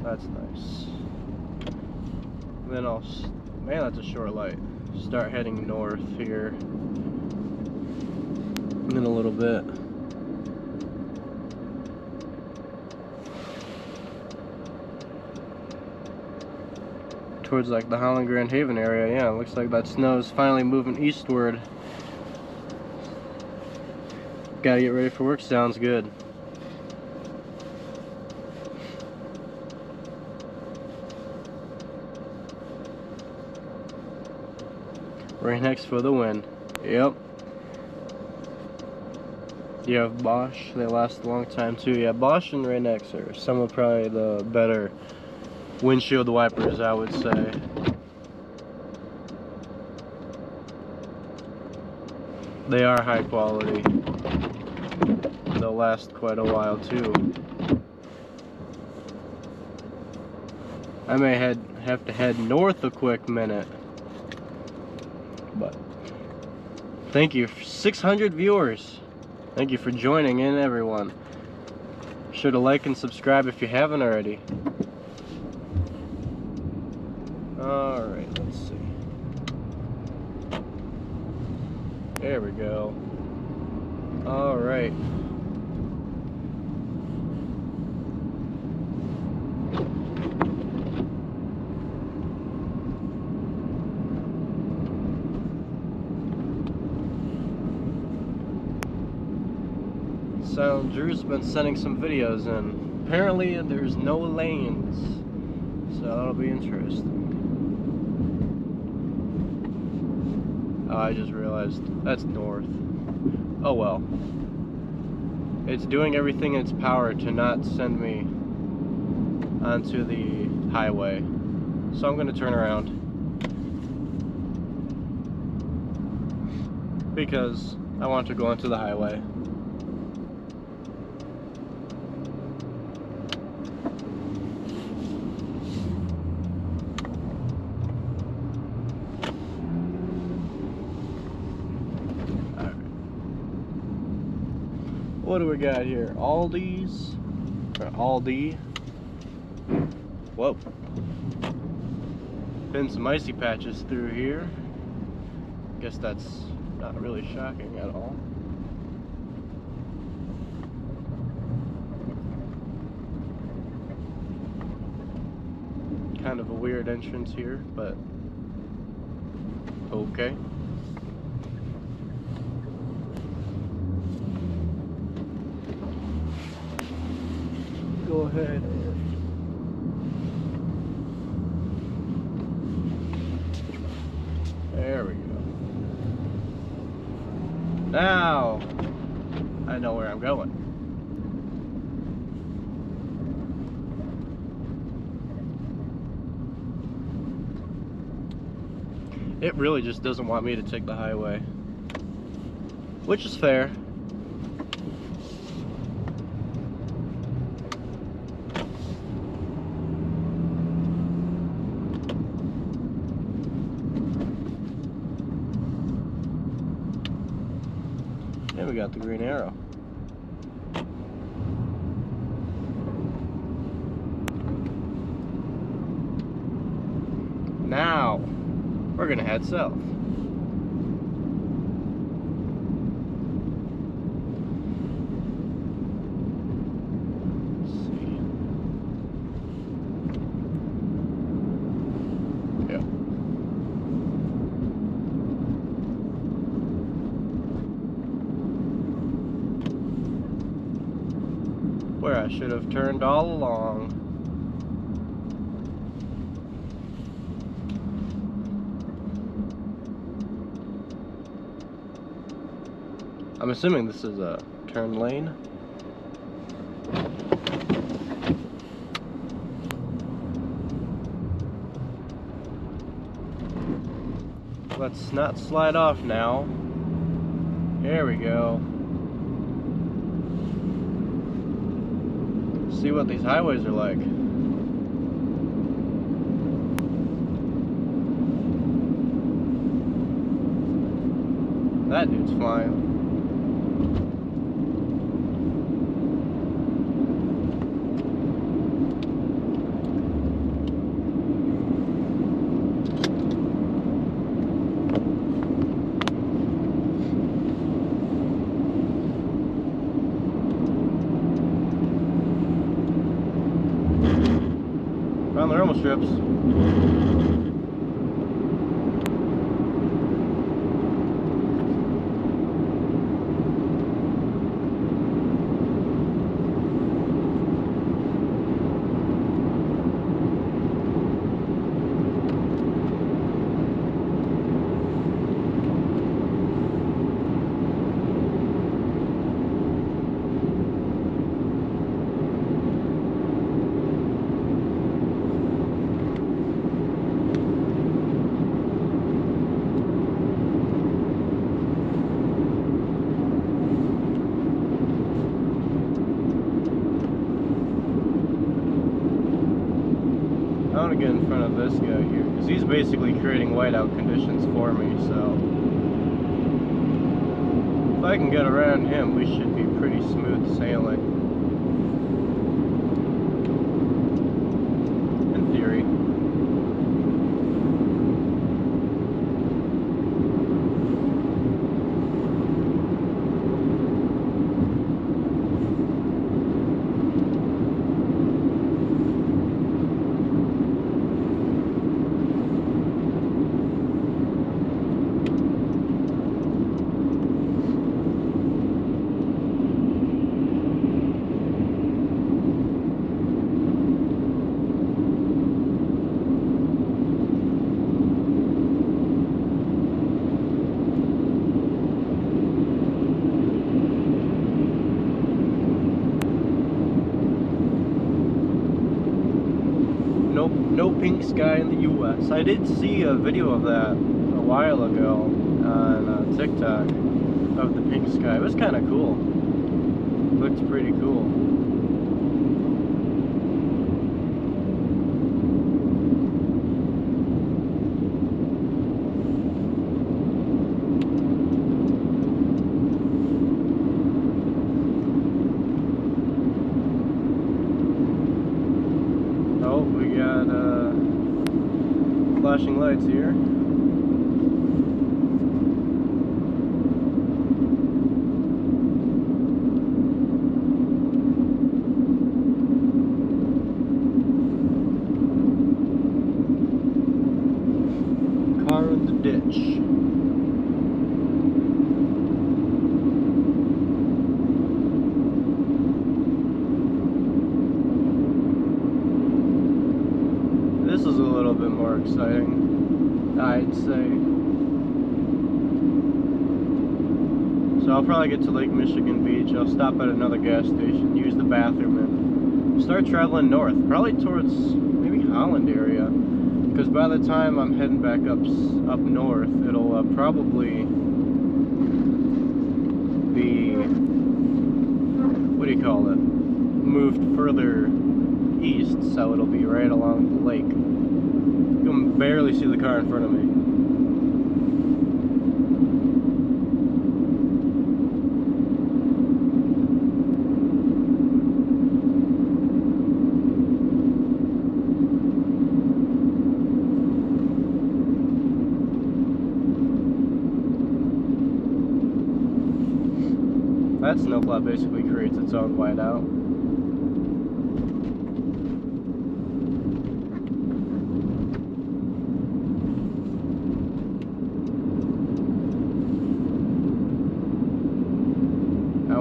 S1: that's nice. Then man, that's a short light. Start heading north here in a little bit. Towards like the Holland Grand Haven area, yeah, it looks like that snow's finally moving eastward. Gotta get ready for work, sounds good. Rain X for the win. Yep. You have Bosch, they last a long time too. Yeah, Bosch and Rain X are some of probably the better windshield wipers, I would say. They are high quality. They'll last quite a while too. I may have to head north a quick minute. But thank you for 600 viewers. Thank you for joining in, everyone. Be sure to like and subscribe if you haven't already. Alright, let's see. There we go. Alright. So Drew's been sending some videos in. Apparently there's no lanes, so that'll be interesting. Oh, I just realized that's north. Oh well. It's doing everything in its power to not send me onto the highway, so I'm going to turn around because I want to go onto the highway. What do we got here? Aldi's? Or Aldi? Whoa. Been some icy patches through here. Guess that's not really shocking at all. Kind of a weird entrance here, but okay. Go ahead. There we go. Now I know where I'm going. It really just doesn't want me to take the highway, which is fair. And we got the green arrow. Now, we're gonna head south. Let's see. Yeah. Where I should have turned all along. I'm assuming this is a turn lane. Let's not slide off now. There we go. See what these highways are like. That dude's flying. Found the thermal strips. I want to get in front of this guy here, because he's basically creating whiteout conditions for me, so if I can get around him, we should be pretty smooth sailing. In theory. No pink sky in the U.S. I did see a video of that a while ago on TikTok of the pink sky. It was kind of cool. It looked pretty cool. Oh, we got flashing lights here. Car in the ditch. This is a little bit more exciting, I'd say. So I'll probably get to Lake Michigan Beach. I'll stop at another gas station, use the bathroom, and start traveling north, probably towards maybe Holland area. Because by the time I'm heading back up north, it'll probably be, what do you call it, moved further east, so it'll be right along the lake. You can barely see the car in front of me. That snowplow basically creates its own whiteout. I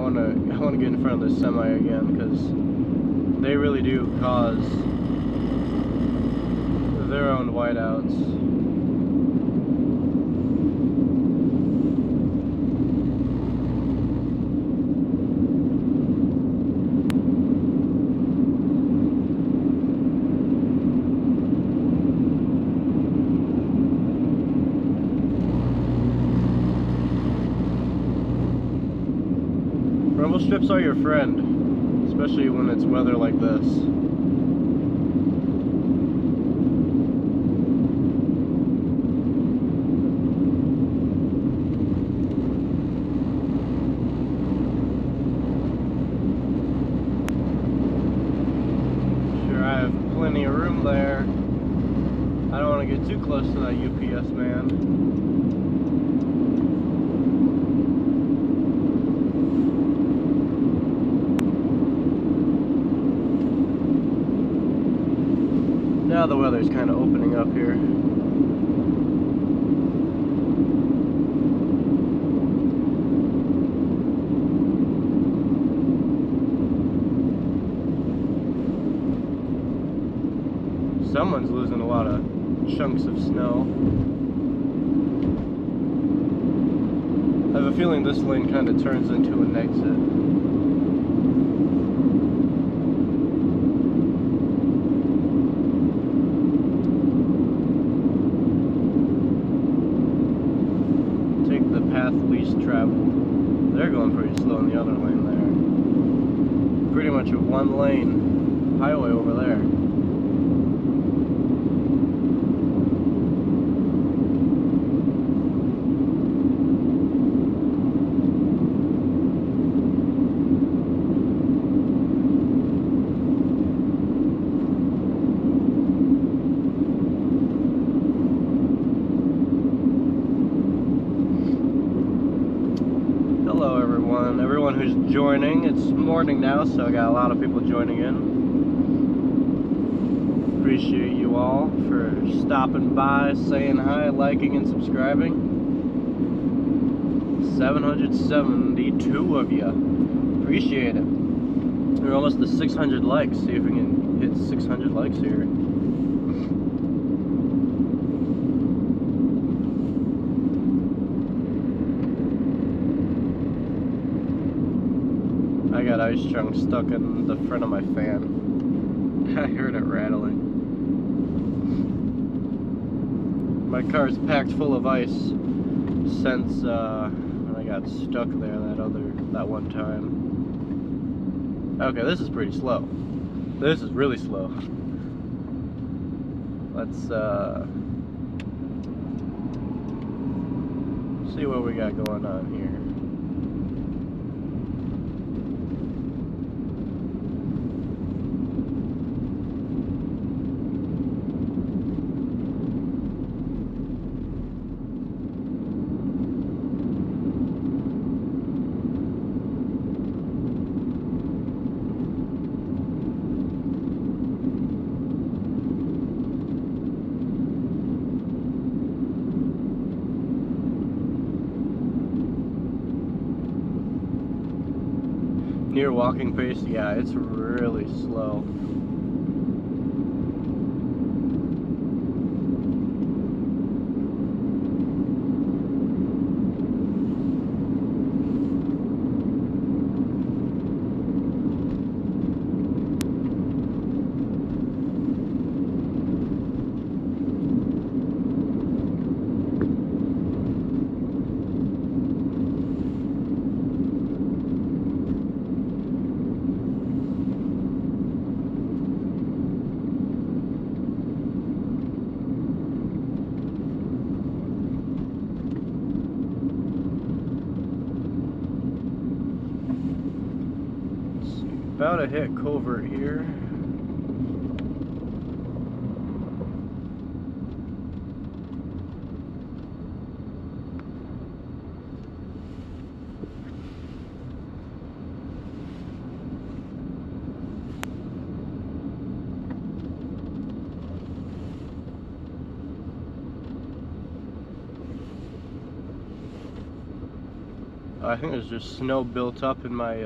S1: want to get in front of this semi again, because they really do cause their own whiteouts. Rumble strips are your friend, especially when it's weather like this. Sure, I have plenty of room there. I don't want to get too close to that UPS man. Now the weather's kind of opening up here. Someone's losing a lot of chunks of snow. I have a feeling this lane kind of turns into an exit. Least traveled. They're going pretty slow in the other lane there. Pretty much a one lane highway over there. Everyone who's joining. It's morning now, so I got a lot of people joining in. Appreciate you all for stopping by, saying hi, liking, and subscribing. 772 of you. Appreciate it. We're almost to 600 likes. See if we can hit 600 likes here. I got ice chunks stuck in the front of my fan. I heard it rattling. My car's packed full of ice since when I got stuck there that one time. Okay, this is pretty slow. This is really slow. Let's see what we got going on here. Near walking pace, yeah, it's really slow. About to hit Covert here. I think there's just snow built up in my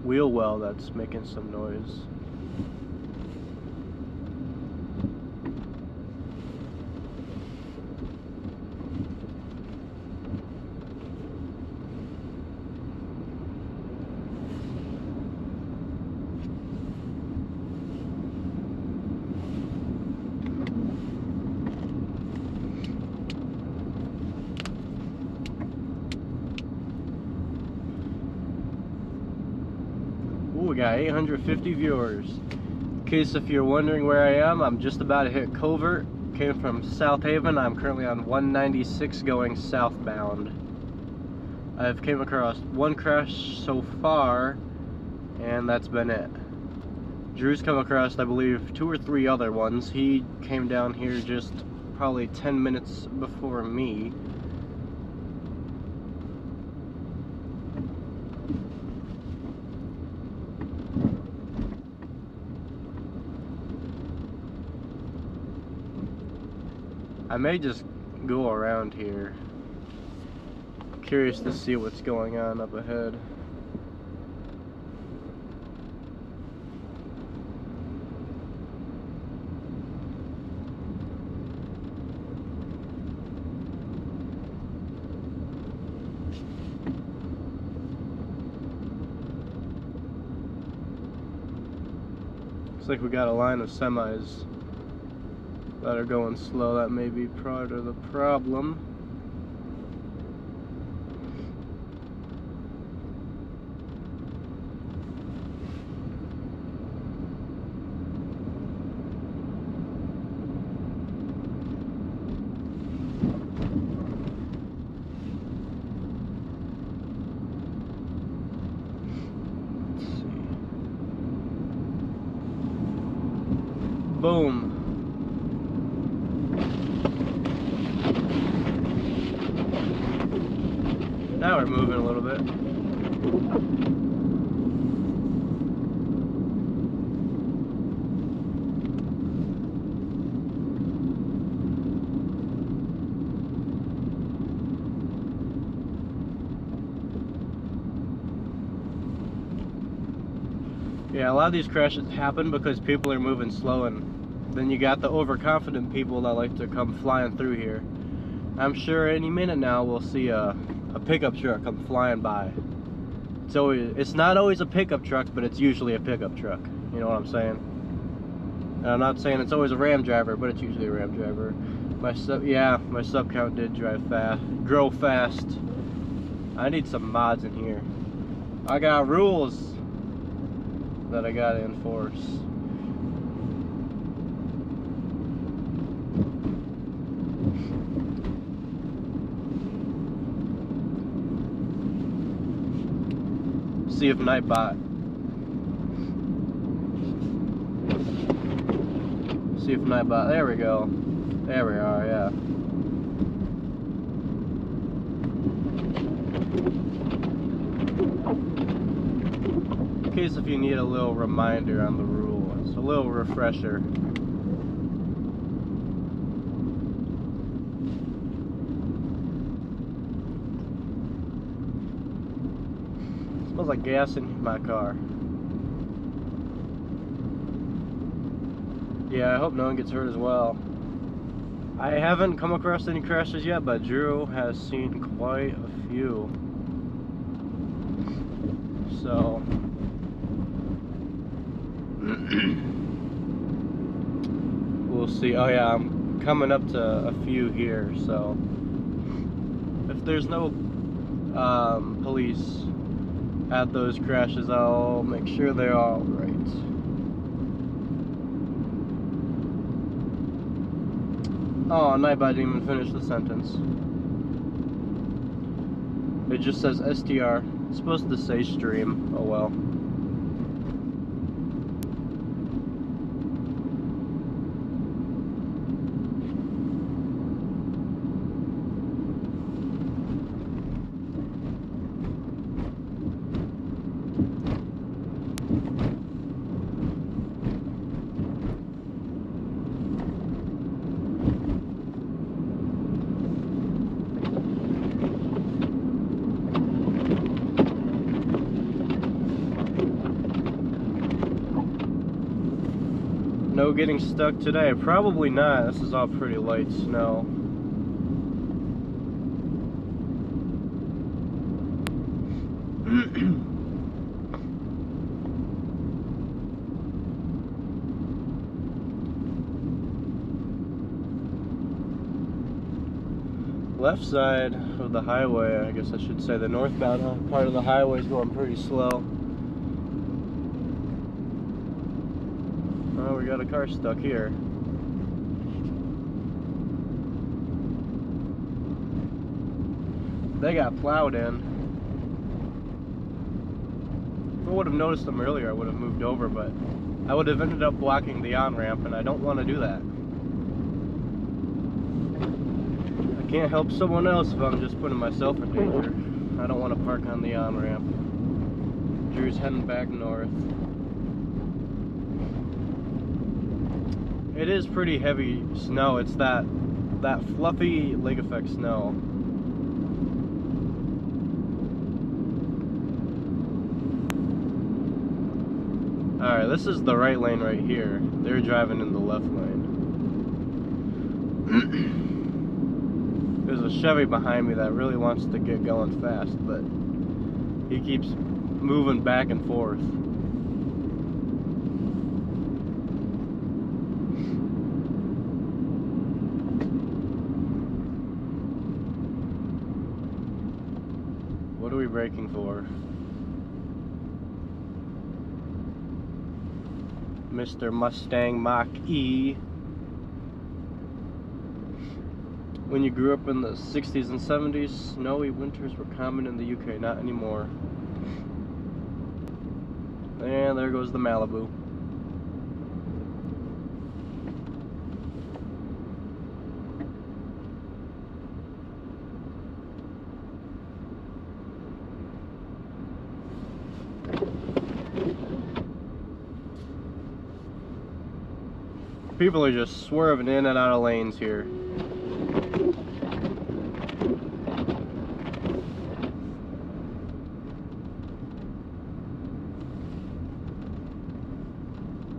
S1: wheel well that's making some noise. We got 850 viewers. In case if you're wondering where I am, I'm just about to hit Covert. Came from South Haven. I'm currently on 196 going southbound. I've came across one crash so far, and that's been it. Drew's come across, I believe, 2 or 3 other ones. He came down here just probably 10 minutes before me. I may just go around here. Curious to see what's going on up ahead. Looks like we got a line of semis that are going slow. That may be part of the problem. Let's see. Boom. Now we're moving a little bit. Yeah, a lot of these crashes happen because people are moving slow, and then you got the overconfident people that like to come flying through here. I'm sure any minute now we'll see a pickup truck come flying by. It's not always a pickup truck, but it's usually a pickup truck. You know what I'm saying? And I'm not saying it's always a Ram driver, but it's usually a Ram driver. My sub count did grow fast. I need some mods in here. I got rules that I gotta enforce. See if Nightbot. See if Nightbot. There we go. There we are. Yeah. In case if you need a little reminder on the rules, a little refresher. Smells like gas in my car. Yeah, I hope no one gets hurt as well. I haven't come across any crashes yet, but Drew has seen quite a few. So we'll see. Oh yeah, I'm coming up to a few here, so if there's no police at those crashes, I'll make sure they're all right. Oh, Nightbot didn't even finish the sentence. It just says STR. It's supposed to say stream. Oh well. No getting stuck today. Probably not. This is all pretty light snow. Left side of the highway, I guess I should say the northbound part of the highway is going pretty slow. Oh, we got a car stuck here. They got plowed in. If I would have noticed them earlier, I would have moved over, but I would have ended up blocking the on-ramp, and I don't want to do that. I can't help someone else if I'm just putting myself in danger. I don't want to park on the on-ramp. Drew's heading back north. It is pretty heavy snow. It's that fluffy lake effect snow. Alright, this is the right lane right here. They're driving in the left lane. There's a Chevy behind me that really wants to get going fast, but he keeps moving back and forth. What are we braking for? Mr. Mustang Mach-E. When you grew up in the 60s and 70s, snowy winters were common in the UK, not anymore. And there goes the Malibu. People are just swerving in and out of lanes here.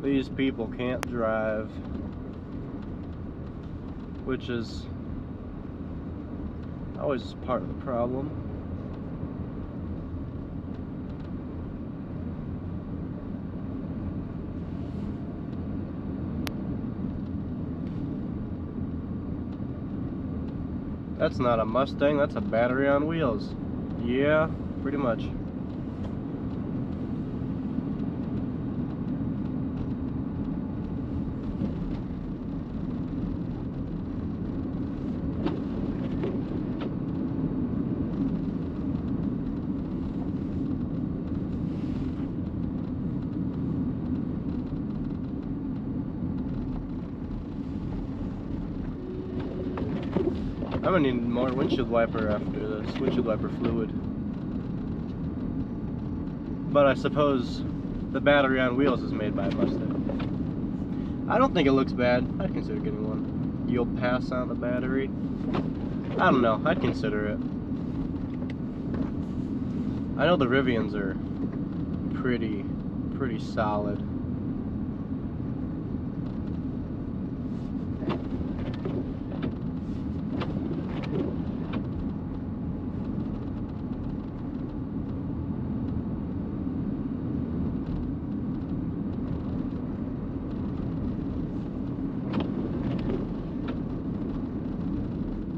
S1: These people can't drive, which is always part of the problem. That's not a Mustang, that's a battery on wheels. Yeah, pretty much. I'm gonna need more windshield wiper after this, windshield wiper fluid. But I suppose the battery on wheels is made by a Mustang. I don't think it looks bad. I'd consider getting one. You'll pass on the battery. I don't know, I'd consider it. I know the Rivians are pretty solid.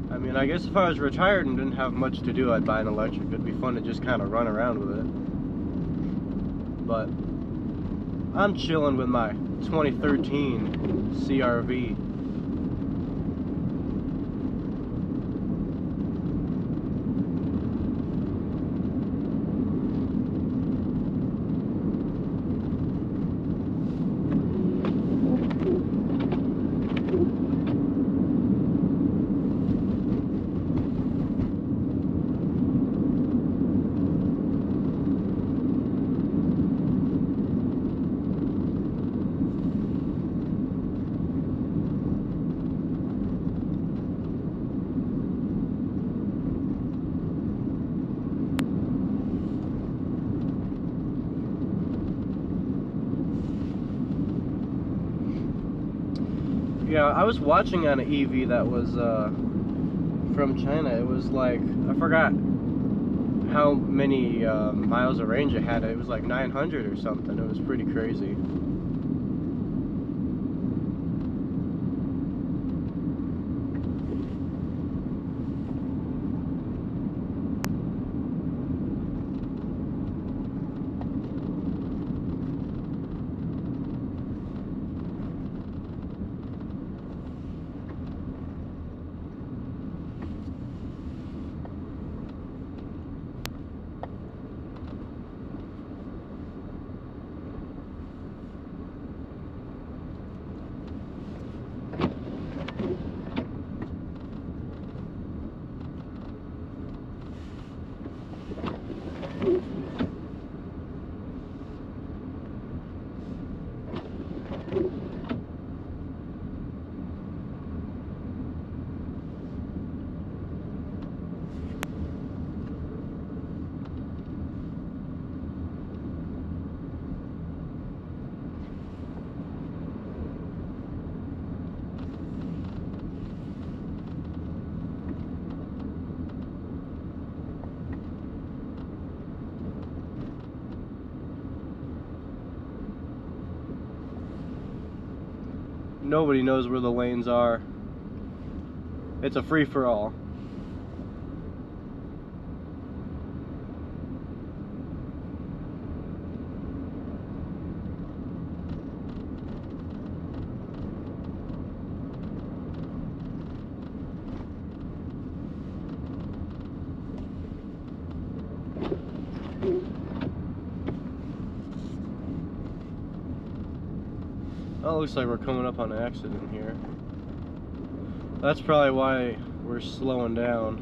S1: I mean, I guess if I was retired and didn't have much to do, I'd buy an electric. It'd be fun to just kind of run around with it. But I'm chilling with my 2013 CR-V. Yeah, I was watching on an EV that was from China. It was like, I forgot how many miles of range it had. It was like 900 or something. It was pretty crazy. Nobody knows where the lanes are. It's a free-for-all. Oh, it looks like we're coming up on an accident here. That's probably why we're slowing down.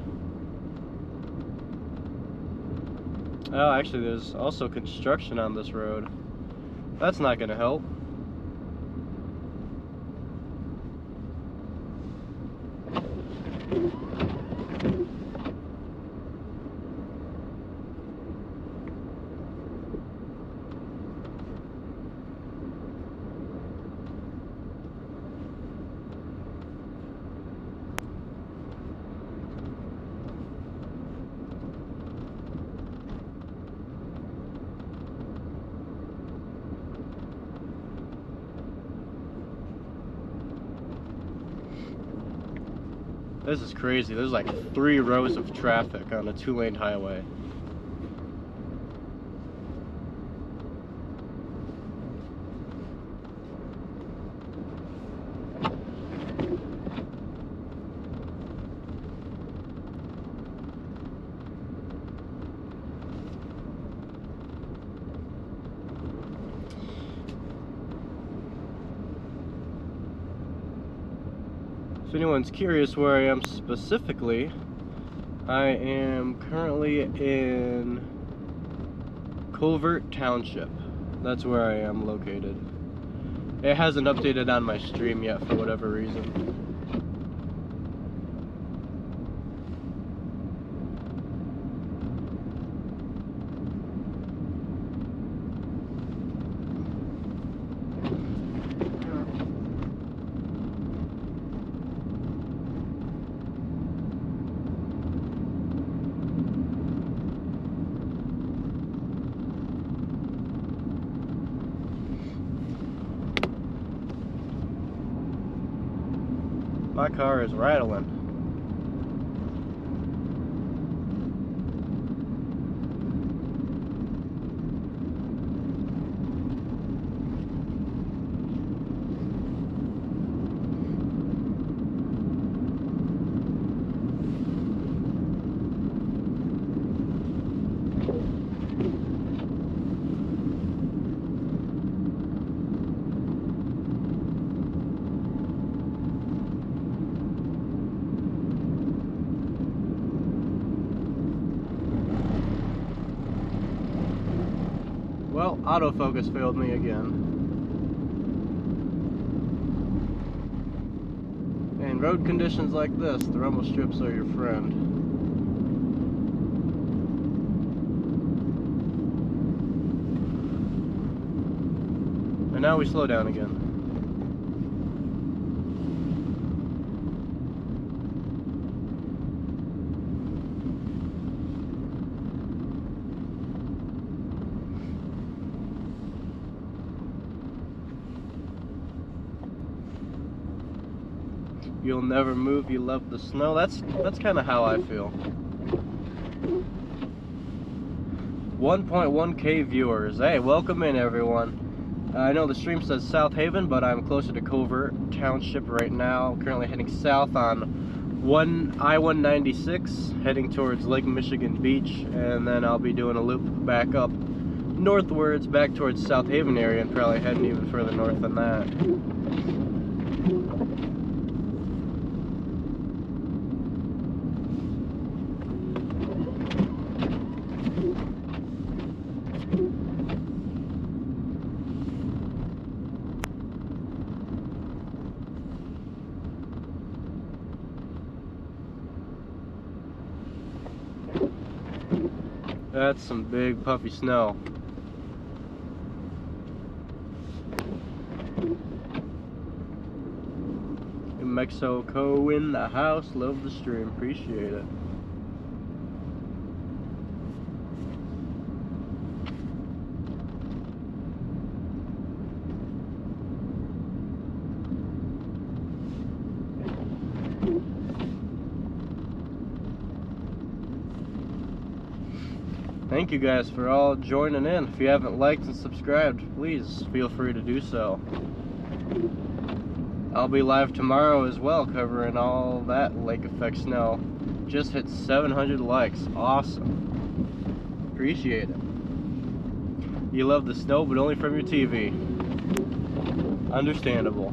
S1: Oh, actually, there's also construction on this road. That's not going to help. This is crazy. There's like 3 rows of traffic on a 2-lane highway. If anyone's curious where I am specifically, I am currently in Covert Township. That's where I am located. It hasn't updated on my stream yet for whatever reason. My car is rattling. Well, autofocus failed me again. In road conditions like this, the rumble strips are your friend. And now we slow down again. You'll never move, you love the snow. That's kind of how I feel. 1.1K viewers. Hey, welcome in, everyone. I know the stream says South Haven, but I'm closer to Covert Township right now. Currently heading south on I-196, heading towards Lake Michigan Beach, and then I'll be doing a loop back up northwards, back towards South Haven area, and probably heading even further north than that. That's some big puffy snow. New Mexico in the house, love the stream, appreciate it. Thank you guys for all joining in. If you haven't liked and subscribed, please feel free to do so. I'll be live tomorrow as well, covering all that lake effect snow. Just hit 700 likes. Awesome. Appreciate it. You love the snow, but only from your TV. Understandable.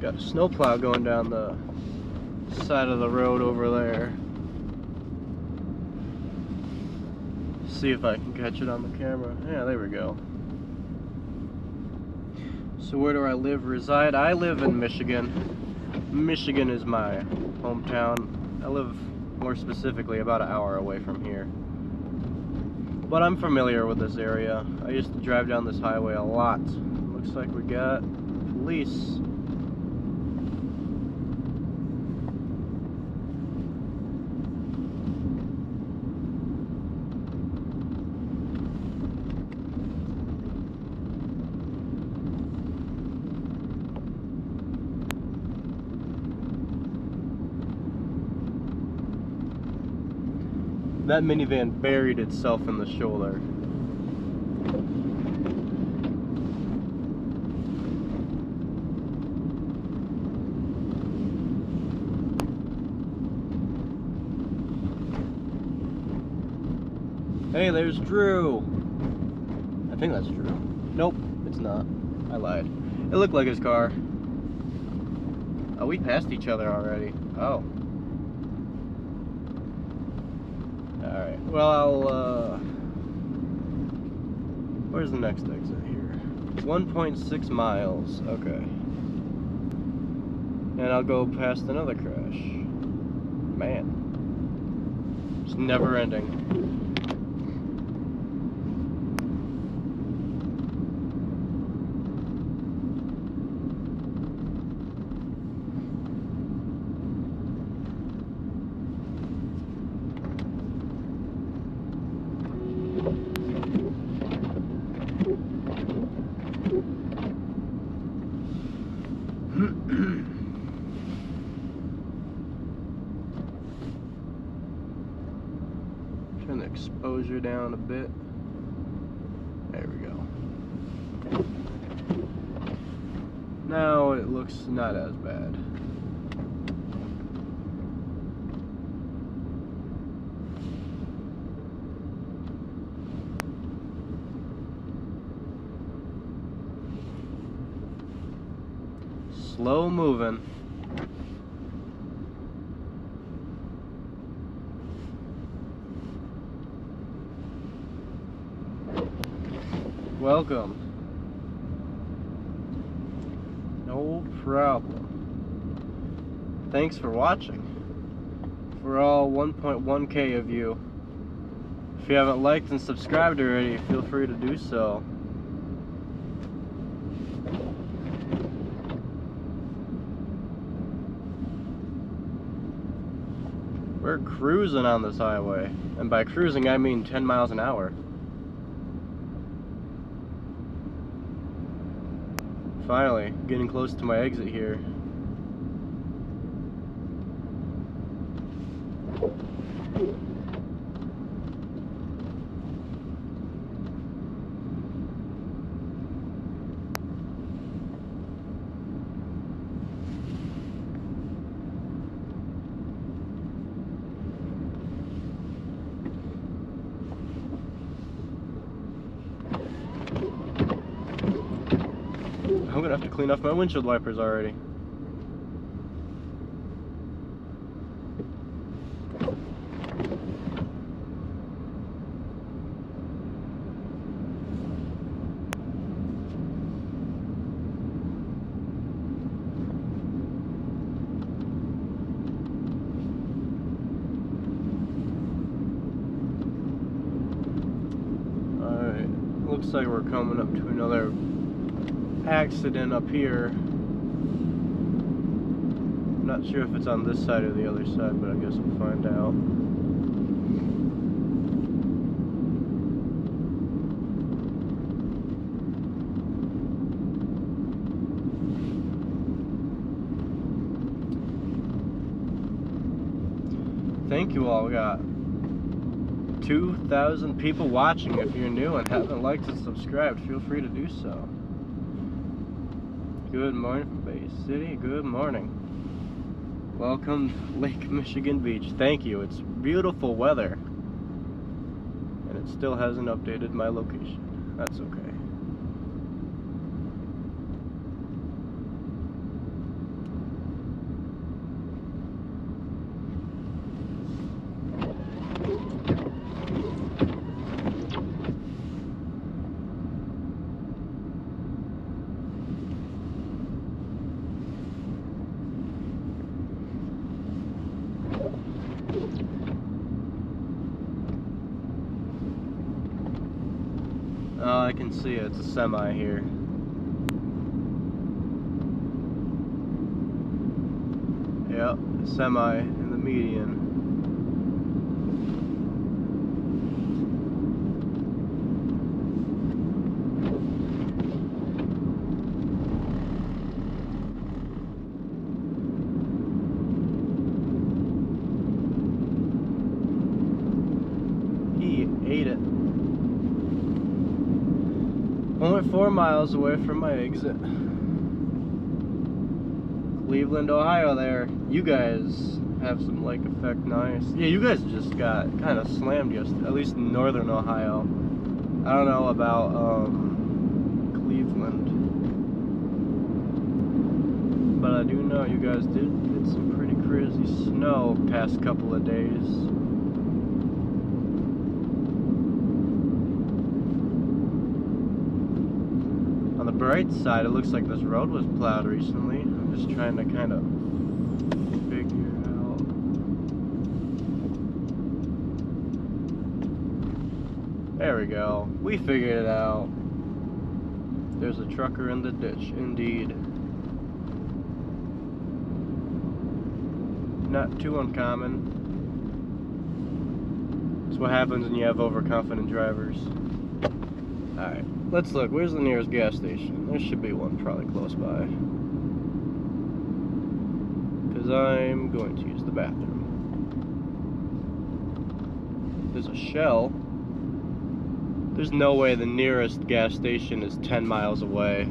S1: Got a snowplow going down the side of the road over there. See if I can catch it on the camera. Yeah, there we go. So where do I reside? I live in Michigan. Michigan is my hometown. I live more specifically about an hour away from here. But I'm familiar with this area. I used to drive down this highway a lot. Looks like we got police. That minivan buried itself in the shoulder. Hey, there's Drew. I think that's Drew. Nope, it's not. I lied. It looked like his car. Oh, we passed each other already. Oh. Alright, well, where's the next exit here? 1.6 miles, okay. And I'll go past another crash. Man. It's never ending. Turn the exposure down a bit. There we go. Now it looks not as bad. Slow moving. Welcome. No problem. Thanks for watching. For all 1.1K of you, If you haven't liked and subscribed already, feel free to do so. We're cruising on this highway, and by cruising I mean 10 miles an hour. Finally, getting close to my exit here. I'm gonna have to clean off my windshield wipers already. Alright, looks like we're coming up to another accident up here. I'm not sure if it's on this side or the other side, but I guess we'll find out. Thank you all. We got 2,000 people watching. If you're new and haven't liked and subscribed, feel free to do so. Good morning from Bay City. Good morning. Welcome to Lake Michigan Beach. Thank you. It's beautiful weather. And it still hasn't updated my location. That's okay. Oh, I can see it. It's a semi here. Yep, semi in the median. He ate it. Only 4 miles away from my exit. Cleveland, Ohio there. You guys have some lake effect, nice. Yeah, you guys just got kind of slammed yesterday, at least in northern Ohio. I don't know about Cleveland. But I do know you guys did get some pretty crazy snow past couple of days. On the bright side, it looks like this road was plowed recently. I'm just trying to kind of figure out. There we go. We figured it out. There's a trucker in the ditch, indeed. Not too uncommon. It's what happens when you have overconfident drivers. Alright, let's look. Where's the nearest gas station? There should be one probably close by. Because I'm going to use the bathroom. There's a Shell. There's no way the nearest gas station is 10 miles away.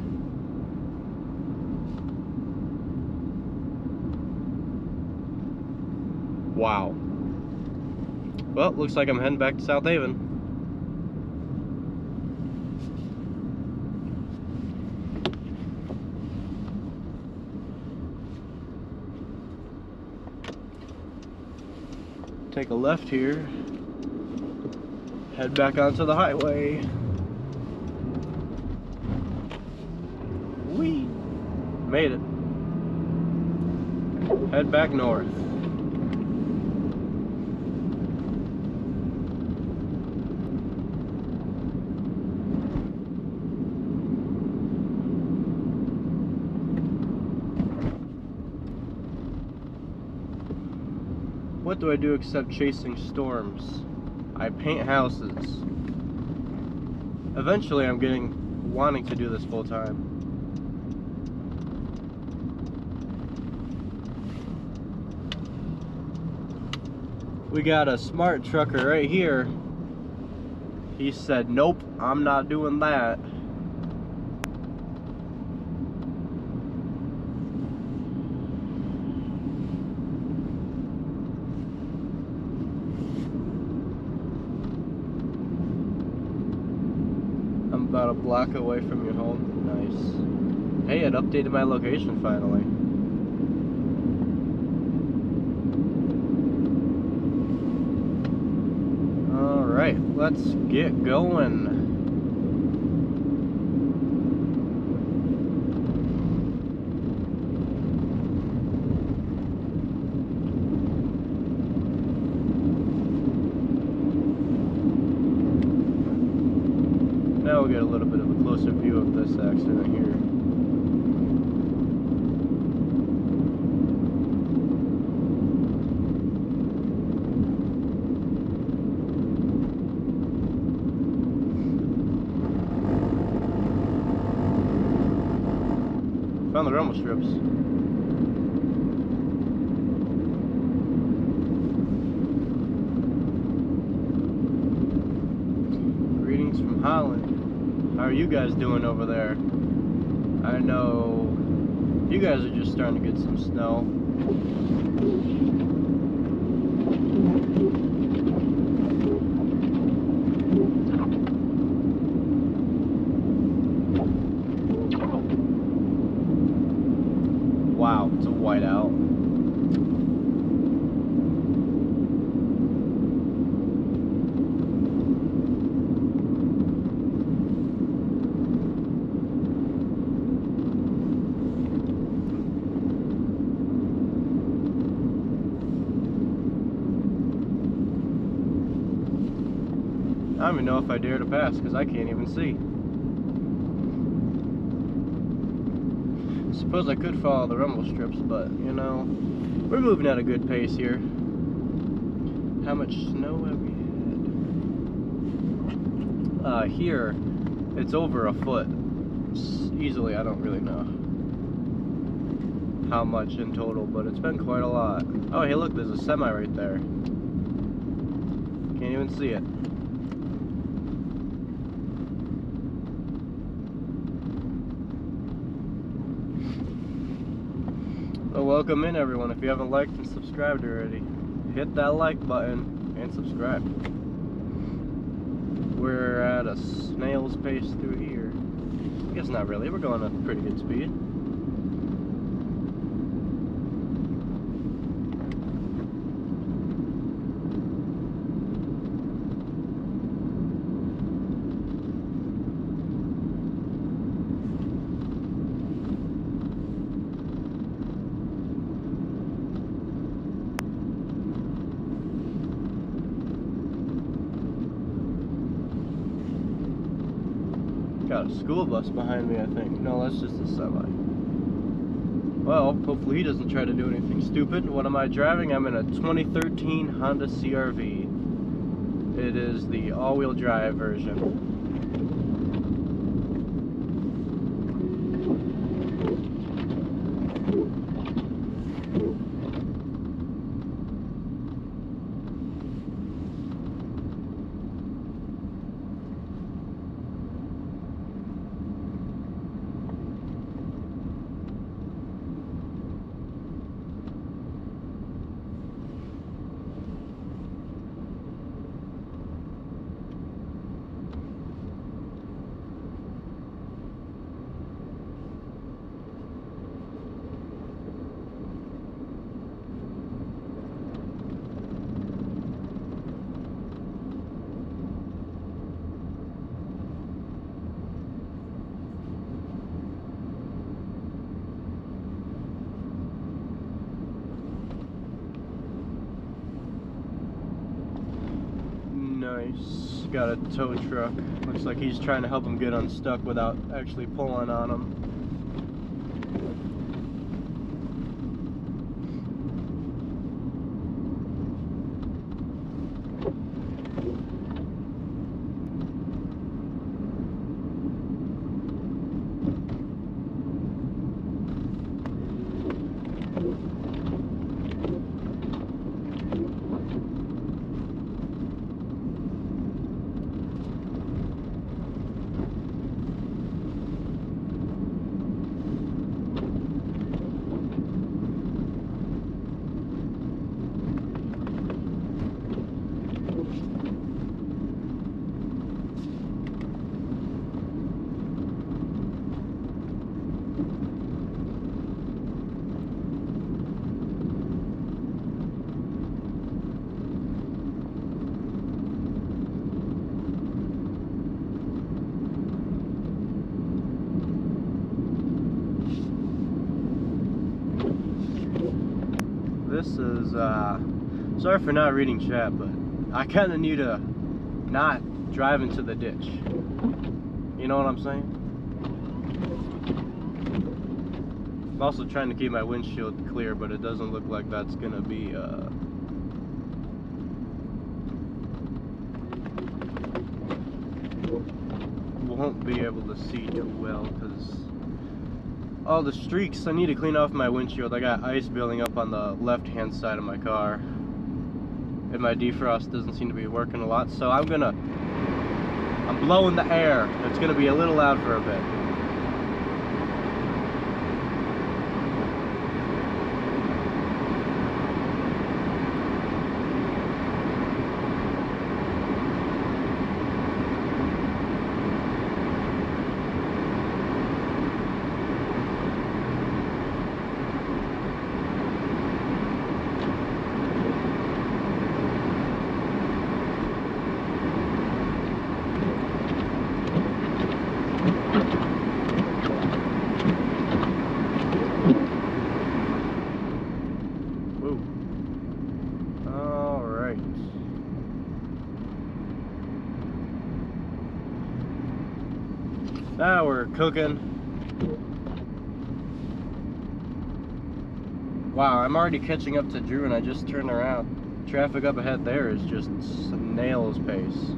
S1: Wow. Well, looks like I'm heading back to South Haven. Take a left here. Head back onto the highway. Whee! Made it. Head back north. What do I do except chasing storms? I paint houses. Eventually I'm wanting to do this full time. We got a smart trucker right here. He said, nope, I'm not doing that. I'm about a block away from your home. Nice. Hey, it updated my location finally. Alright, let's get going. Now we'll get a little bit of a closer view of this accident here. Found the rumble strips. Greetings from Holland. How are you guys doing over there? I know you guys are just starting to get some snow. Wow, it's a whiteout. I don't even know if I dare to pass because I can't even see. Suppose I could follow the rumble strips, but you know, we're moving at a good pace here. How much snow have we had? Here, it's over a foot. Easily, I don't really know how much in total, but it's been quite a lot. Oh, hey, look, there's a semi right there. Can't even see it. Well, welcome in everyone. If you haven't liked and subscribed already, hit that like button and subscribe. We're at a snail's pace through here. I guess not really, we're going at a pretty good speed. Got a school bus behind me, I think. No, that's just a semi. Well, hopefully he doesn't try to do anything stupid. What am I driving? I'm in a 2013 Honda CR-V. It is the all-wheel drive version. Nice. Got a tow truck. Looks like he's trying to help him get unstuck without actually pulling on him. This is, sorry for not reading chat, but I kind of need to not drive into the ditch. You know what I'm saying? I'm also trying to keep my windshield clear, but it doesn't look like that's gonna be, won't be able to see too well, because all the streaks, I need to clean off my windshield. I got ice building up on the left-hand side of my car, and my defrost doesn't seem to be working a lot, so I'm blowing the air. It's gonna be a little loud for a bit. Now we're cooking. Wow, I'm already catching up to Drew and I just turned around. Traffic up ahead there is just snail's pace.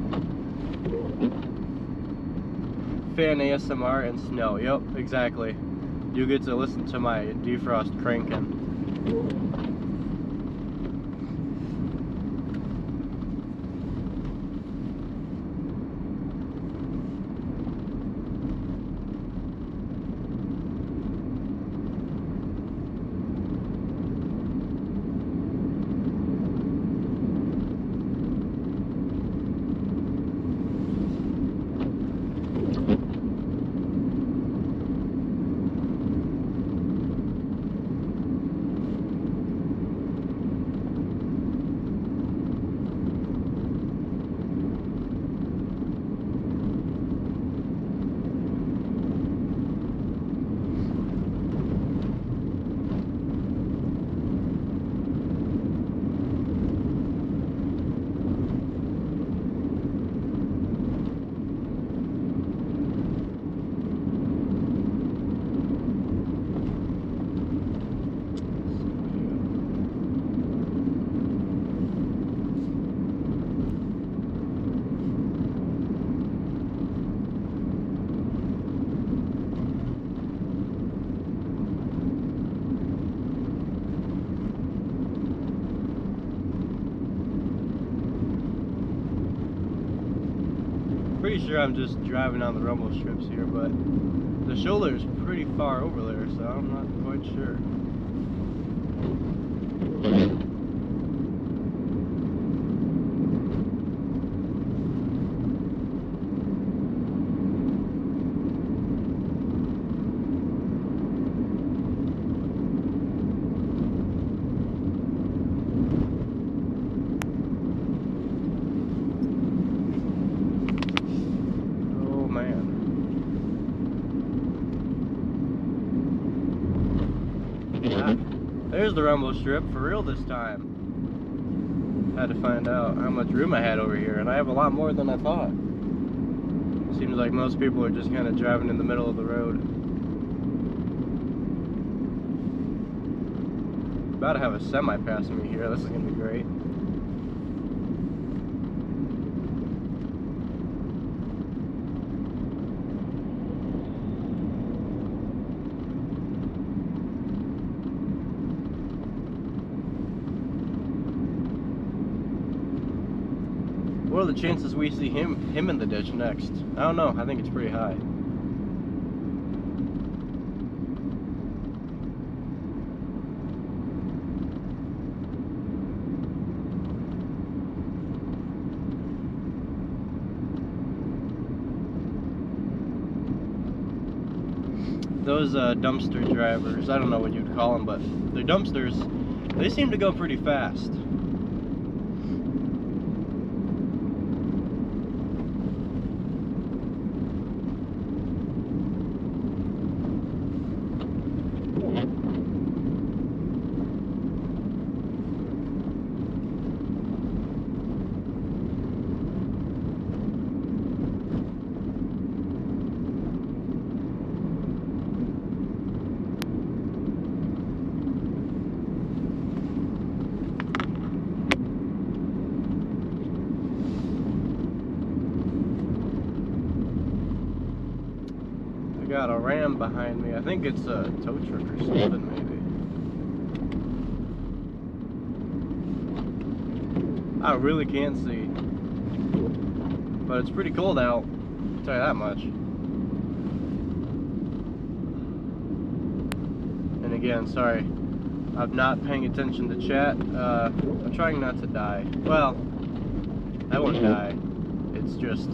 S1: Fan ASMR and snow. Yep, exactly. You get to listen to my defrost cranking. Pretty sure I'm just driving on the rumble strips here, but the shoulder is pretty far over there, so I'm not quite sure. There's the rumble strip for real this time. Had to find out how much room I had over here, and I have a lot more than I thought. Seems like most people are just kind of driving in the middle of the road. About to have a semi passing me here. This is gonna be great. What are the chances we see him in the ditch next? I don't know. I think it's pretty high. Those dumpster drivers, I don't know what you'd call them, but they're dumpsters. They seem to go pretty fast. Got a ram behind me. I think it's a tow truck or something, maybe. I really can't see. But it's pretty cold out, I'll tell you that much. And again, sorry, I'm not paying attention to chat. I'm trying not to die. Well, I won't die. It's just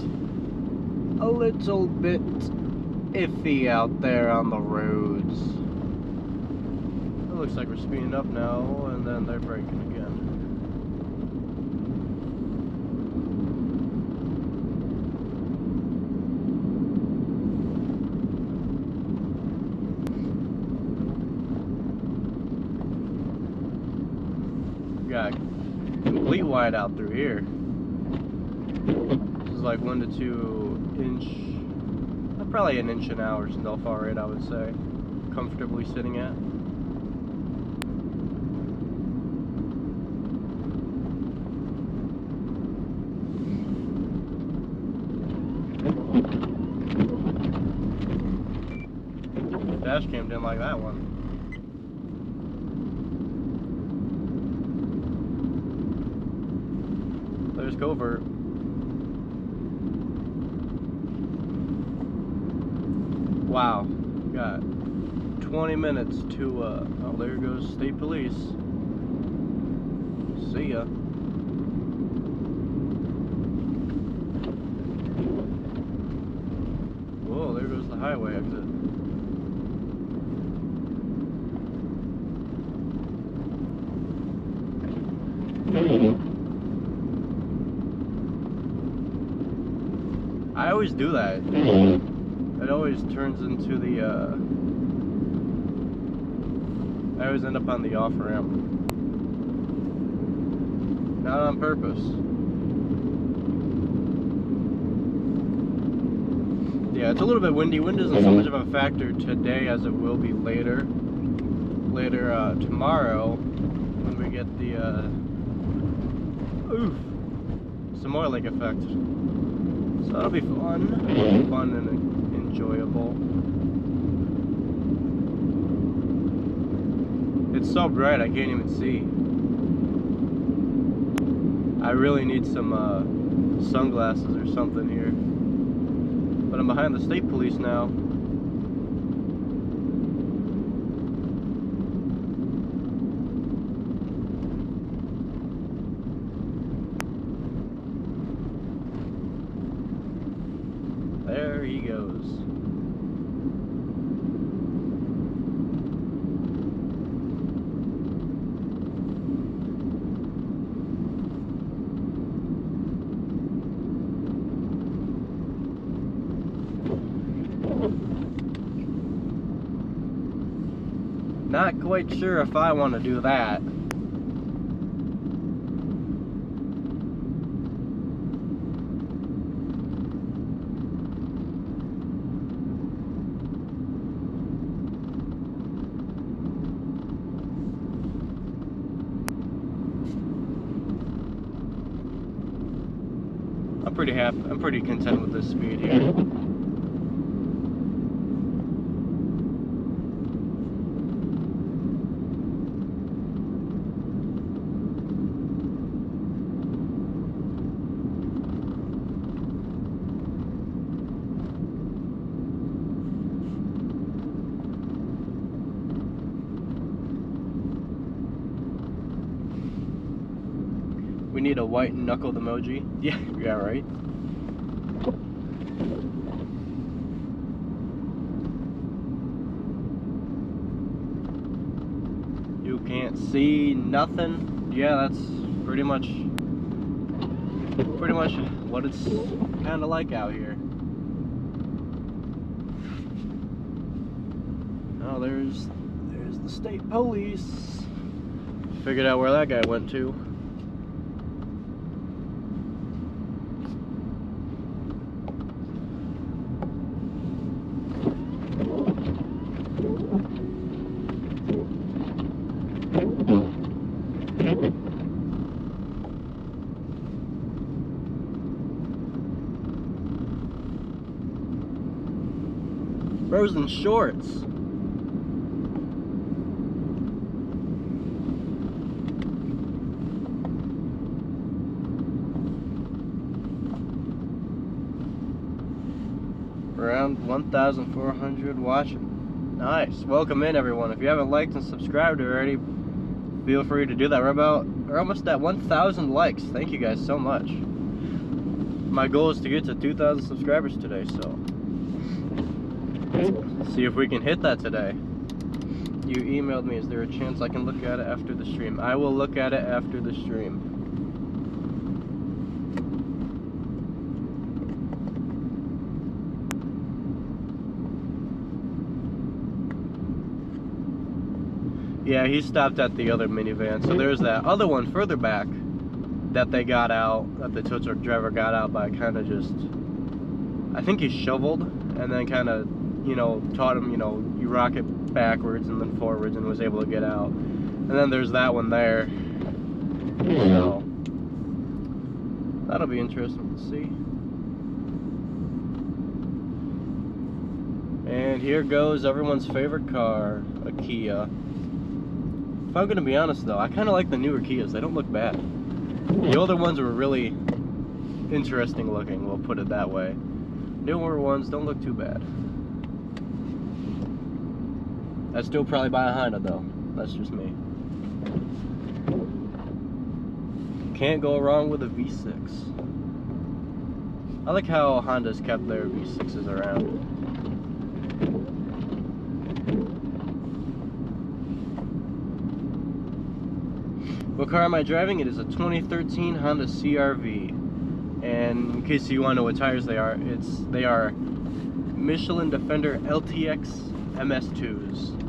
S1: a little bit iffy out there on the roads. It looks like we're speeding up now, and then they're braking again. We got complete whiteout through here. This is like 1 to 2 inch. Probably an inch an hour snowfall rate, I would say. Comfortably sitting at. Dash cam didn't like that one. There's covert. Wow, got 20 minutes to, oh, there goes state police. See ya. Whoa, there goes the highway exit. I always do that. It always turns into the, I always end up on the off-ramp. Not on purpose. Yeah, it's a little bit windy. Wind isn't so much of a factor today as it will be later. Tomorrow, when we get the, some more lake effect. So that'll be fun. Fun and enjoyable. It's so bright I can't even see. I really need some sunglasses or something here. But I'm behind the state police now. There he goes. Not quite sure if I want to do that. I'm pretty happy. I'm pretty content with this speed here. We need a white knuckled emoji. Yeah, yeah, right. You can't see nothing. Yeah, that's pretty much what it's kind of like out here. Oh, there's the state police. Figured out where that guy went to. Frozen shorts. Around 1,400 watching. Nice. Welcome in, everyone. If you haven't liked and subscribed already, feel free to do that. We're almost at 1,000 likes. Thank you guys so much. My goal is to get to 2,000 subscribers today, so see if we can hit that today. You emailed me. Is there a chance I can look at it after the stream? I will look at it after the stream. Yeah, he stopped at the other minivan. So there's that other one further back that they got out, that the tow truck driver got out by kind of just, I think he shoveled and then kind of, you know, taught him, you know, you rock it backwards and then forwards, and was able to get out. And then there's that one there. So that'll be interesting to see. And here goes everyone's favorite car, a Kia. If I'm gonna be honest though, I kind of like the newer Kias. They don't look bad. The older ones were really interesting looking, we'll put it that way. Newer ones don't look too bad. I'd still probably buy a Honda though. That's just me. Can't go wrong with a V6. I like how Honda's kept their V6s around. What car am I driving? It is a 2013 Honda CR-V. And in case you want to know what tires they are, they are Michelin Defender LTX MS2s.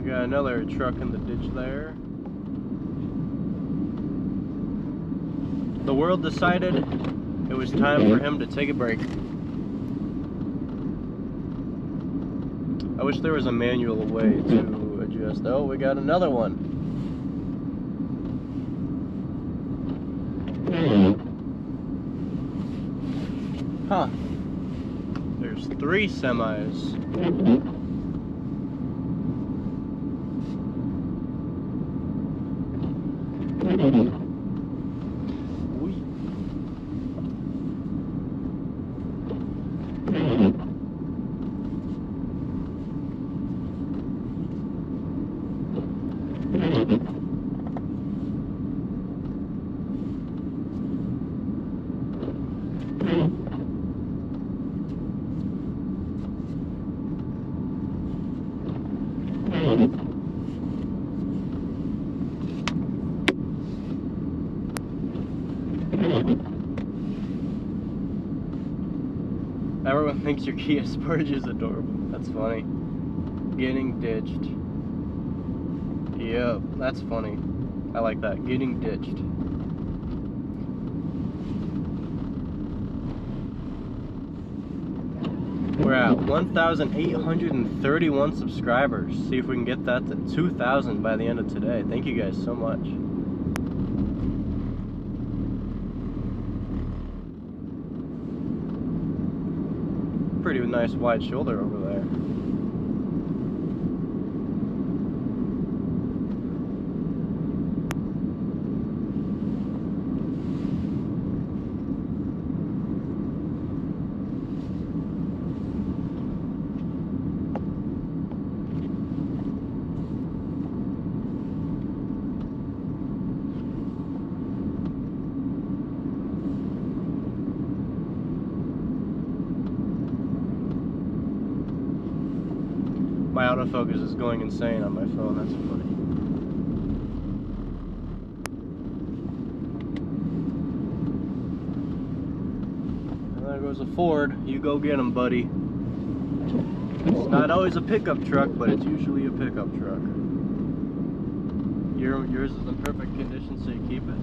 S1: Got another truck in the ditch there. The world decided it was time for him to take a break. I wish there was a manual way to adjust. Oh, we got another one. Huh. There's 3 semis. Everyone thinks your Kia Sportage is adorable. That's funny. Getting ditched. Yep, that's funny. I like that. Getting ditched. We're at 1,831 subscribers. See if we can get that to 2,000 by the end of today. Thank you guys so much. Pretty nice wide shoulder over there. My autofocus is going insane on my phone, that's funny. And there goes a Ford. You go get him, buddy. It's not always a pickup truck, but it's usually a pickup truck. Yours is in perfect condition, so you keep it.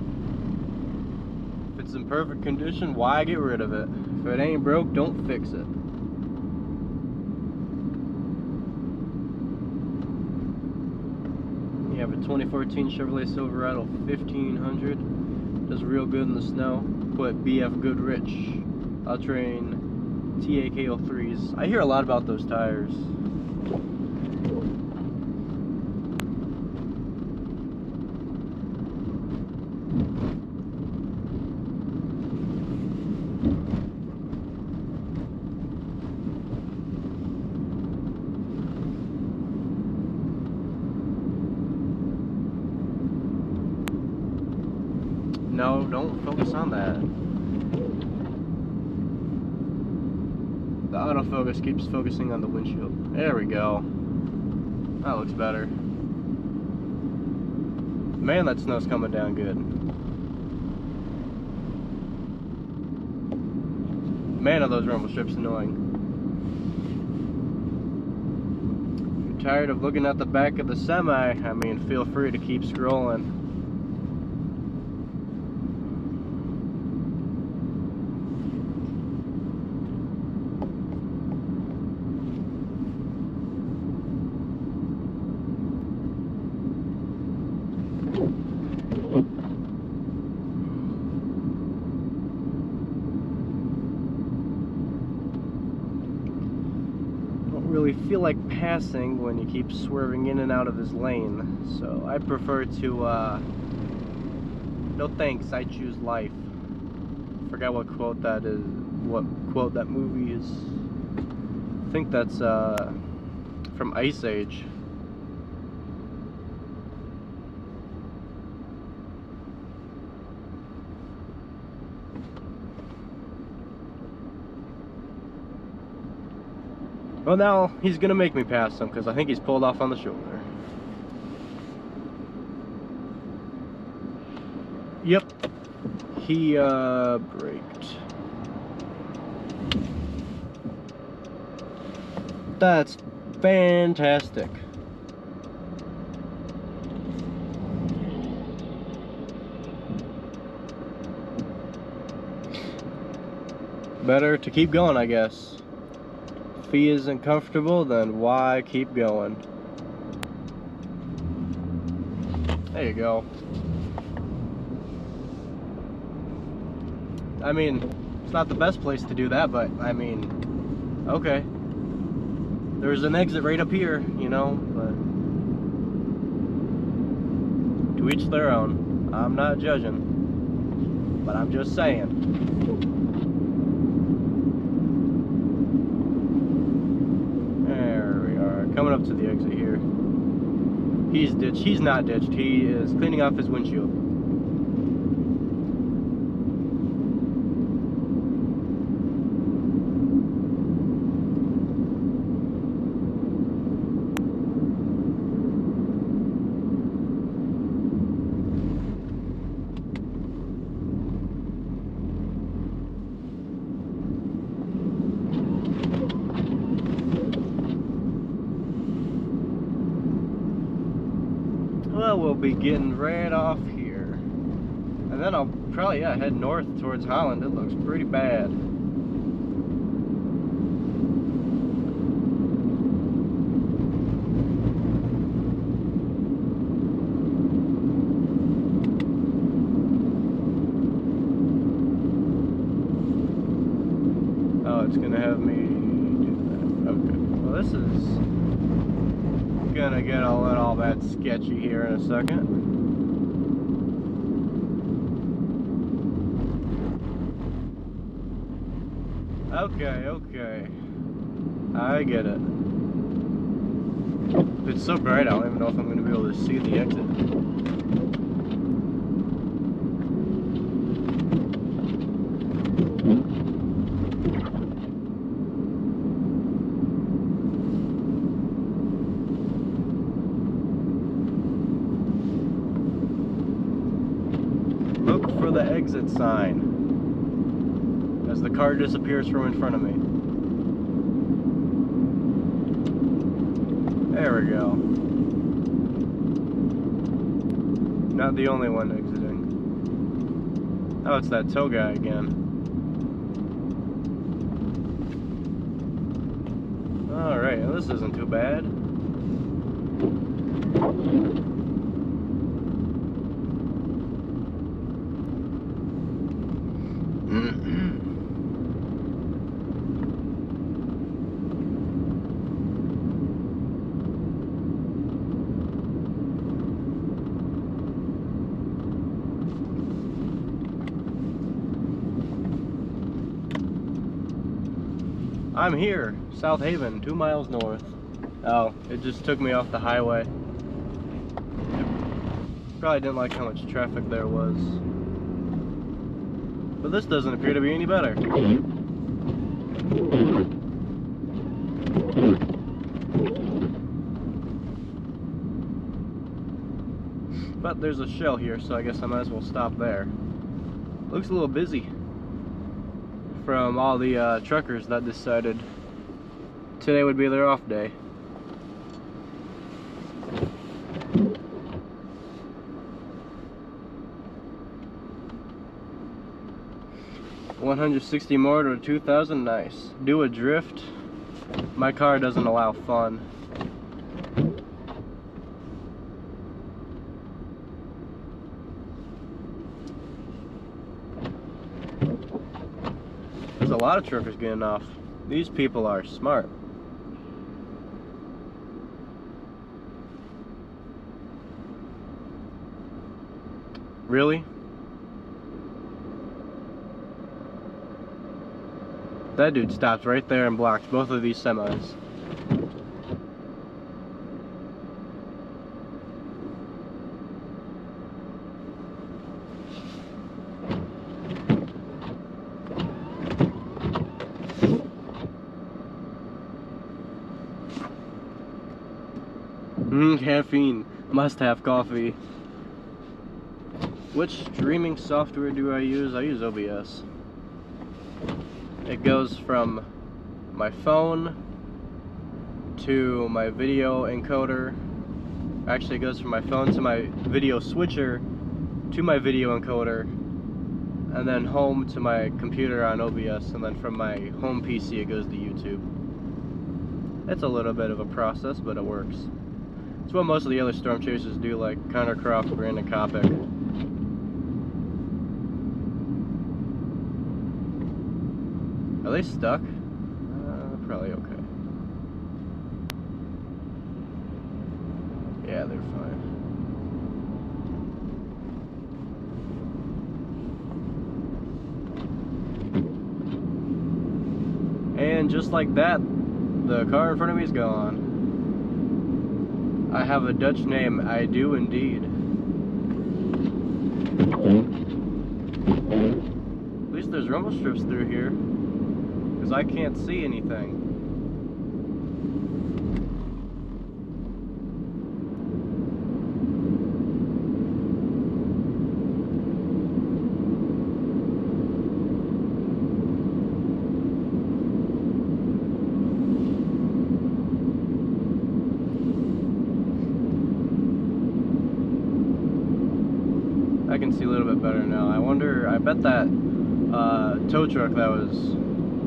S1: If it's in perfect condition, why get rid of it? If it ain't broke, don't fix it. You have a 2014 Chevrolet Silverado 1500. Does real good in the snow. Put BF Goodrich All-Terrain TAK03s. I hear a lot about those tires. No, don't focus on that. The autofocus keeps focusing on the windshield. There we go. That looks better. Man, that snow's coming down good. Man, are those rumble strips annoying. If you're tired of looking at the back of the semi, I mean, feel free to keep scrolling. Really feel like passing when you keep swerving in and out of his lane, so I prefer to no thanks, I choose life. Forgot what quote that is, what quote that movie is. I think that's from Ice Age. Well, now he's gonna make me pass him because I think he's pulled off on the shoulder. Yep, he braked. That's fantastic. Better to keep going, I guess. If he isn't comfortable, then why keep going? There you go. I mean, it's not the best place to do that, but I mean, okay. There's an exit right up here, you know, but to each their own. I'm not judging, but I'm just saying. Coming up to the exit here. He's ditched. He's not ditched. He is cleaning off his windshield. Well, we'll be getting right off here. And then I'll probably, yeah, head north. north towards Holland, it looks pretty bad. this is gonna get a little bit sketchy here in a second. Okay. I get it. It's so bright, I don't even know if I'm gonna be able to see the exit. Look for the exit sign as the car disappears from in front of me. There we go. Not the only one exiting. Oh, it's that tow guy again. Alright, well, this isn't too bad. I'm here, South Haven, 2 miles north. Oh, it just took me off the highway. Probably didn't like how much traffic there was. But this doesn't appear to be any better. But there's a Shell here, so I guess I might as well stop there. Looks a little busy from all the truckers that decided today would be their off day. $160 more to 2,000, nice. Do a drift. My car doesn't allow fun. There's a lot of truckers getting off. These people are smart. Really? That dude stops right there and blocks both of these semis. Caffeine. Must have coffee. Which streaming software do I use? I use OBS. It goes from my phone to my video encoder. Actually, it goes from my phone to my video switcher to my video encoder, and then home to my computer on OBS, and then from my home PC it goes to YouTube. It's a little bit of a process, but it works. It's what most of the other storm chasers do, like Connor Croft, Brandon Kopic. Are they stuck? Probably okay. Yeah, they're fine. And just like that, the car in front of me is gone. I have a Dutch name, I do indeed. At least there's rumble strips through here, because I can't see anything. I can see a little bit better now. I bet that tow truck that was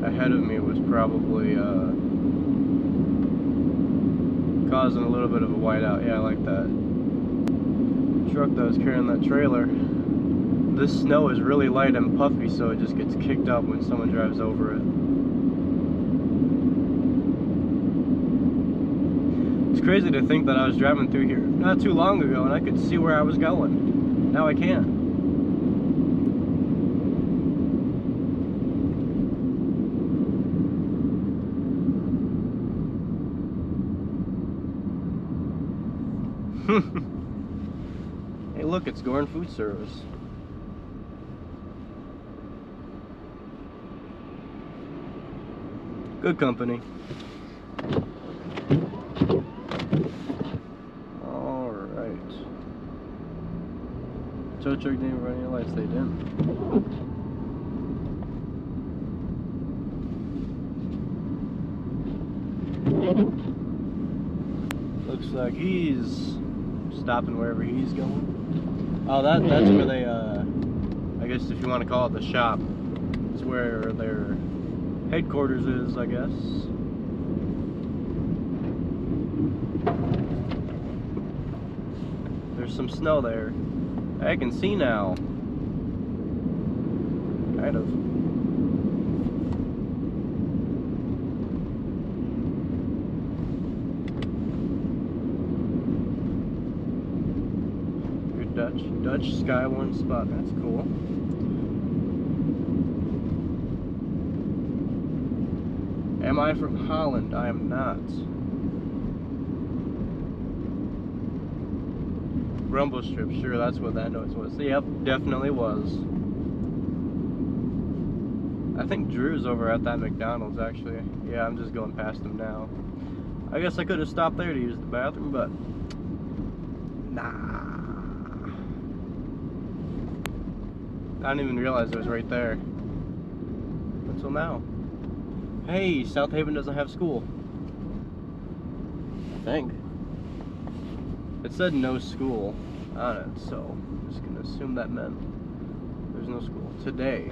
S1: ahead of me was probably causing a little bit of a whiteout. Yeah, I like that. Truck that was carrying that trailer. This snow is really light and puffy, so it just gets kicked up when someone drives over it. crazy to think that I was driving through here not too long ago and I could see where I was going. Now I can't. Hey look, it's Gorn Food Service. Good company. Alright. Tow truck didn't run any lights, they didn't. Looks like he's stopping wherever he's going. Oh, that's where they, I guess if you want to call it the shop, it's where their headquarters is, I guess. There's some snow there. I can see now. Kind of. Dutch Sky One spot, that's cool. Am I from Holland? I am not. Rumble strip, sure, that's what that noise was. Yep, definitely was. I think Drew's over at that McDonald's actually. Yeah, I'm just going past him now. I guess I could have stopped there to use the bathroom, but nah. I didn't even realize it was right there until now. Hey, South Haven doesn't have school. I think. It said no school on it, so I'm just gonna assume that meant there's no school today.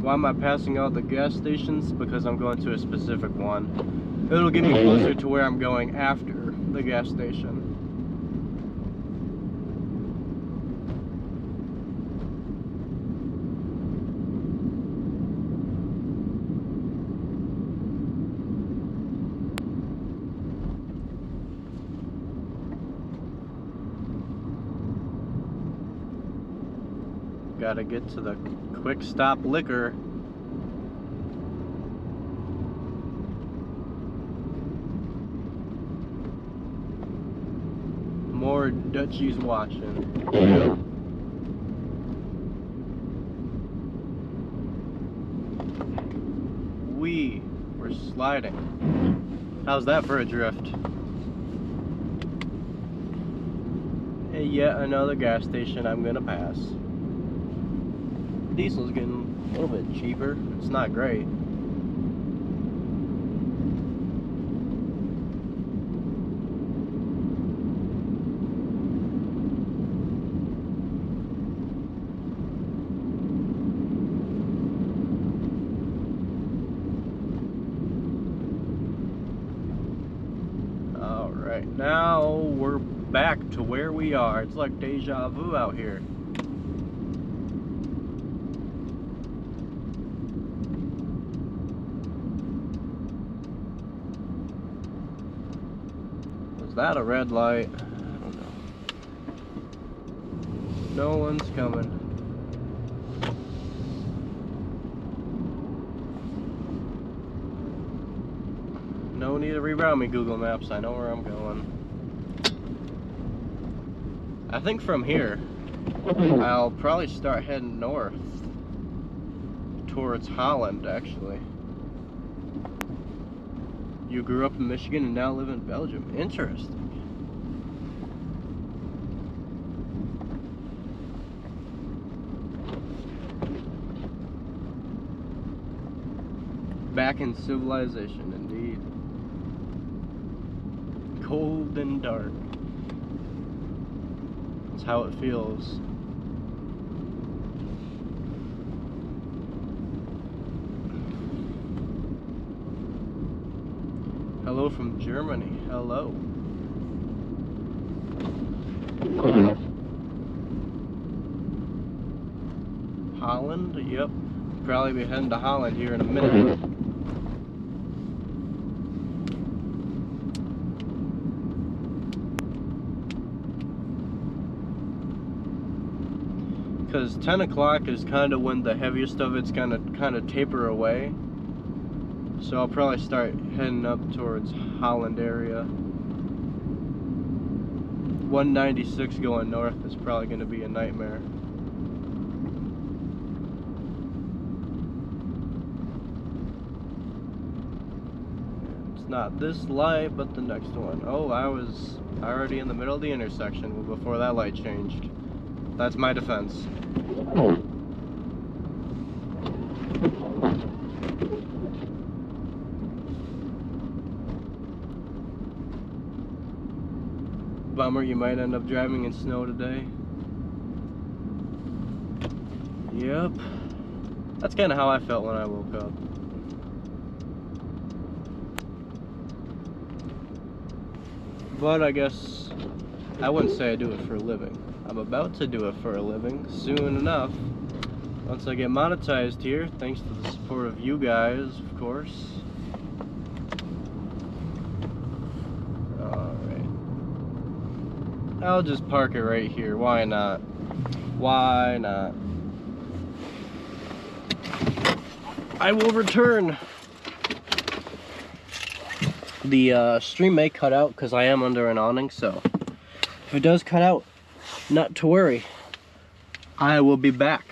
S1: Why am I passing out the gas stations? Because I'm going to a specific one. It'll get me closer to where I'm going after the gas station. Gotta get to the Quick Stop Liquor. More Dutchies watching. We were sliding. How's that for a drift? Hey, yet another gas station I'm gonna pass. Diesel's getting a little bit cheaper. It's not great. Alright, now we're back to where we are. It's like deja vu out here. Was that a red light? I don't know. No one's coming. No need to reroute me, Google Maps. I know where I'm going. I think from here, I'll probably start heading north towards Holland, actually. You grew up in Michigan and now live in Belgium. Interesting. Back in civilization, indeed. Cold and dark. That's how it feels. Hello from Germany. Hello. Holland? Yep. Probably be heading to Holland here in a minute. because 10 o'clock is kind of when the heaviest of it's gonna kind of taper away. So I'll probably start heading up towards Holland area. 196 going north is probably going to be a nightmare. It's not this light, but the next one. Oh, I was already in the middle of the intersection before that light changed. That's my defense. Bummer, you might end up driving in snow today. Yep. That's kind of how I felt when I woke up. But I guess I wouldn't say I do it for a living. I'm about to do it for a living soon enough. Once I get monetized here, thanks to the support of you guys, of course. Alright. I'll just park it right here. Why not? Why not? I will return. The stream may cut out because I am under an awning, so if it does cut out, not to worry. I will be back.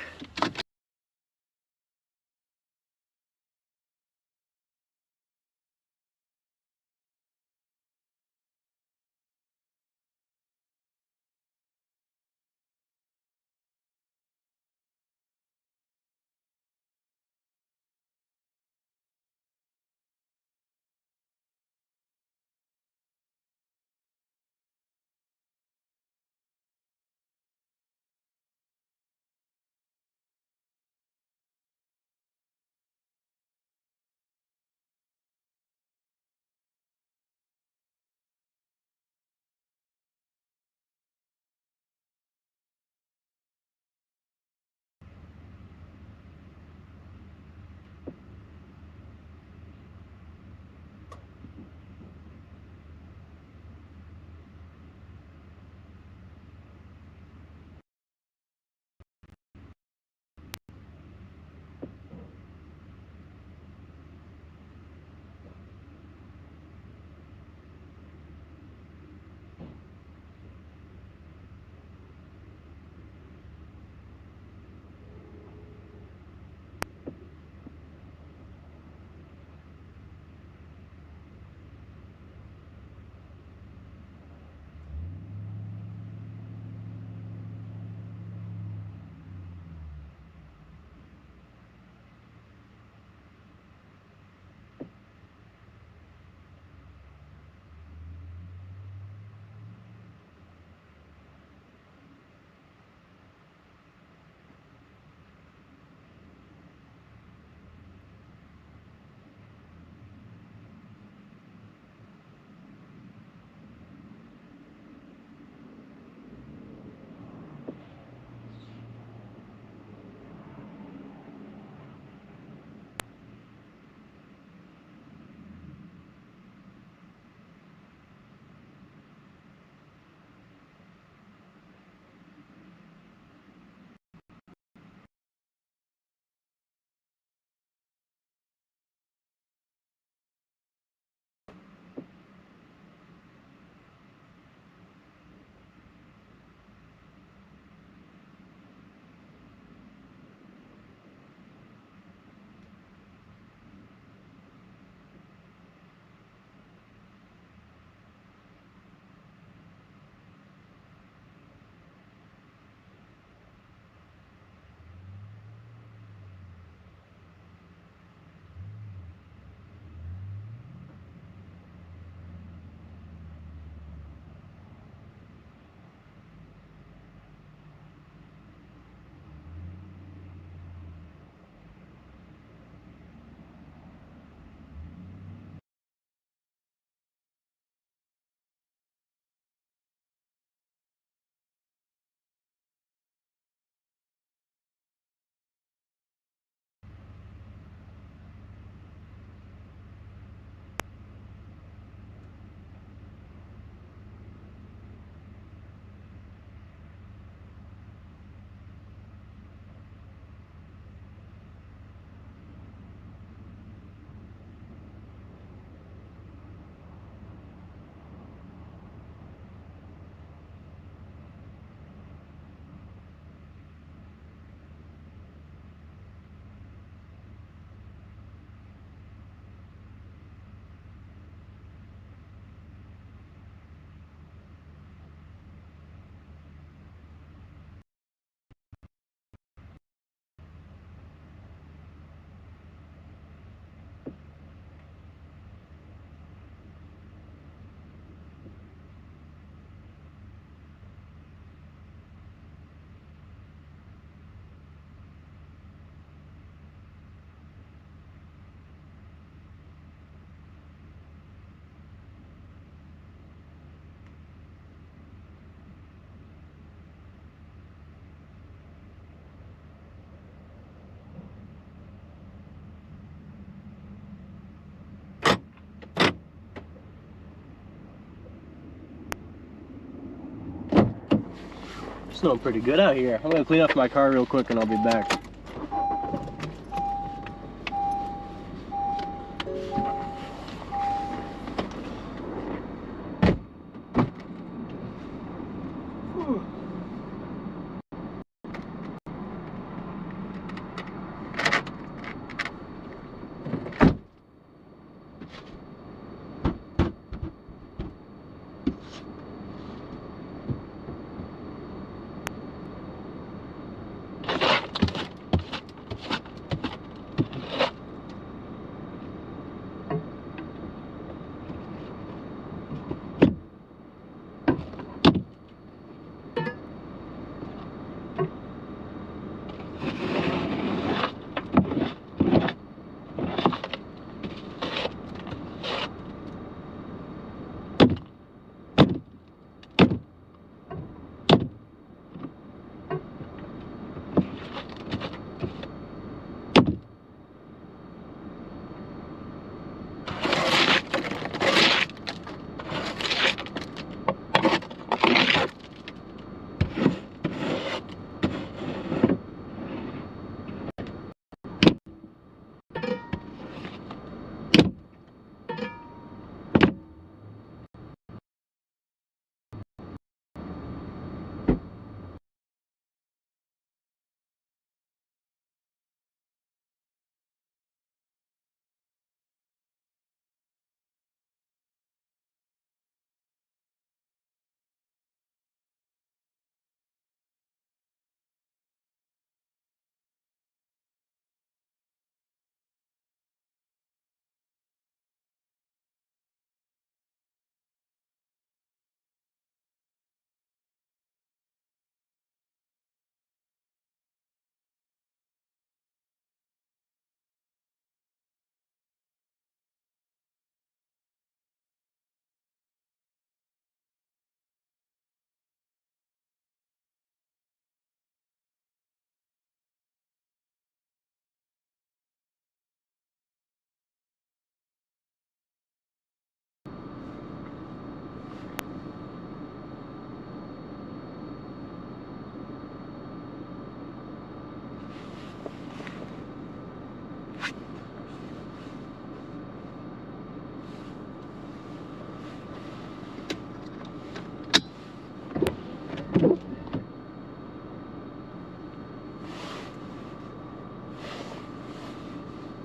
S1: snowing pretty good out here. I'm gonna clean up my car real quick and I'll be back.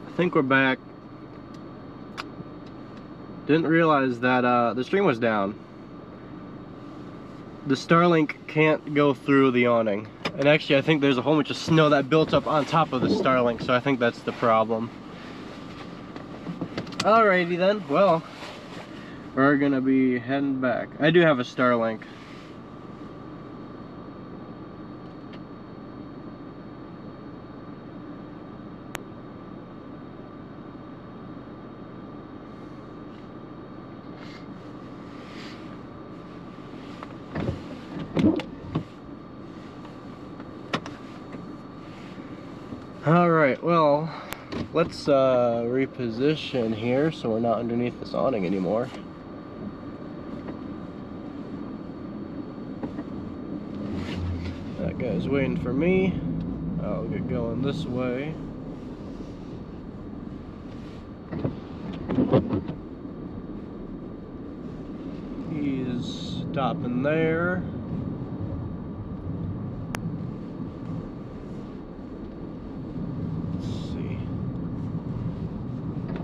S1: I think we're back. Didn't realize that the stream was down. The Starlink can't go through the awning. And actually I think there's a whole bunch of snow that built up on top of the Starlink, so I think that's the problem. Alrighty then, well, we're gonna be heading back. I do have a Starlink. Alright, well, let's reposition here so we're not underneath this awning anymore. That guy's waiting for me. I'll get going this way. He's stopping there.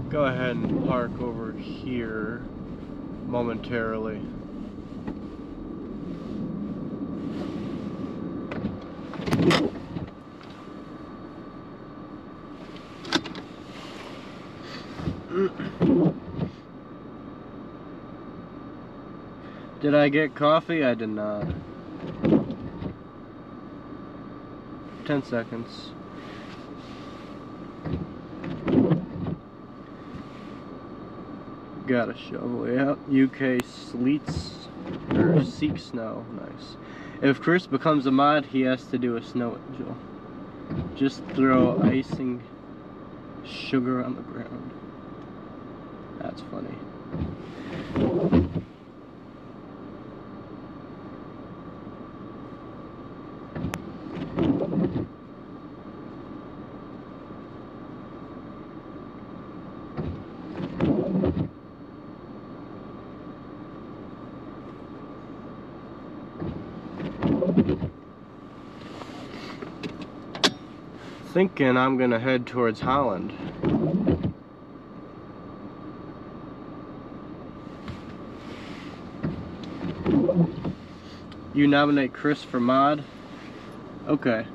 S1: Go ahead and park over here momentarily. Did I get coffee? I did not. 10 seconds. Got a shovel, yep. UK sleets, or seek snow, nice. If Chris becomes a mod, he has to do a snow angel. Just throw icing sugar on the ground. That's funny. thinking I'm gonna head towards Holland. You nominate Chris for mod? Okay.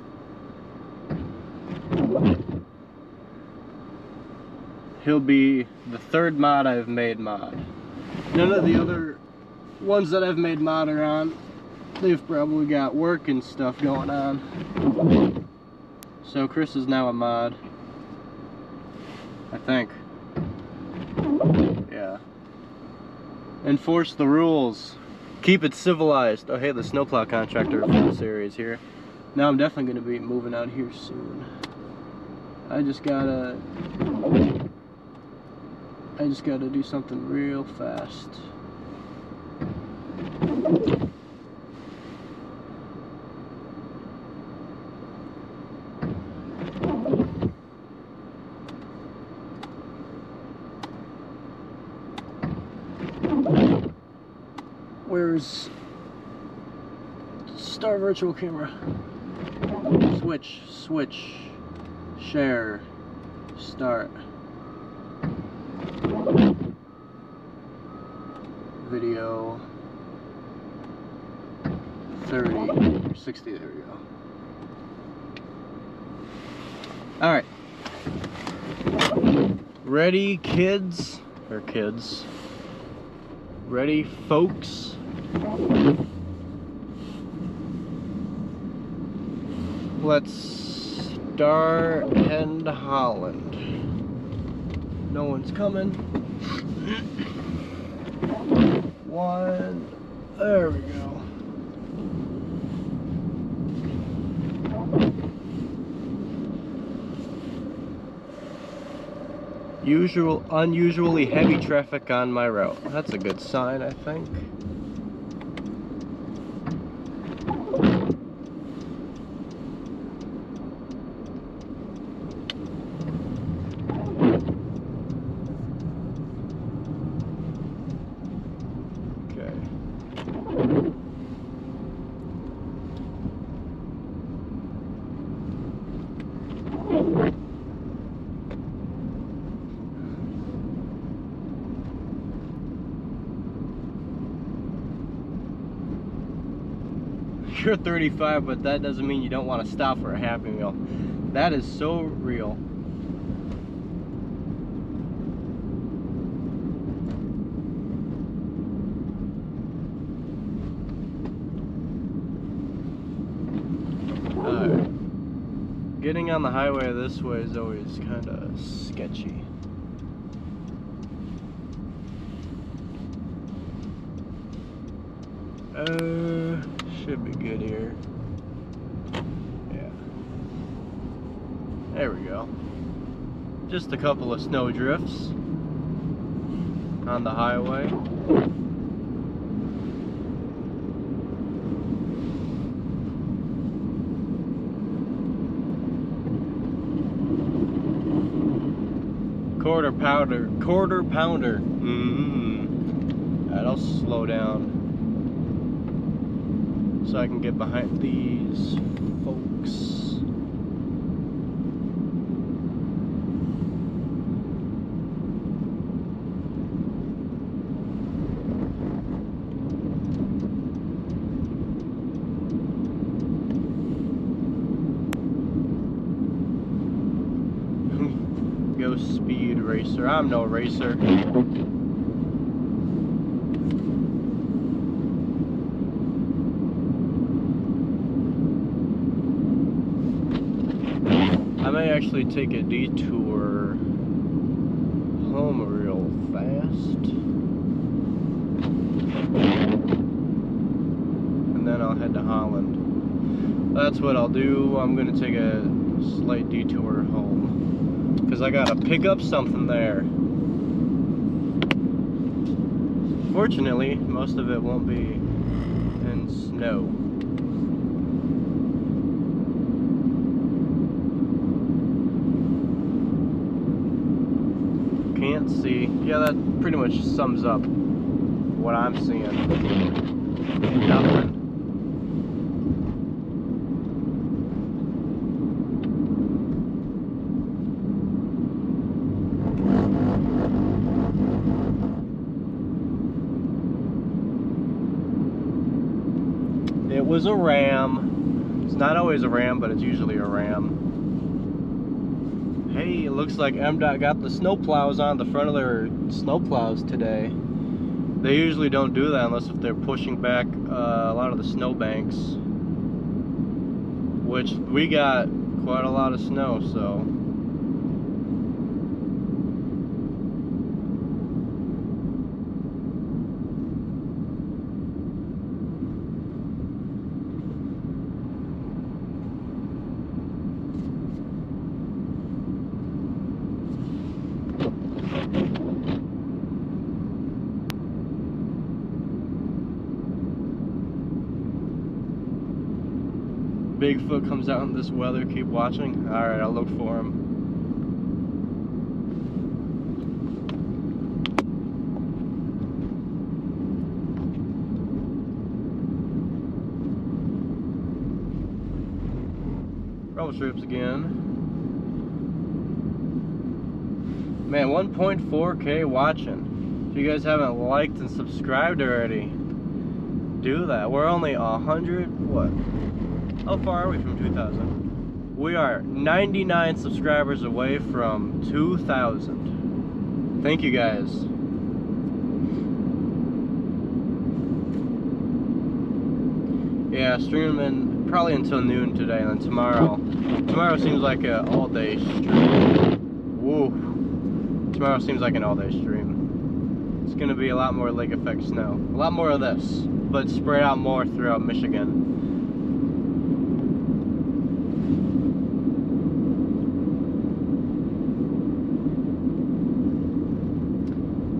S1: He'll be the third mod I've made mod. None of the other ones that I've made mod are on. They've probably got work and stuff going on. So Chris is now a mod. I think. Yeah. Enforce the rules. Keep it civilized. Oh hey, the snowplow contractor full series here. Now I'm definitely gonna be moving out here soon. I just gotta do something real fast. Where's Star Virtual Camera? Switch, share, start. Video 30 or 60, there we go. Alright. Ready, kids? Or kids. Ready, folks? Let's start in Holland. No one's coming. One. There we go. Unusually heavy traffic on my route. That's a good sign, I think. You're 35, but that doesn't mean you don't want to stop for a Happy Meal. That is so real. Getting on the highway this way is always kind of sketchy. Should be good here. Yeah. There we go. Just a couple of snow drifts on the highway. Quarter pounder. That'll slow down. So I can get behind these folks. Go speed racer. I'm no racer. I may actually take a detour home real fast, and then I'll head to Holland. That's what I'll do. I'm gonna take a slight detour home because I gotta pick up something there. Fortunately, most of it won't be in snow. Can't see. Yeah, that pretty much sums up what I'm seeing. Nothing. was a ram. It's not always a ram, but it's usually a ram. Hey, it looks like MDOT got the snow plows on the front of their snow plows today. They usually don't do that unless if they're pushing back a lot of the snow banks, which we got quite a lot of snow, so. Bigfoot comes out in this weather, keep watching. Alright, I'll look for him. Road trips again. Man, 1.4K watching. If you guys haven't liked and subscribed already, do that. We're only 100, what? How far are we from 2,000? We are 99 subscribers away from 2,000. Thank you guys. Yeah, streaming probably until noon today, and then tomorrow. Tomorrow seems like an all-day stream. Whoa. Tomorrow seems like an all-day stream. It's gonna be a lot more lake effect snow. A lot more of this, but spread out more throughout Michigan.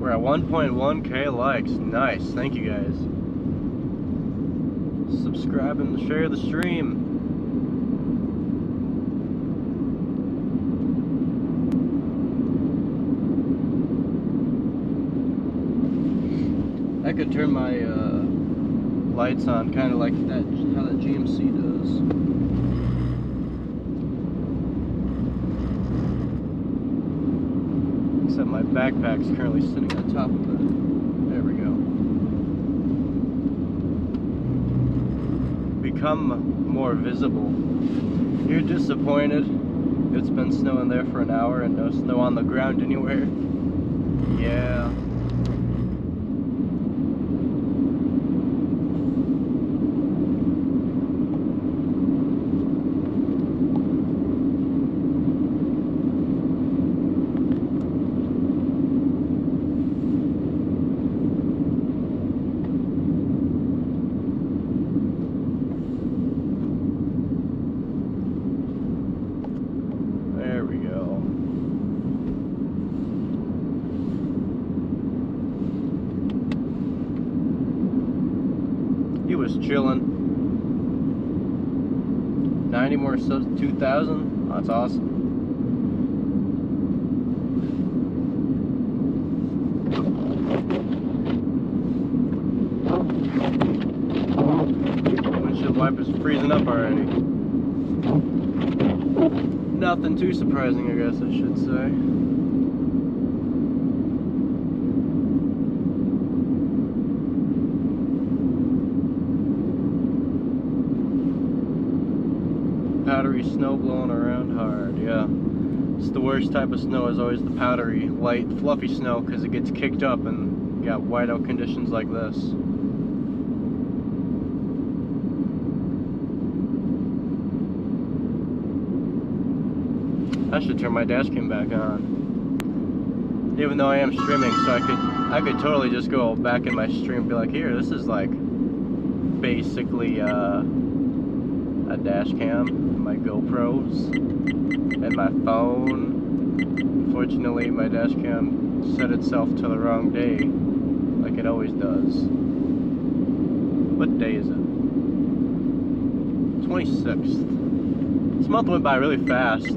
S1: We're at 1.1K likes. Nice. Thank you guys. Subscribe and share the stream. I could turn my lights on kind of like that, how that GMC does. Except my backpack's currently sitting on top of it. There we go. Become more visible. You're disappointed. It's been snowing there for an hour and no snow on the ground anywhere. Yeah. He was chilling. 90 more subs to 2,000. Oh, that's awesome. Windshield wipers freezing up already. Nothing too surprising, I guess I should say. Powdery snow blowing around hard, yeah. It's the worst type of snow, is always the powdery, light, fluffy snow, because it gets kicked up and you got whiteout conditions like this. I should turn my dash cam back on. Even though I am streaming, so I could totally just go back in my stream and be like, here, this is like basically a dash cam. My GoPros and my phone. Unfortunately, my dash cam set itself to the wrong day, like it always does. What day is it? 26th. This month went by really fast.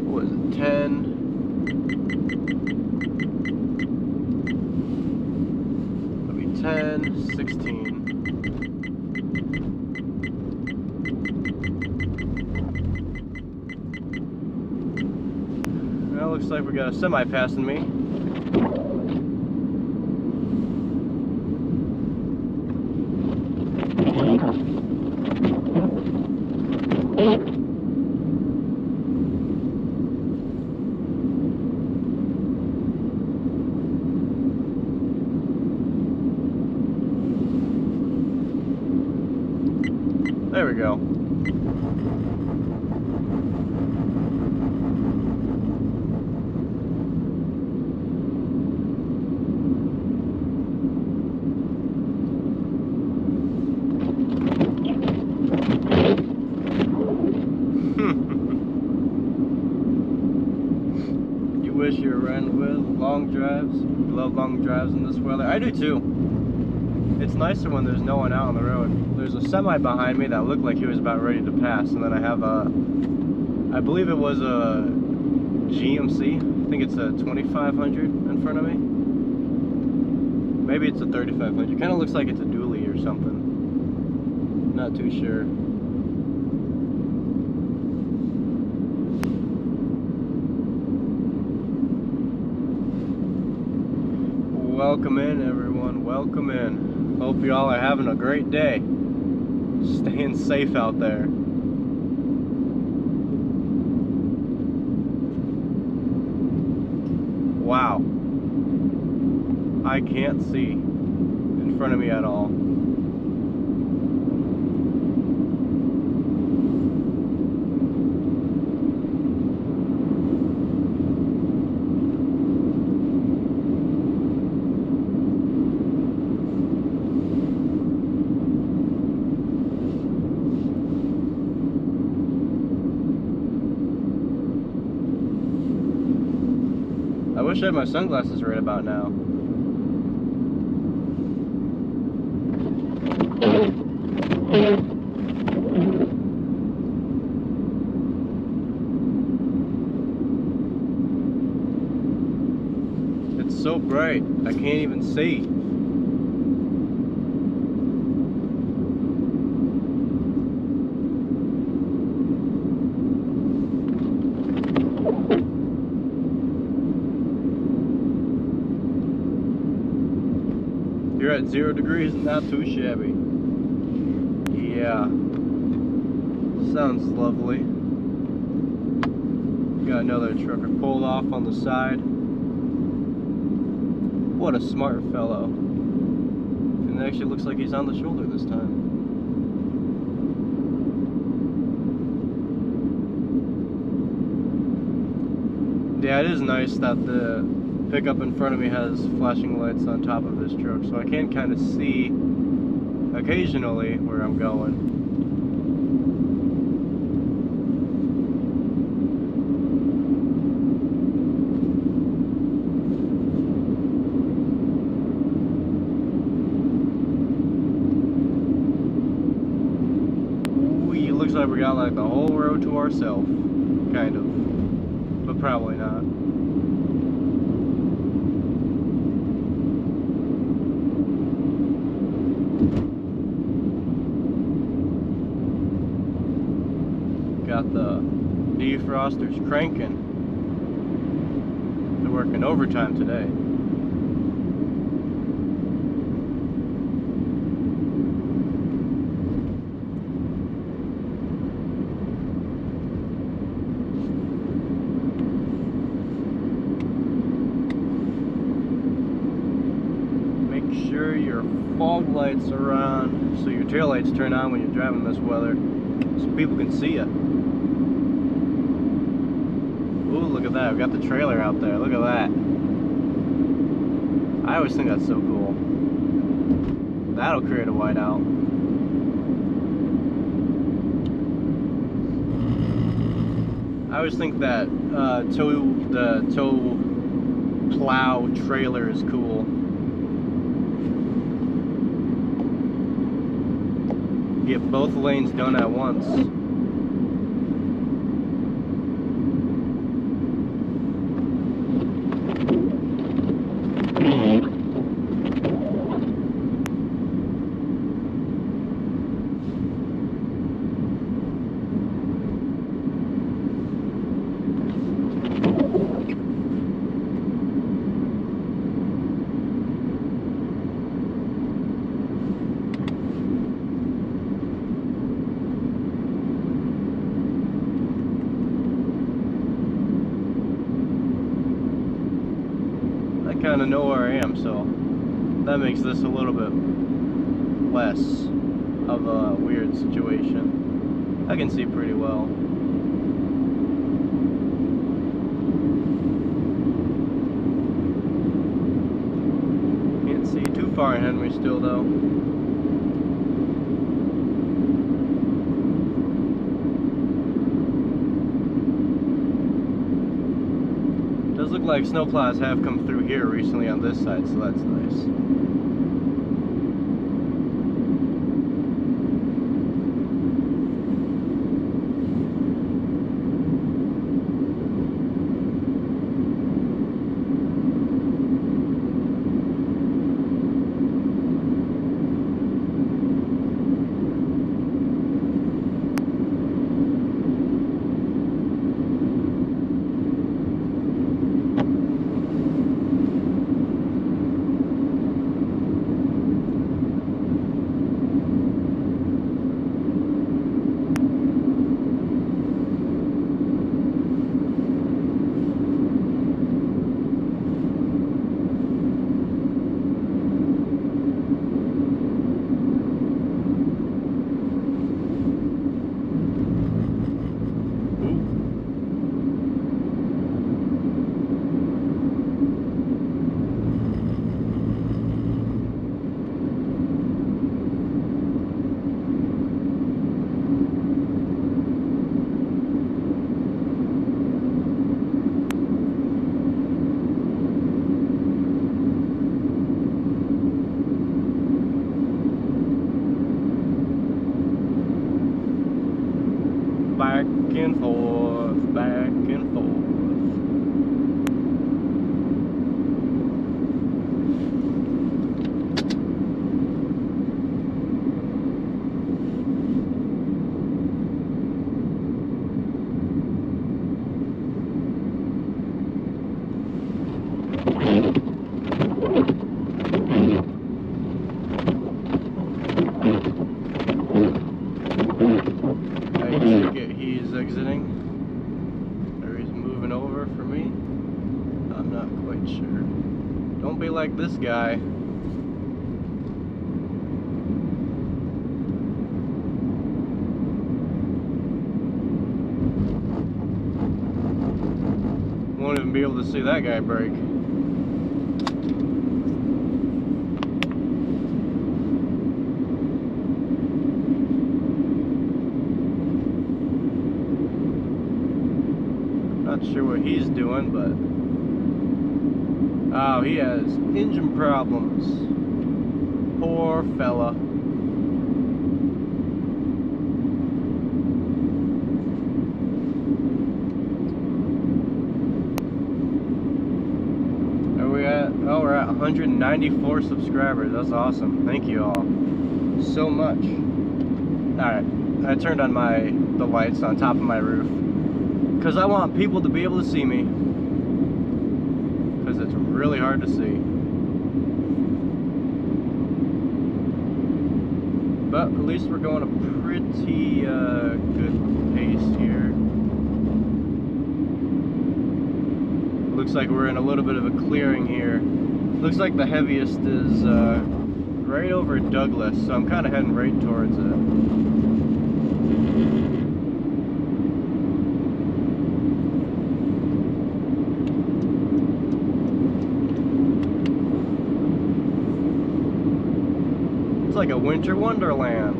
S1: What was it? 10. It'll be 10, 16. Well, looks like we got a semi passing me. There we go. You wish you were riding with long drives? You love long drives in this weather? I do too. It's nicer when there's no one out on the road. There's a semi behind me that looked like he was about ready to pass, and then I have a, I believe it was a GMC. I think it's a 2500 in front of me. Maybe it's a 3500. Kind of looks like it's a dually or something. Not too sure. Welcome in, everyone. Welcome in. Hope you all are having a great day. Staying safe out there. Wow. I can't see in front of me at all. I wish I had my sunglasses right about now. It's so bright, I can't even see. You're at 0 degrees, not too shabby. Yeah. Sounds lovely. Got another trucker pulled off on the side. What a smart fellow. And it actually looks like he's on the shoulder this time. Yeah, it is nice that the pickup in front of me has flashing lights on top of this truck, so I can kind of see occasionally where I'm going. Ooh, looks like we got like the whole road to ourselves, kind of, but probably not. Got the defrosters cranking. They're working overtime today. Make sure your fog lights are on, so your tail lights turn on when you're driving this weather, so people can see you. Ooh, look at that. We've got the trailer out there. Look at that. I always think that's so cool. That'll create a whiteout. I always think that the tow plow trailer is cool. Get both lanes done at once. kind of know where I am, so that makes this a little bit less of a weird situation. I can see pretty well. Can't see too far ahead of me still though. Does look like snowplows have come through here recently on this side, so that's nice. Back and forth, back and forth. I take it he's exiting, or he's moving over for me. I'm not quite sure. Don't be like this guy. Won't even be able to see that guy brake. Not sure what he's doing, but oh, he has engine problems. Poor fella. Where are we at? Oh, we're at 194 subscribers. That's awesome. Thank you all so much. Alright, I turned on the lights on top of my roof because I want people to be able to see me, because it's really hard to see. But at least we're going a pretty good pace here. Looks like we're in a little bit of a clearing here. Looks like the heaviest is right over Douglas, so I'm kind of heading right towards it. It's like a winter wonderland.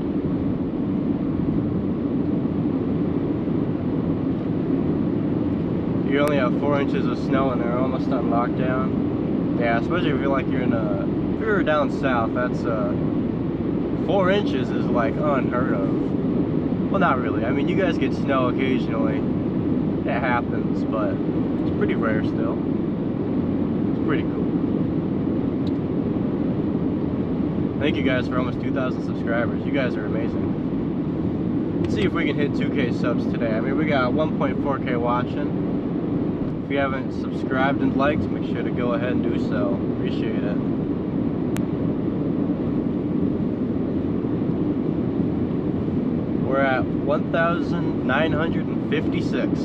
S1: You only have 4 inches of snow and they're almost on lockdown. Yeah, especially if you're like if you're down south, that's 4 inches is like unheard of. Well, not really. I mean, you guys get snow occasionally. It happens, but it's pretty rare still. It's pretty cool. Thank you guys for almost 2,000 subscribers. You guys are amazing. Let's see if we can hit 2K subs today. I mean, we got 1.4K watching. If you haven't subscribed and liked, make sure to go ahead and do so. Appreciate it. We're at 1,956.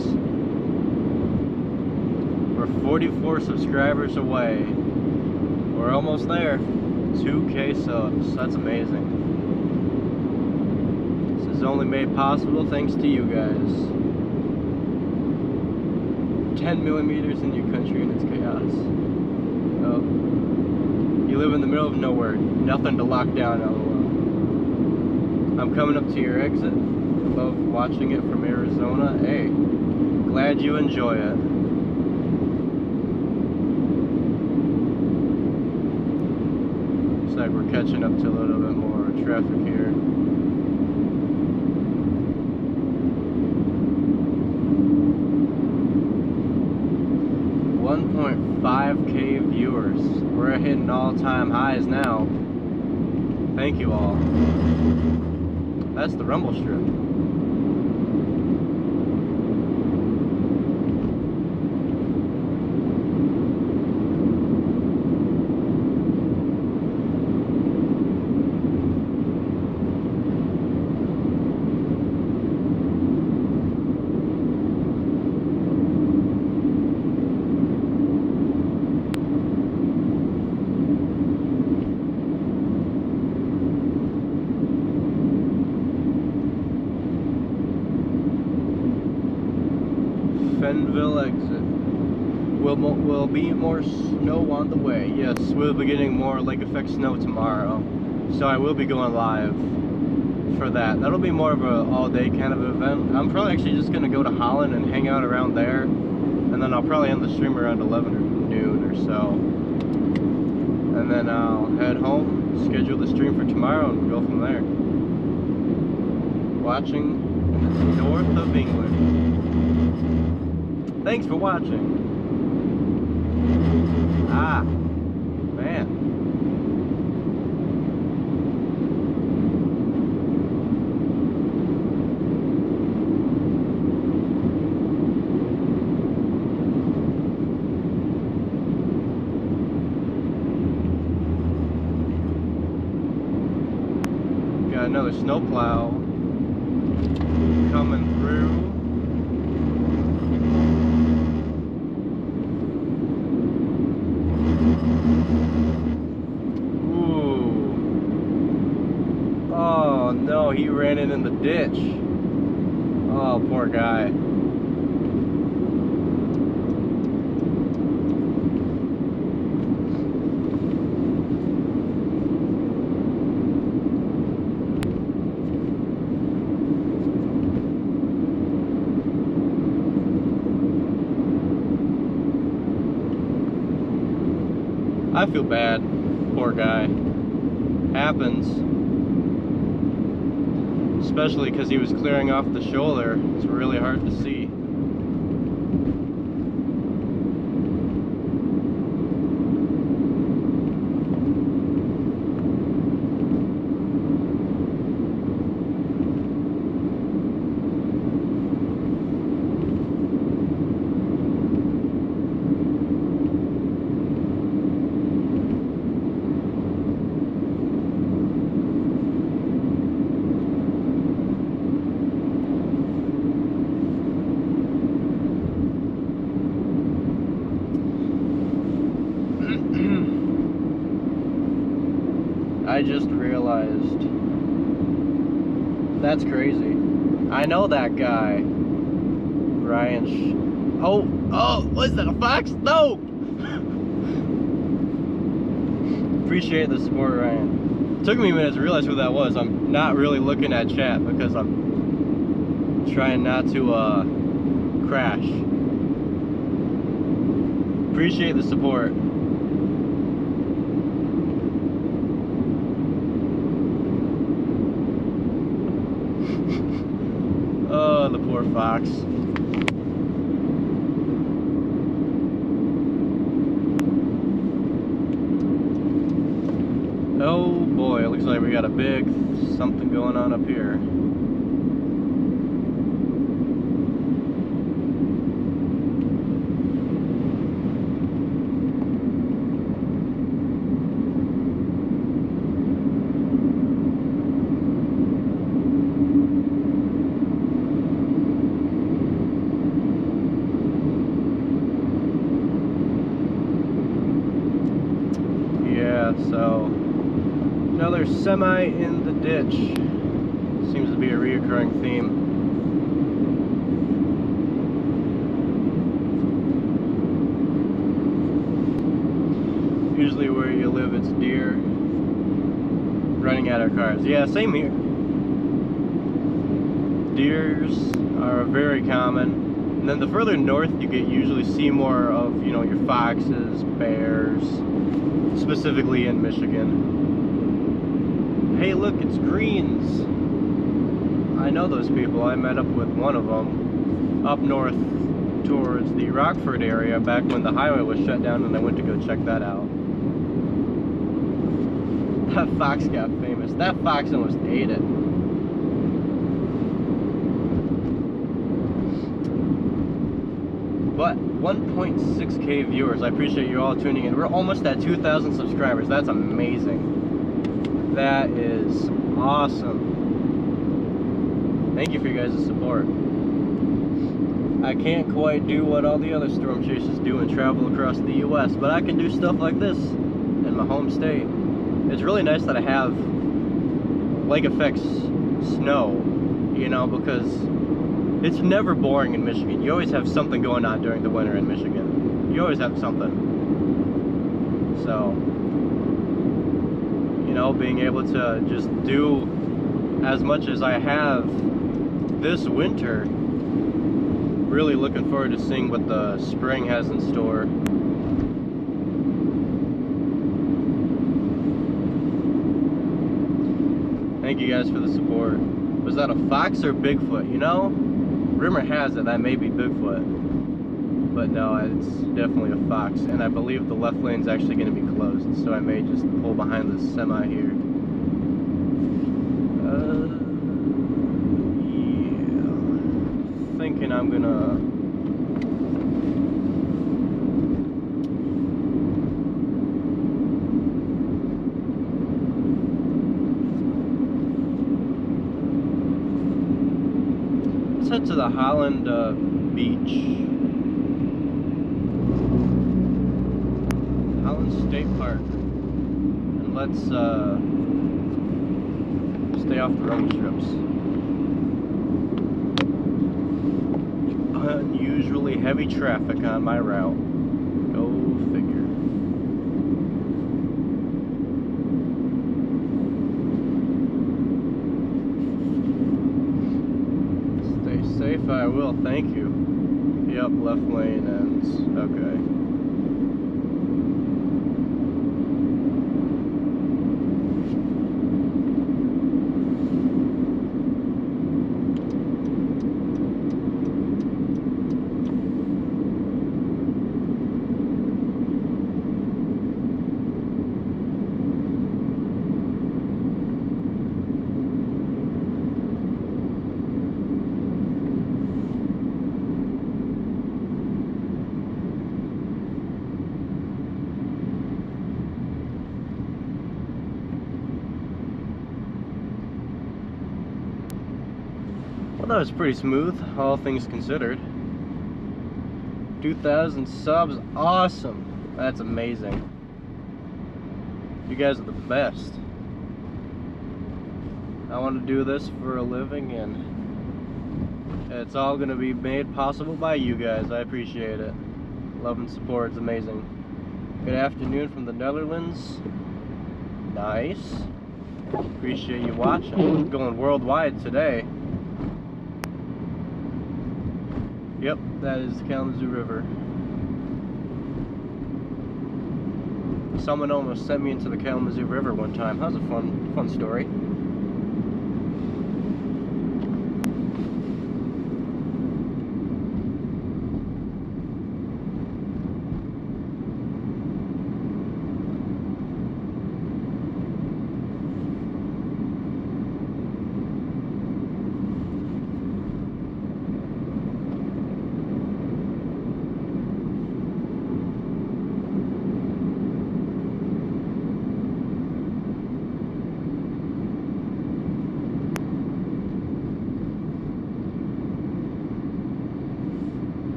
S1: We're 44 subscribers away We're almost there. 2K subs. That's amazing. This is only made possible thanks to you guys. 10 millimeters in your country and it's chaos. Oh. You live in the middle of nowhere. Nothing to lock down, LOL. I'm coming up to your exit. Love watching it from Arizona. Hey, glad you enjoy it. Looks like we're catching up to a little bit more traffic here. 1.5K viewers. We're hitting all-time highs now. Thank you all. That's the rumble strip. Fenville exit. Will be more snow on the way. Yes, we'll be getting more lake effect snow tomorrow. So I will be going live for that. That'll be more of a all-day kind of event. I'm probably actually just going to go to Holland and hang out around there. And then I'll probably end the stream around 11 or noon or so. And then I'll head home, schedule the stream for tomorrow, and go from there. Watching in the north of England. Thanks for watching. Ah, man. Got another snowplow coming through. Oh no, he ran it in the ditch. Oh, poor guy. I feel bad. Poor guy. Happens. Especially because he was clearing off the shoulder. It's really hard to see. I just realized that's crazy. I know that guy, Ryan. Oh, was that a fox? No. Appreciate the support, Ryan. It took me a minute to realize who that was. I'm not really looking at chat because I'm trying not to crash. Appreciate the support. Oh, the poor fox. Oh boy, it looks like we got a big something going on up here. So, another semi in the ditch. Seems to be a reoccurring theme. Usually where you live, it's deer running at our cars. Yeah, same here. Deers are very common. And then the further north you get, you usually see more of, you know, your foxes, bears, specifically in Michigan. Hey, look, it's greens. I know those people. I met up with one of them up north towards the Rockford area back when the highway was shut down, and I went to go check that out. That fox got famous. That fox almost ate it. But 1.6K viewers. I appreciate you all tuning in. We're almost at 2,000 subscribers. That's amazing. That is awesome. Thank you for your guys' support. I can't quite do what all the other storm chasers do and travel across the US, but I can do stuff like this in my home state. It's really nice that I have lake effects snow, you know, because it's never boring in Michigan. You always have something going on during the winter in Michigan. You always have something. So, you know, being able to just do as much as I have this winter, really looking forward to seeing what the spring has in store. Thank you guys for the support. Was that a fox or Bigfoot? You know, rumor has it that may be Bigfoot, but no, it's definitely a fox. And I believe the left lane's actually going to be closed, so I may just pull behind this semi here. Yeah, thinking I'm gonna head to the Holland Beach. Holland State Park. And let's stay off the running strips. Unusually heavy traffic on my route. Go figure. Safe, I will, thank you. Yep, left lane ends. Okay. Well, that was pretty smooth, all things considered. 2,000 subs, awesome. That's amazing. You guys are the best. I want to do this for a living, and it's all going to be made possible by you guys. I appreciate it. Love and support, it's amazing. Good afternoon from the Netherlands. Nice. Appreciate you watching. Going worldwide today. Yep, that is the Kalamazoo River. Someone almost sent me into the Kalamazoo River one time. That was a fun story.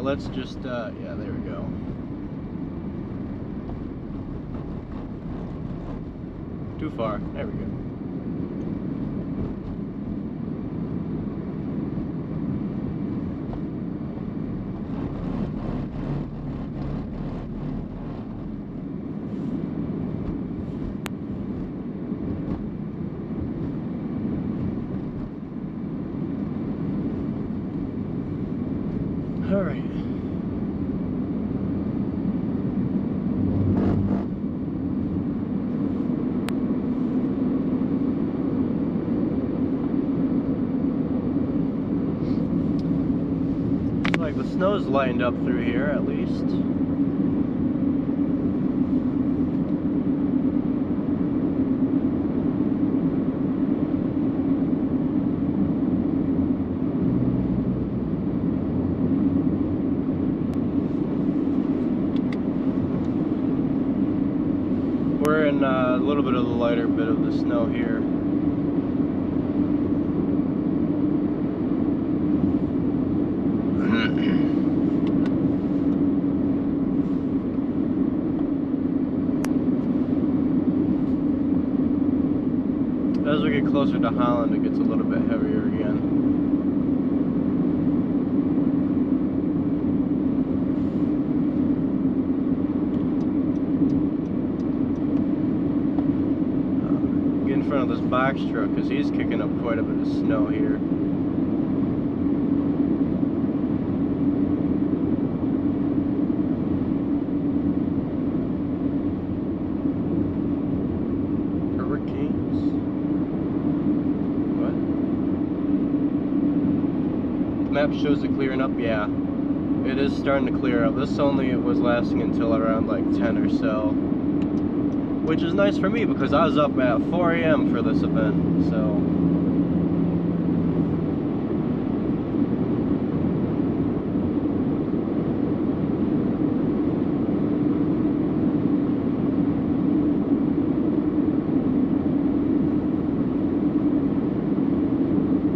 S1: Alright, let's just, yeah, there we go. Too far. There we go. All right. Looks like the snow's lightened up through here at least. We're in a little bit of the lighter bit of the snow here. As we get closer to Holland, it gets a little bit heavier again. Get in front of this box truck because he's kicking up quite a bit of snow here. Map shows it clearing up. Yeah, it is starting to clear up. This only was lasting until around like 10 or so, which is nice for me because I was up at 4 a.m. for this event. So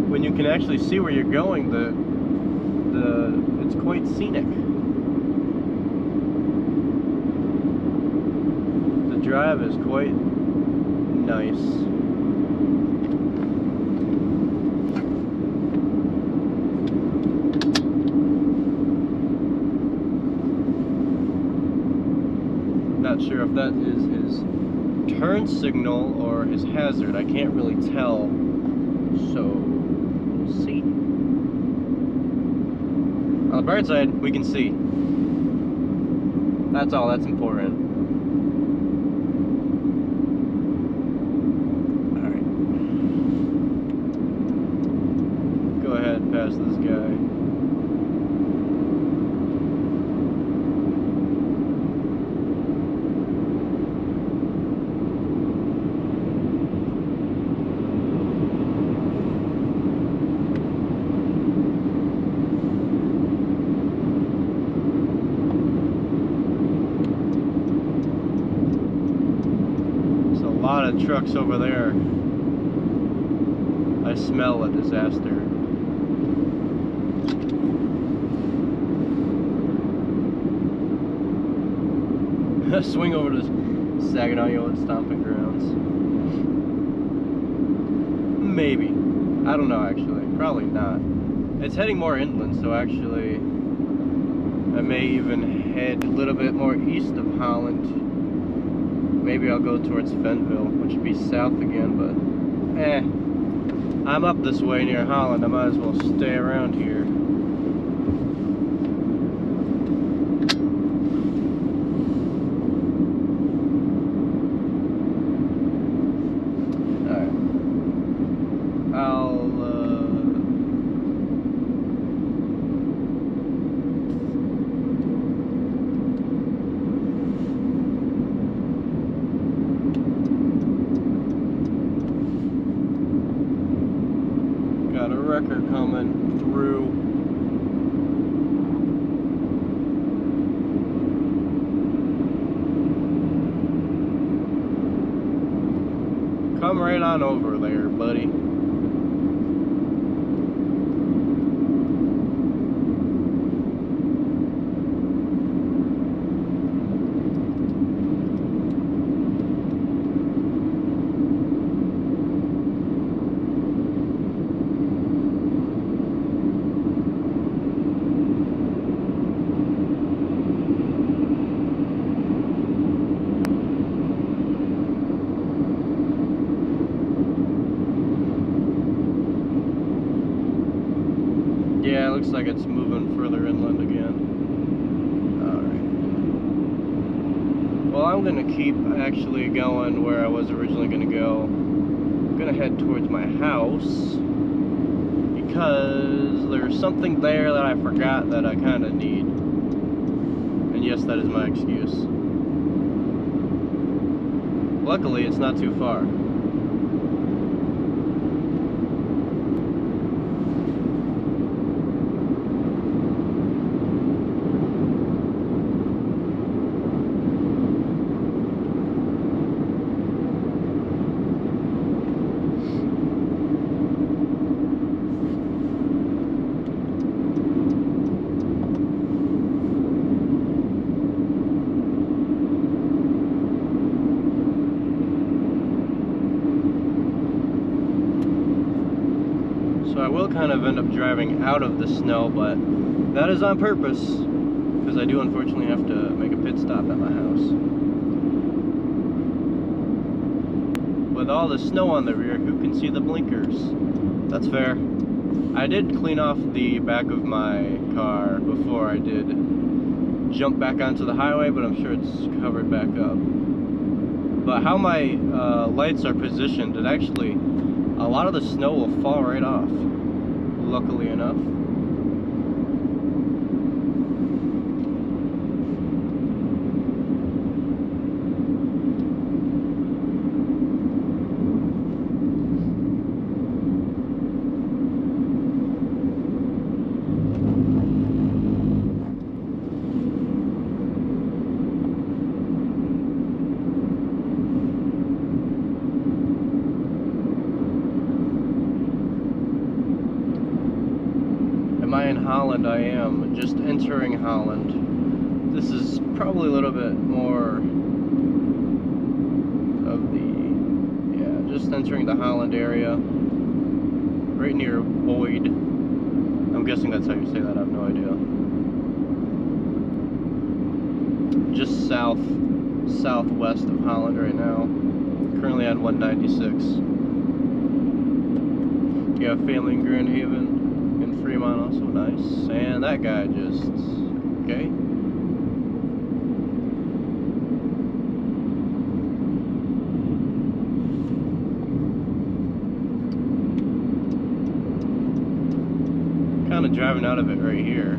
S1: when you can actually see where you're going, it's quite scenic. The drive is quite nice. Not sure if that is his turn signal or his hazard. I can't really tell. So, we'll see. On the bright side, we can see. That's all that's important. Alright. Go ahead and pass this guy. A lot of trucks over there. I smell a disaster. Swing over to Saginaw Old Stomping Grounds. Maybe. I don't know actually. Probably not. It's heading more inland, so actually I may even head a little bit more east of Holland. Maybe I'll go towards Fenville, which would be south again, but I'm up this way near Holland. I might as well stay around here. Alright. Got a wrecker coming through. Come right on over there, buddy. like it's moving further inland again. Alright. Well, I'm gonna keep actually going where I was originally gonna go. I'm gonna head towards my house because there's something there that I forgot that I kinda need. And yes, that is my excuse. Luckily, it's not too far. So I will kind of end up driving out of the snow, but that is on purpose, because I do unfortunately have to make a pit stop at my house. With all the snow on the rear, who can see the blinkers? That's fair. I did clean off the back of my car before I did jump back onto the highway, but I'm sure it's covered back up. But how my lights are positioned, it actually, a lot of the snow will fall right off, luckily enough. Am I in Holland? I am. Just entering Holland. This is probably a little bit more of the, yeah, just entering the Holland area. Right near Boyd. I'm guessing that's how you say that, I have no idea. Just southwest of Holland right now. Currently on 196. You have family in Grand Haven. Fremont also nice, and that guy just, okay. Kind of driving out of it right here.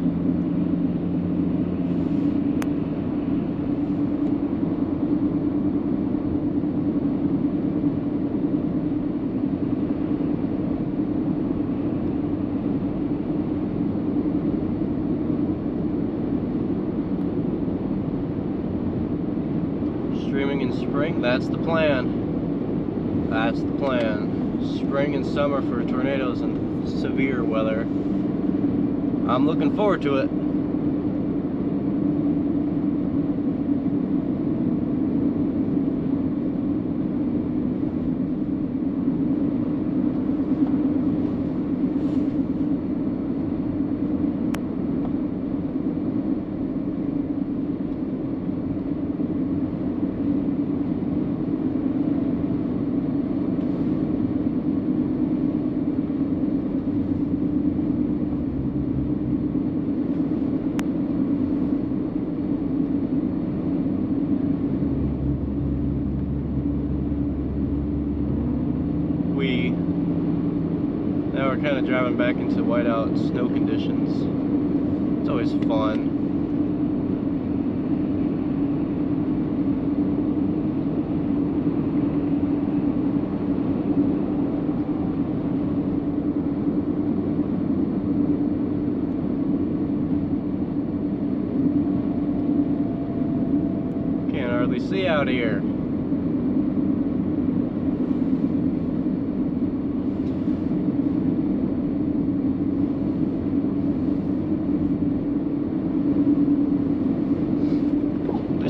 S1: Streaming in spring, that's the plan. That's the plan. Spring and summer for tornadoes and severe weather. I'm looking forward to it. Now we're kind of driving back into whiteout snow conditions. It's always fun. Can't hardly see out here.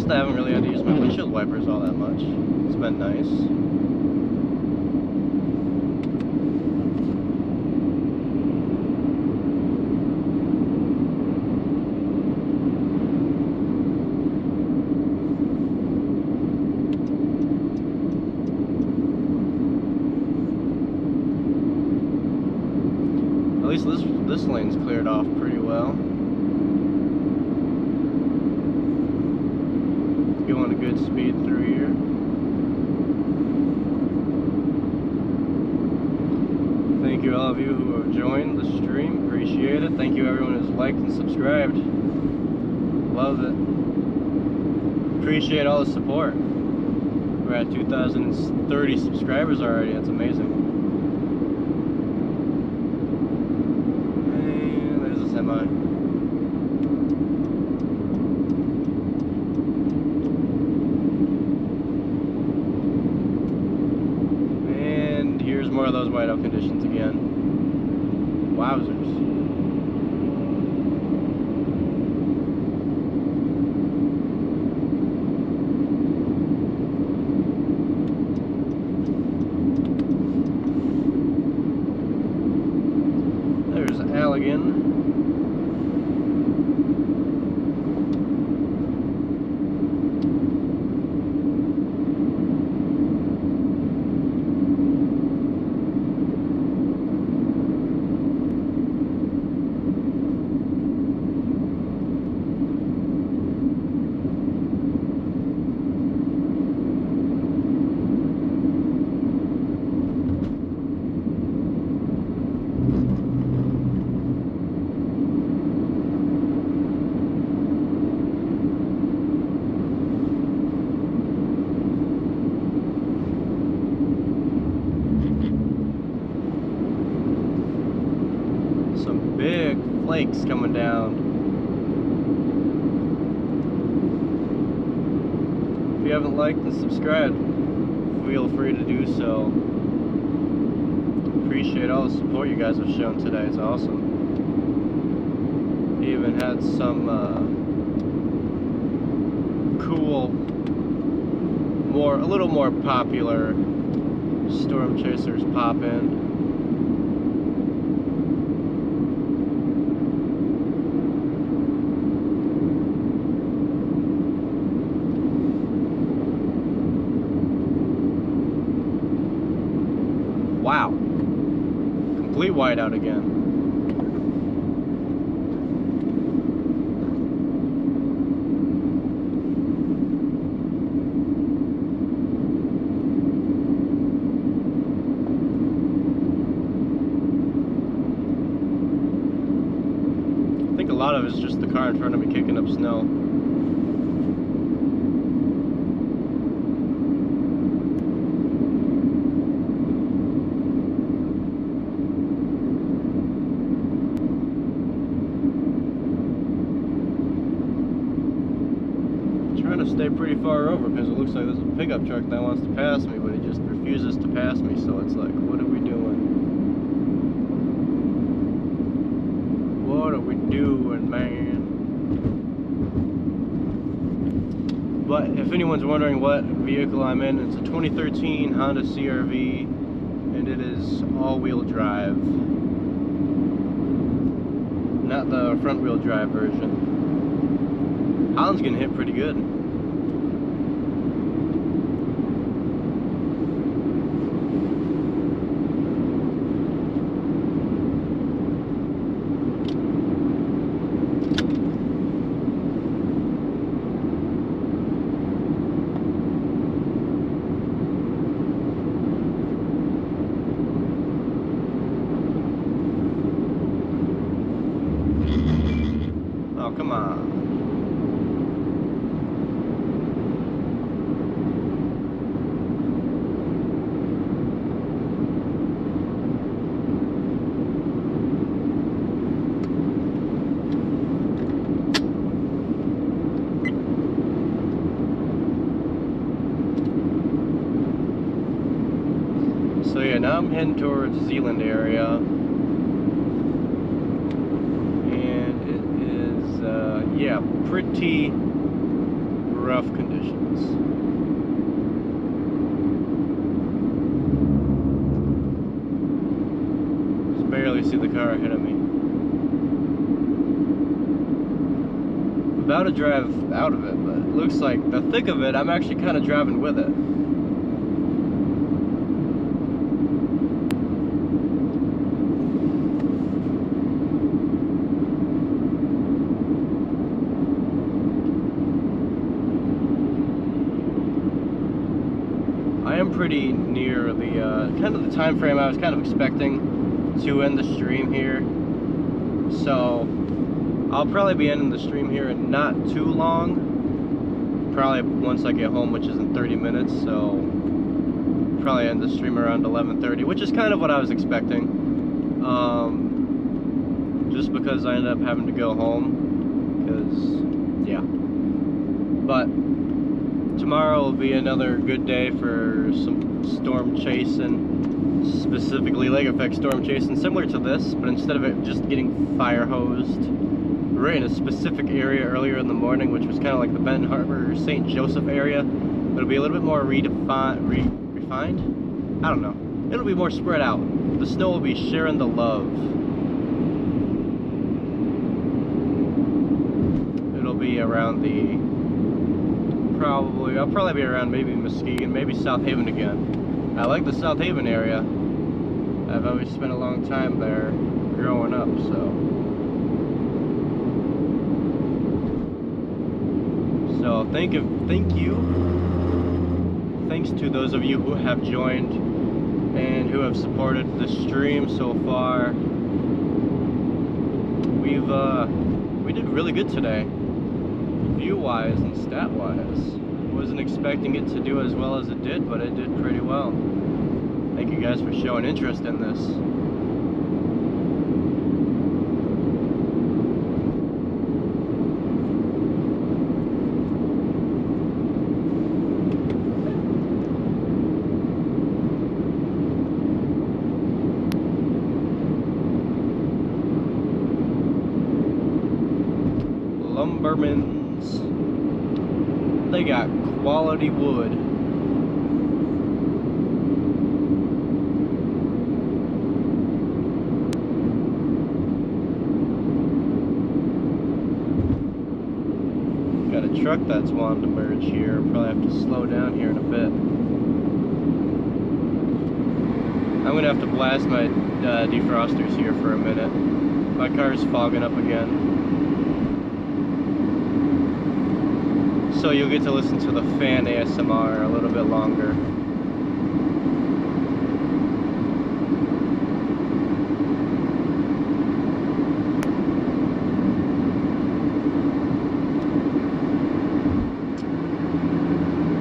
S1: I haven't really had to use my windshield wipers all that much. It's been nice. At least this this lane's cleared off pretty well. Going a good speed through here. Thank you all of you who have joined the stream. Appreciate it. Thank you everyone who's liked and subscribed. Love it. Appreciate all the support. We're at 2,030 subscribers already. That's amazing. And there's a semi. And here's more of those whiteout conditions again. Wowzers. Flakes coming down. If you haven't liked and subscribed, feel free to do so. Appreciate all the support you guys have shown today. It's awesome. Even had some cool, a little more popular storm chasers pop in. Wow. Complete whiteout again. I think a lot of it's just the car in front of me kicking up snow. Stay pretty far over because it looks like there's a pickup truck that wants to pass me, but he just refuses to pass me, so it's like, what are we doing? What are we doing, man? But if anyone's wondering what vehicle I'm in, it's a 2013 Honda CR-V, and it is all-wheel drive. Not the front-wheel drive version. Holland's getting hit pretty good. Oh, come on. So yeah, now I'm heading towards Zealand area. Yeah, pretty rough conditions. Just barely see the car ahead of me. I'm about to drive out of it, but it looks like the thick of it, I'm actually kind of driving with it. am pretty near the kind of the time frame I was kind of expecting to end the stream here. So I'll probably be ending the stream here in not too long. Probably once I get home, which is in 30 minutes. So probably end the stream around 11:30, which is kind of what I was expecting. Just because I ended up having to go home, because yeah. But tomorrow will be another good day for some storm chasing, specifically lake effect storm chasing, similar to this, but instead of it just getting fire hosed right in a specific area earlier in the morning, which was kind of like the Benton Harbor, St. Joseph area, it'll be a little bit more refined? I don't know. It'll be more spread out. The snow will be sharing the love. It'll be around the, I'll probably be around maybe Muskegon, maybe South Haven again. I like the South Haven area. I've always spent a long time there growing up, so. So thank you. Thanks to those of you who have joined and who have supported the stream so far. We did really good today, view-wise and stat-wise. Wasn't expecting it to do as well as it did, but it did pretty well. Thank you guys for showing interest in this. Lumbermans, they got quality wood. Got a truck that's wanting to merge here. Probably have to slow down here in a bit. I'm gonna have to blast my defrosters here for a minute. My car's fogging up again. So you'll get to listen to the fan ASMR a little bit longer.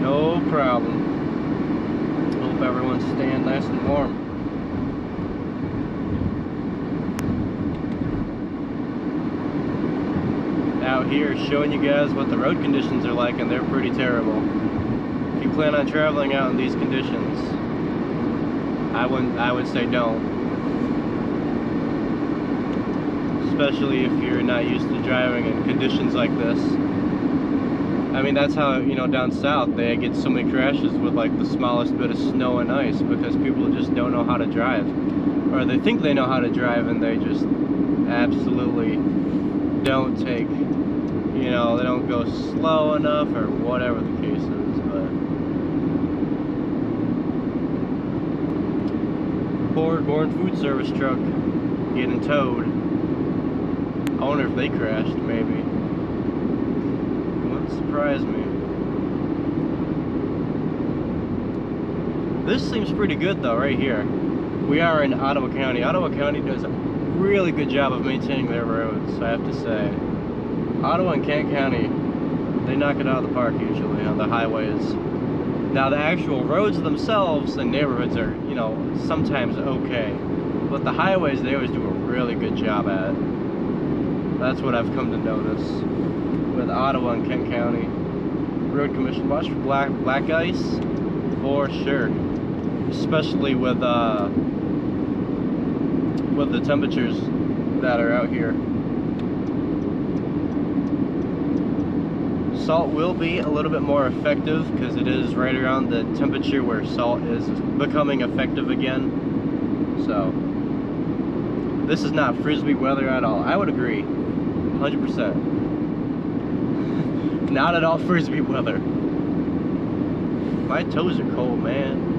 S1: No problem. Hope everyone's staying nice and warm. Out here showing you guys what the road conditions are like, and they're pretty terrible. If you plan on traveling out in these conditions, I would say don't. Especially if you're not used to driving in conditions like this. I mean, that's how, you know, down south they get so many crashes with like the smallest bit of snow and ice, because people just don't know how to drive. Or they think they know how to drive and they just absolutely don't take, you know, they don't go slow enough or whatever the case is. But poor Gorn food service truck getting towed. I wonder if they crashed, maybe. Wouldn't surprise me. This seems pretty good though, right here. We are in Ottawa County. Ottawa County does a really good job of maintaining their roads, I have to say. Ottawa and Kent County, they knock it out of the park usually on the highways. Now the actual roads themselves and neighborhoods are, you know, sometimes okay. But the highways, they always do a really good job at. That's what I've come to notice with Ottawa and Kent County. Road Commission, watch for black ice, for sure. Especially with the temperatures that are out here. Salt will be a little bit more effective because it is right around the temperature where salt is becoming effective again. So this is not frisbee weather at all. I would agree, 100%. Not at all frisbee weather. My toes are cold, man.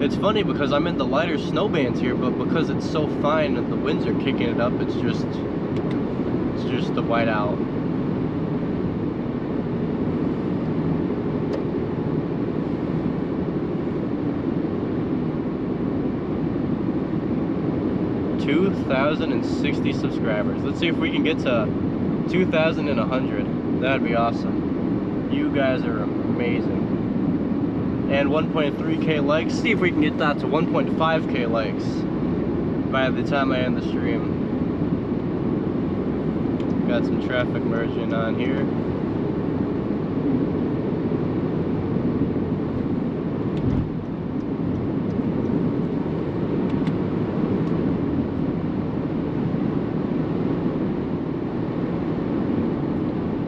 S1: It's funny because I'm in the lighter snow bands here, but because it's so fine and the winds are kicking it up, it's just the whiteout. 2,060 subscribers. Let's see if we can get to 2,100. That'd be awesome. You guys are amazing. And 1.3K likes. See if we can get that to 1.5K likes by the time I end the stream. Got some traffic merging on here.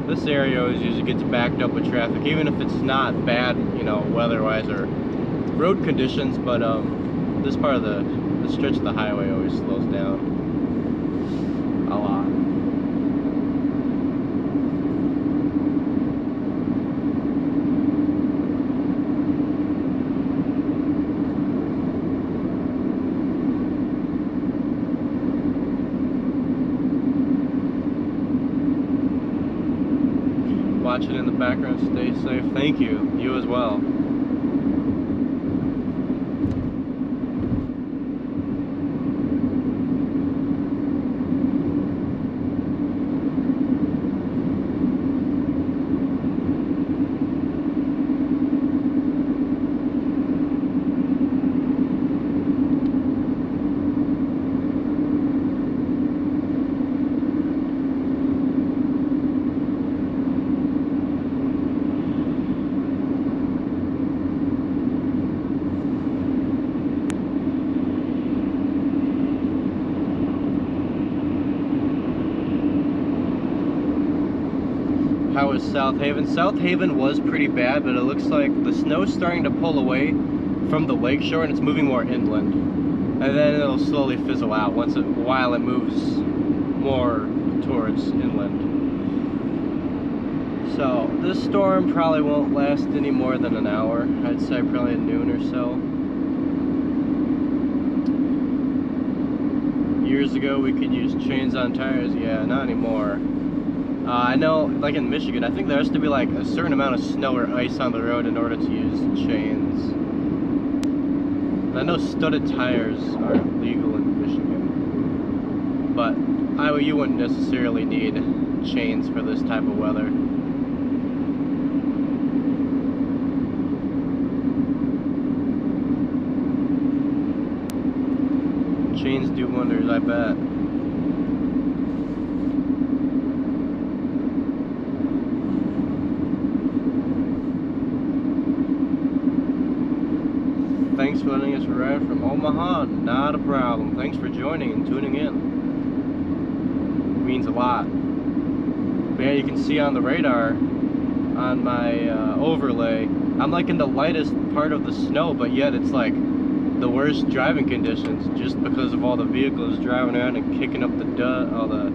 S1: This area always usually gets backed up with traffic, even if it's not bad, you know, weather-wise or road conditions, but this part of the stretch of the highway always slows down a lot. Watching in the background, stay safe. Thank you. You as well. How is South Haven? South Haven was pretty bad, but it looks like the snow's starting to pull away from the lakeshore and it's moving more inland. And then it'll slowly fizzle out while it moves more towards inland. So this storm probably won't last any more than an hour. I'd say probably at noon or so. Years ago we could use chains on tires. Yeah, not anymore. I know, like in Michigan, I think there has to be like a certain amount of snow or ice on the road in order to use chains. And I know studded tires are legal in Michigan, but you wouldn't necessarily need chains for this type of weather. Chains do wonders, I bet. Thanks for letting us ride from Omaha. Not a problem. Thanks for joining and tuning in. It means a lot. But yeah, you can see on the radar, on my overlay, I'm like in the lightest part of the snow, but yet it's like the worst driving conditions just because of all the vehicles driving around and kicking up all the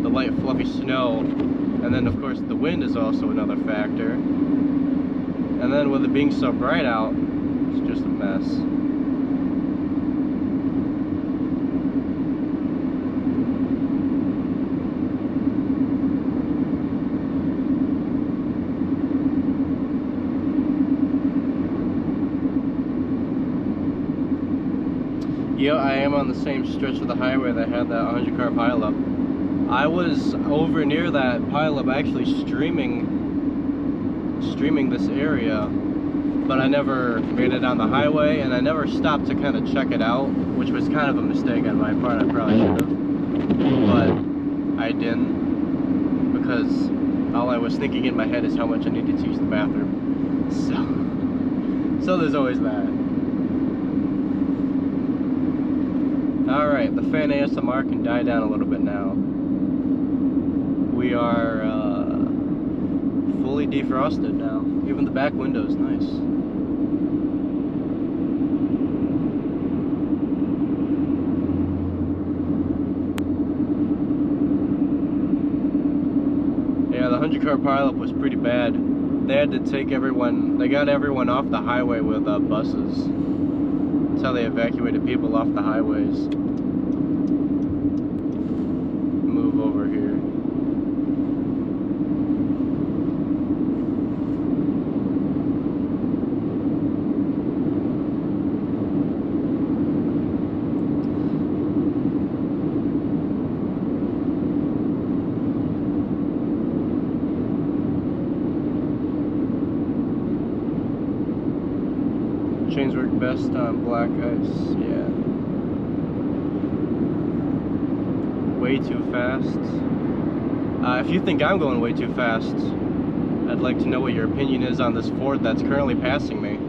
S1: light fluffy snow. And then of course the wind is also another factor. And then with it being so bright out, it's just a mess. Yeah, I am on the same stretch of the highway that had that 100-car pileup. I was over near that pileup actually streaming this area, but I never made it on the highway, and I never stopped to kind of check it out, which was kind of a mistake on my part. I probably should have, but I didn't, because all I was thinking in my head is how much I needed to use the bathroom. So there's always that. Alright, the fan ASMR can die down a little bit now. We are fully defrosted now. Even the back window is nice. Yeah, the 100-car pileup was pretty bad. They had to take they got everyone off the highway with buses. That's how they evacuated people off the highways. Move over here. Chains work best on black ice, yeah. Way too fast. If you think I'm going way too fast, I'd like to know what your opinion is on this Ford that's currently passing me.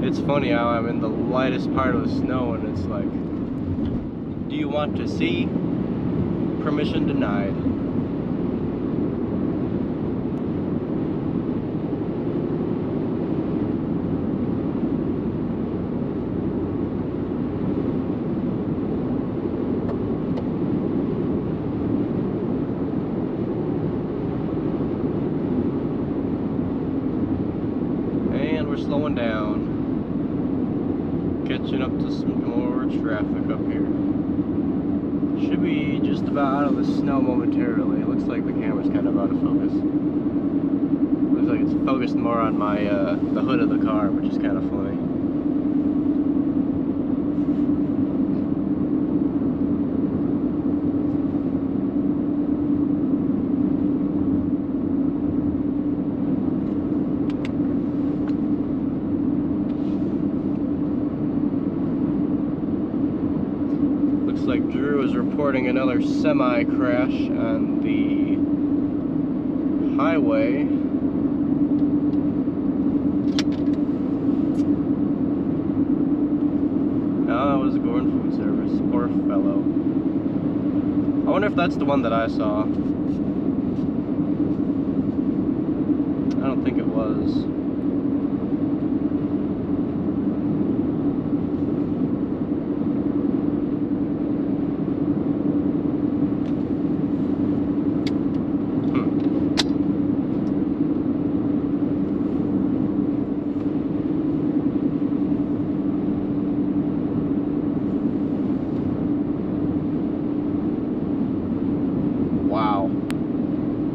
S1: It's funny how I'm in the lightest part of the snow and it's like, do you want to see? Permission denied. And we're slowing down. Catching up to some more traffic up here. Should be just about out of the snow momentarily. It looks like the camera's kind of out of focus. Looks like it's focused more on my the hood of the car, which is kind of funny. Like Drew is reporting another semi crash on the highway. Oh, that was Gordon Food Service. Poor fellow. I wonder if that's the one that I saw. I don't think it was.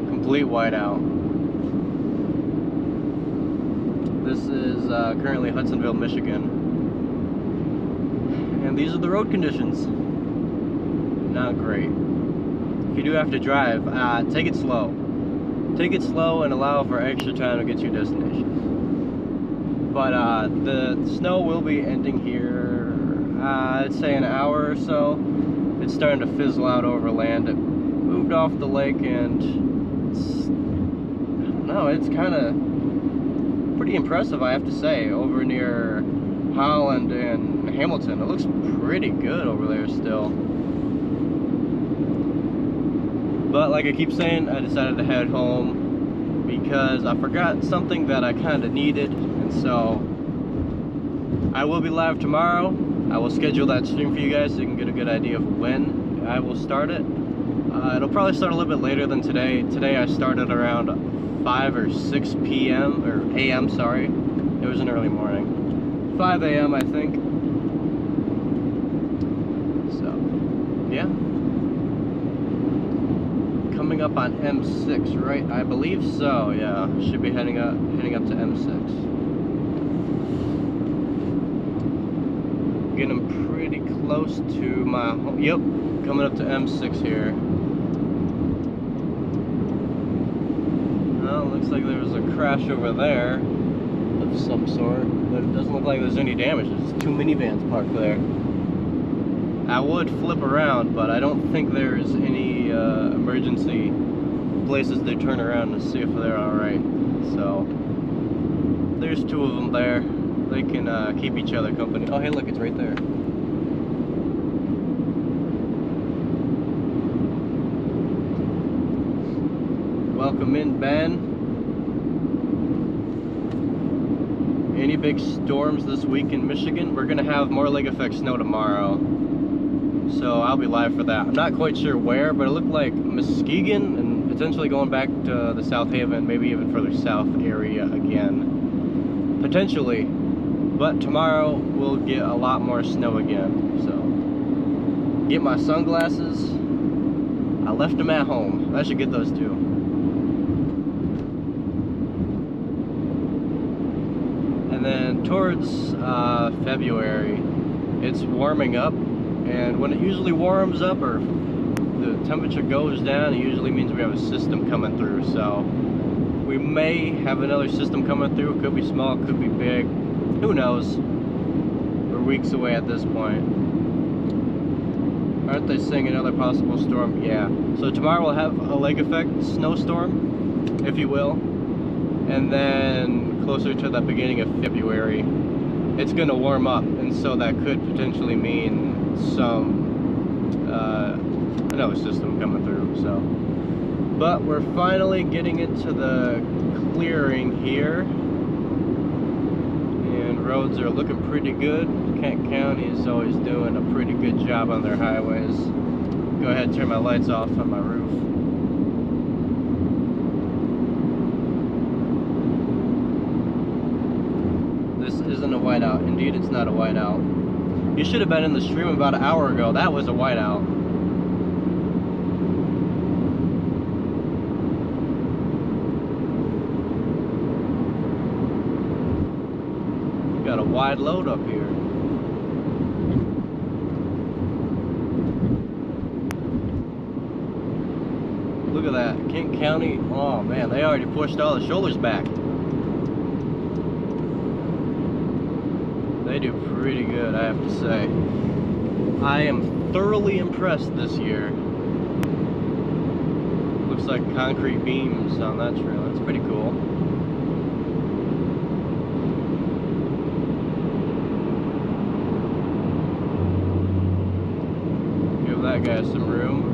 S1: Complete whiteout. This is currently Hudsonville, Michigan. And these are the road conditions. Not great. If you do have to drive, take it slow. Take it slow and allow for extra time to get to your destination. But the snow will be ending here, I'd say an hour or so. It's starting to fizzle out over land. It moved off the lake and it's kind of pretty impressive, I have to say, over near Holland and Hamilton. It looks pretty good over there still. But like I keep saying, I decided to head home because I forgot something that I kind of needed, and so I will be live tomorrow. I will schedule that stream for you guys so you can get a good idea of when I will start it. It'll probably start a little bit later than today. Today I started around 5 or 6 p.m. or a.m. sorry. It was an early morning. 5 a.m. I think. So, yeah. Coming up on M6, right? I believe so. Yeah, should be heading up to M6. Getting pretty close to my home. Yep, coming up to M6 here. Well, looks like there was a crash over there of some sort, but it doesn't look like there's any damage. There's 2 minivans parked there. I would flip around, but I don't think there's any emergency places they turn around to see if they're alright. So, there's 2 of them there. They can keep each other company. Oh, hey, look, it's right there. Welcome in, Ben. Any big storms this week in Michigan? We're gonna have more lake effect snow tomorrow. so I'll be live for that. I'm not quite sure where, but it looked like Muskegon and potentially going back to the South Haven, maybe even further south area again. Potentially. But tomorrow we'll get a lot more snow again. So, get my sunglasses. I left them at home. I should get those too. And then towards February, it's warming up. And when it usually warms up or the temperature goes down, it usually means we have a system coming through. So we may have another system coming through. It could be small, it could be big. Who knows? We're weeks away at this point. Aren't they saying another possible storm? Yeah. So tomorrow we'll have a lake effect snowstorm, if you will. And then closer to the beginning of February, it's going to warm up. And so that could potentially mean another system coming through. So, but we're finally getting into the clearing here, and roads are looking pretty good. Kent County is always doing a pretty good job on their highways. Go ahead and turn my lights off on my roof. This isn't a whiteout. Indeed, it's not a whiteout. You should have been in the stream about an hour ago. That was a whiteout. Got a wide load up here. Look at that. Kent County. Oh man, they already pushed all the shoulders back. They do pretty good, I have to say. I am thoroughly impressed this year. Looks like concrete beams on that trail. That's pretty cool. Give that guy some room.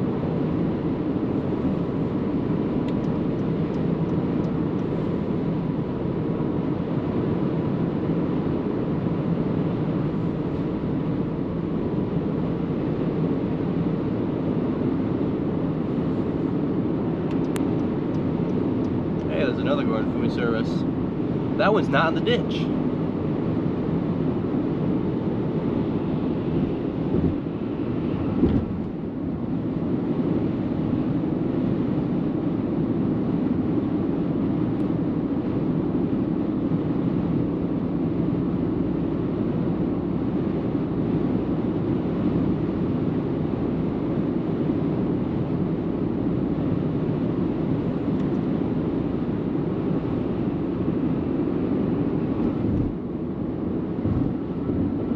S1: Another going food service. That one's not in the ditch.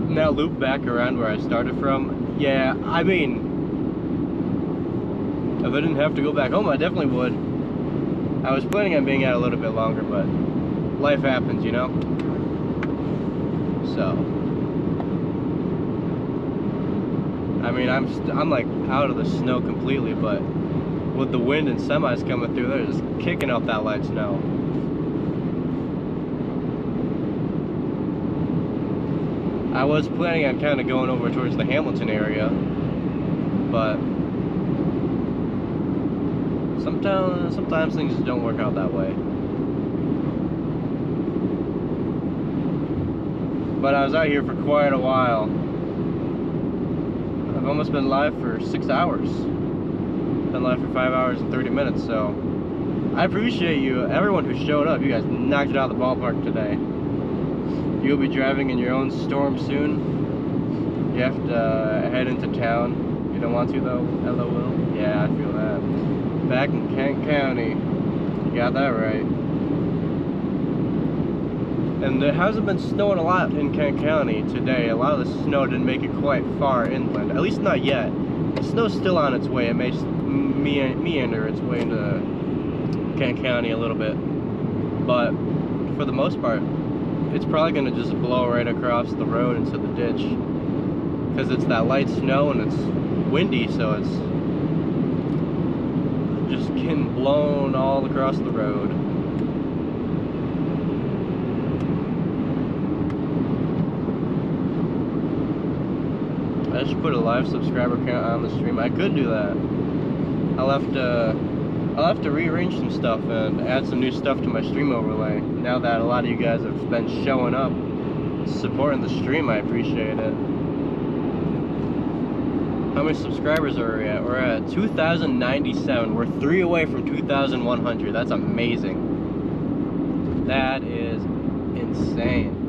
S1: Now loop back around where I started from. Yeah, I mean, if I didn't have to go back home, I definitely would. I was planning on being out a little bit longer, but life happens, you know? So, I mean, I'm like out of the snow completely, but with the wind and semis coming through, they're just kicking off that light snow. I was planning on kind of going over towards the Hamilton area, but sometimes things just don't work out that way. But I was out here for quite a while. I've almost been live for 6 hours. Been live for 5 hours and 30 minutes, so I appreciate you, everyone who showed up. You guys knocked it out of the ballpark today. You'll be driving in your own storm soon. You have to head into town. You don't want to though? LOL. Yeah, I feel that. Back in Kent County. You got that right. And there hasn't been snowing a lot in Kent County today. A lot of the snow didn't make it quite far inland. At least not yet. The snow's still on its way. It may meander its way into Kent County a little bit. But for the most part, it's probably going to just blow right across the road into the ditch, because it's that light snow and it's windy, so it's just getting blown all across the road. I should put a live subscriber count on the stream. I could do that. I'll have to rearrange some stuff and add some new stuff to my stream overlay. Now that a lot of you guys have been showing up, supporting the stream, I appreciate it. How many subscribers are we at? We're at 2,097. We're 3 away from 2,100. That's amazing. That is insane.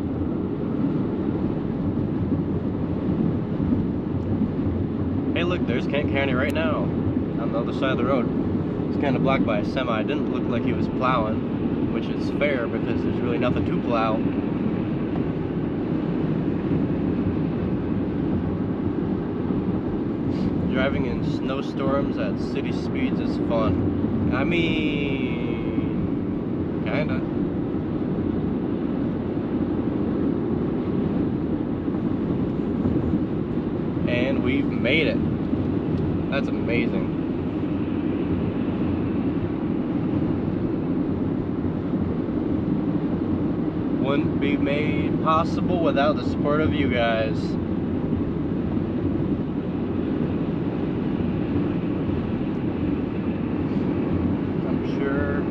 S1: Hey look, there's Kent County right now, on the other side of the road. It's kind of blocked by a semi. It didn't look like he was plowing, which is fair because there's really nothing to plow. Driving in snowstorms at city speeds is fun. I mean, kinda. And we've made it. That's amazing. Wouldn't be made possible without the support of you guys. I'm sure.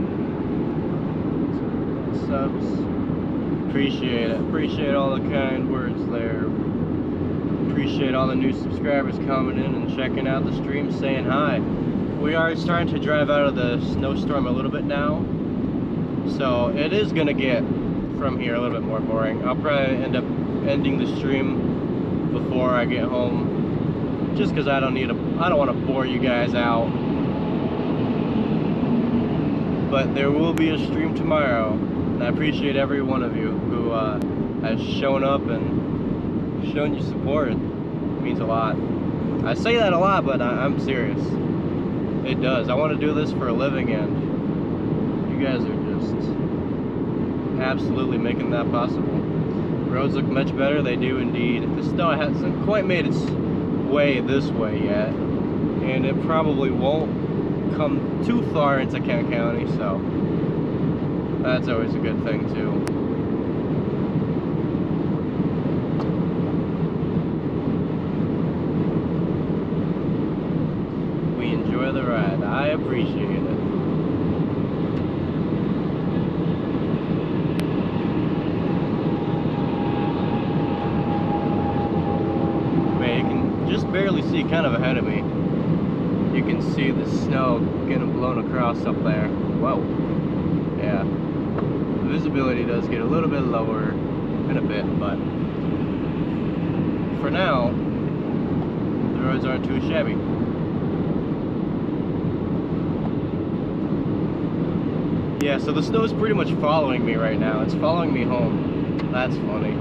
S1: Subs. Appreciate it. Appreciate all the kind words there. Appreciate all the new subscribers coming in and checking out the stream, saying hi. We are starting to drive out of the snowstorm a little bit now, so it is gonna get from here a little bit more boring. I'll probably end up ending the stream before I get home, just because I don't want to bore you guys out. But there will be a stream tomorrow, and I appreciate every one of you who has shown up and shown your support. It means a lot. I say that a lot, but I'm serious. It does. I want to do this for a living, and you guys are just absolutely making that possible. Roads look much better. They do indeed. The snow hasn't quite made its way this way yet, and it probably won't come too far into Kent County, so that's always a good thing too. The ride. I appreciate it. Man, you can just barely see kind of ahead of me. You can see the snow getting blown across up there. Whoa. Yeah. The visibility does get a little bit lower in a bit, but for now, the roads aren't too shabby. Yeah, so the snow's pretty much following me right now. It's following me home. That's funny.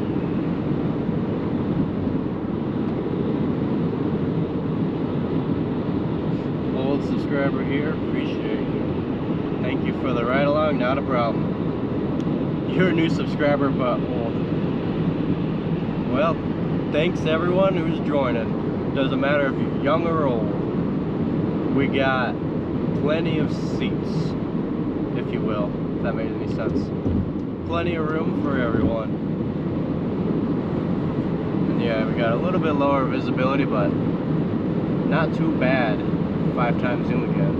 S1: Old subscriber here, appreciate you. Thank you for the ride along, not a problem. You're a new subscriber, but old. Well, thanks everyone who's joining. Doesn't matter if you're young or old. We got plenty of seats, if you will, if that made any sense. Plenty of room for everyone. And yeah, we got a little bit lower visibility, but not too bad. 5 times zoom again.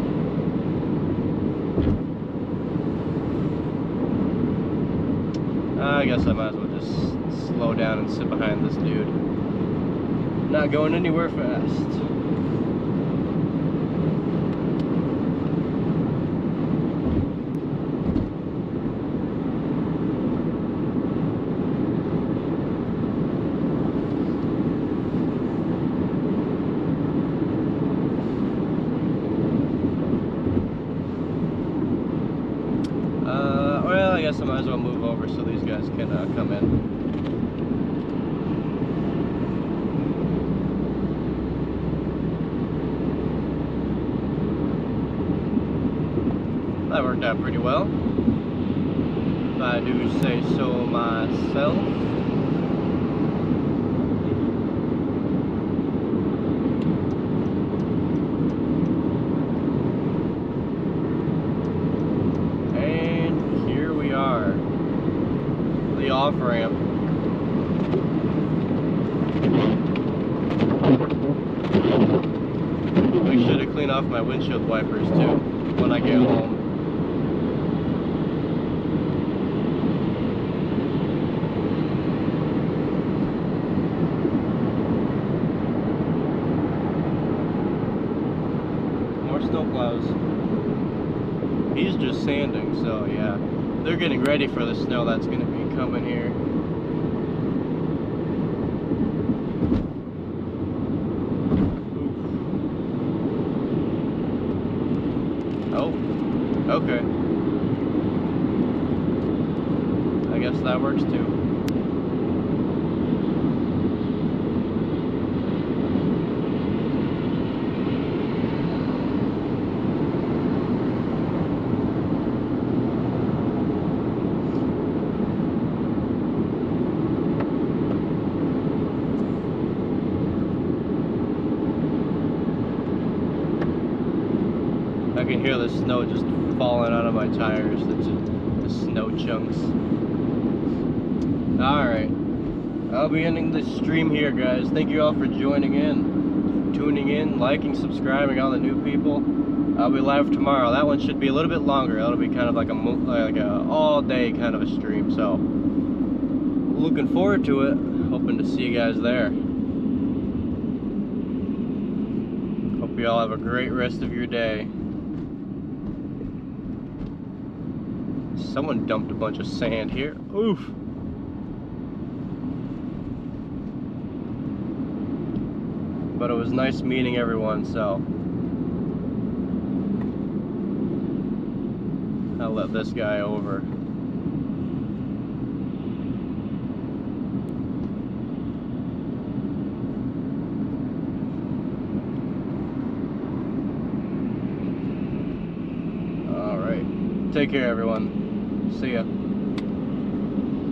S1: I guess I might as well just slow down and sit behind this dude. Not going anywhere fast. Well, I guess I might as well move over so these guys can come in. That worked out pretty well, if I do say so myself. The off-ramp. Make sure to clean off my windshield wipers too when I get home. More snowplows. He's just sanding, so yeah. They're getting ready for the snow that's going to be coming here. Oh, okay. I guess that works too. I can hear the snow just falling out of my tires, the snow chunks. Alright, I'll be ending this stream here, guys. Thank you all for joining in, tuning in, liking, subscribing, all the new people. I'll be live tomorrow. That one should be a little bit longer. That'll be kind of like a all day kind of a stream, so looking forward to it. Hoping to see you guys there. Hope you all have a great rest of your day. Someone dumped a bunch of sand here. Oof. But it was nice meeting everyone, so I'll let this guy over. All right. Take care, everyone. See ya.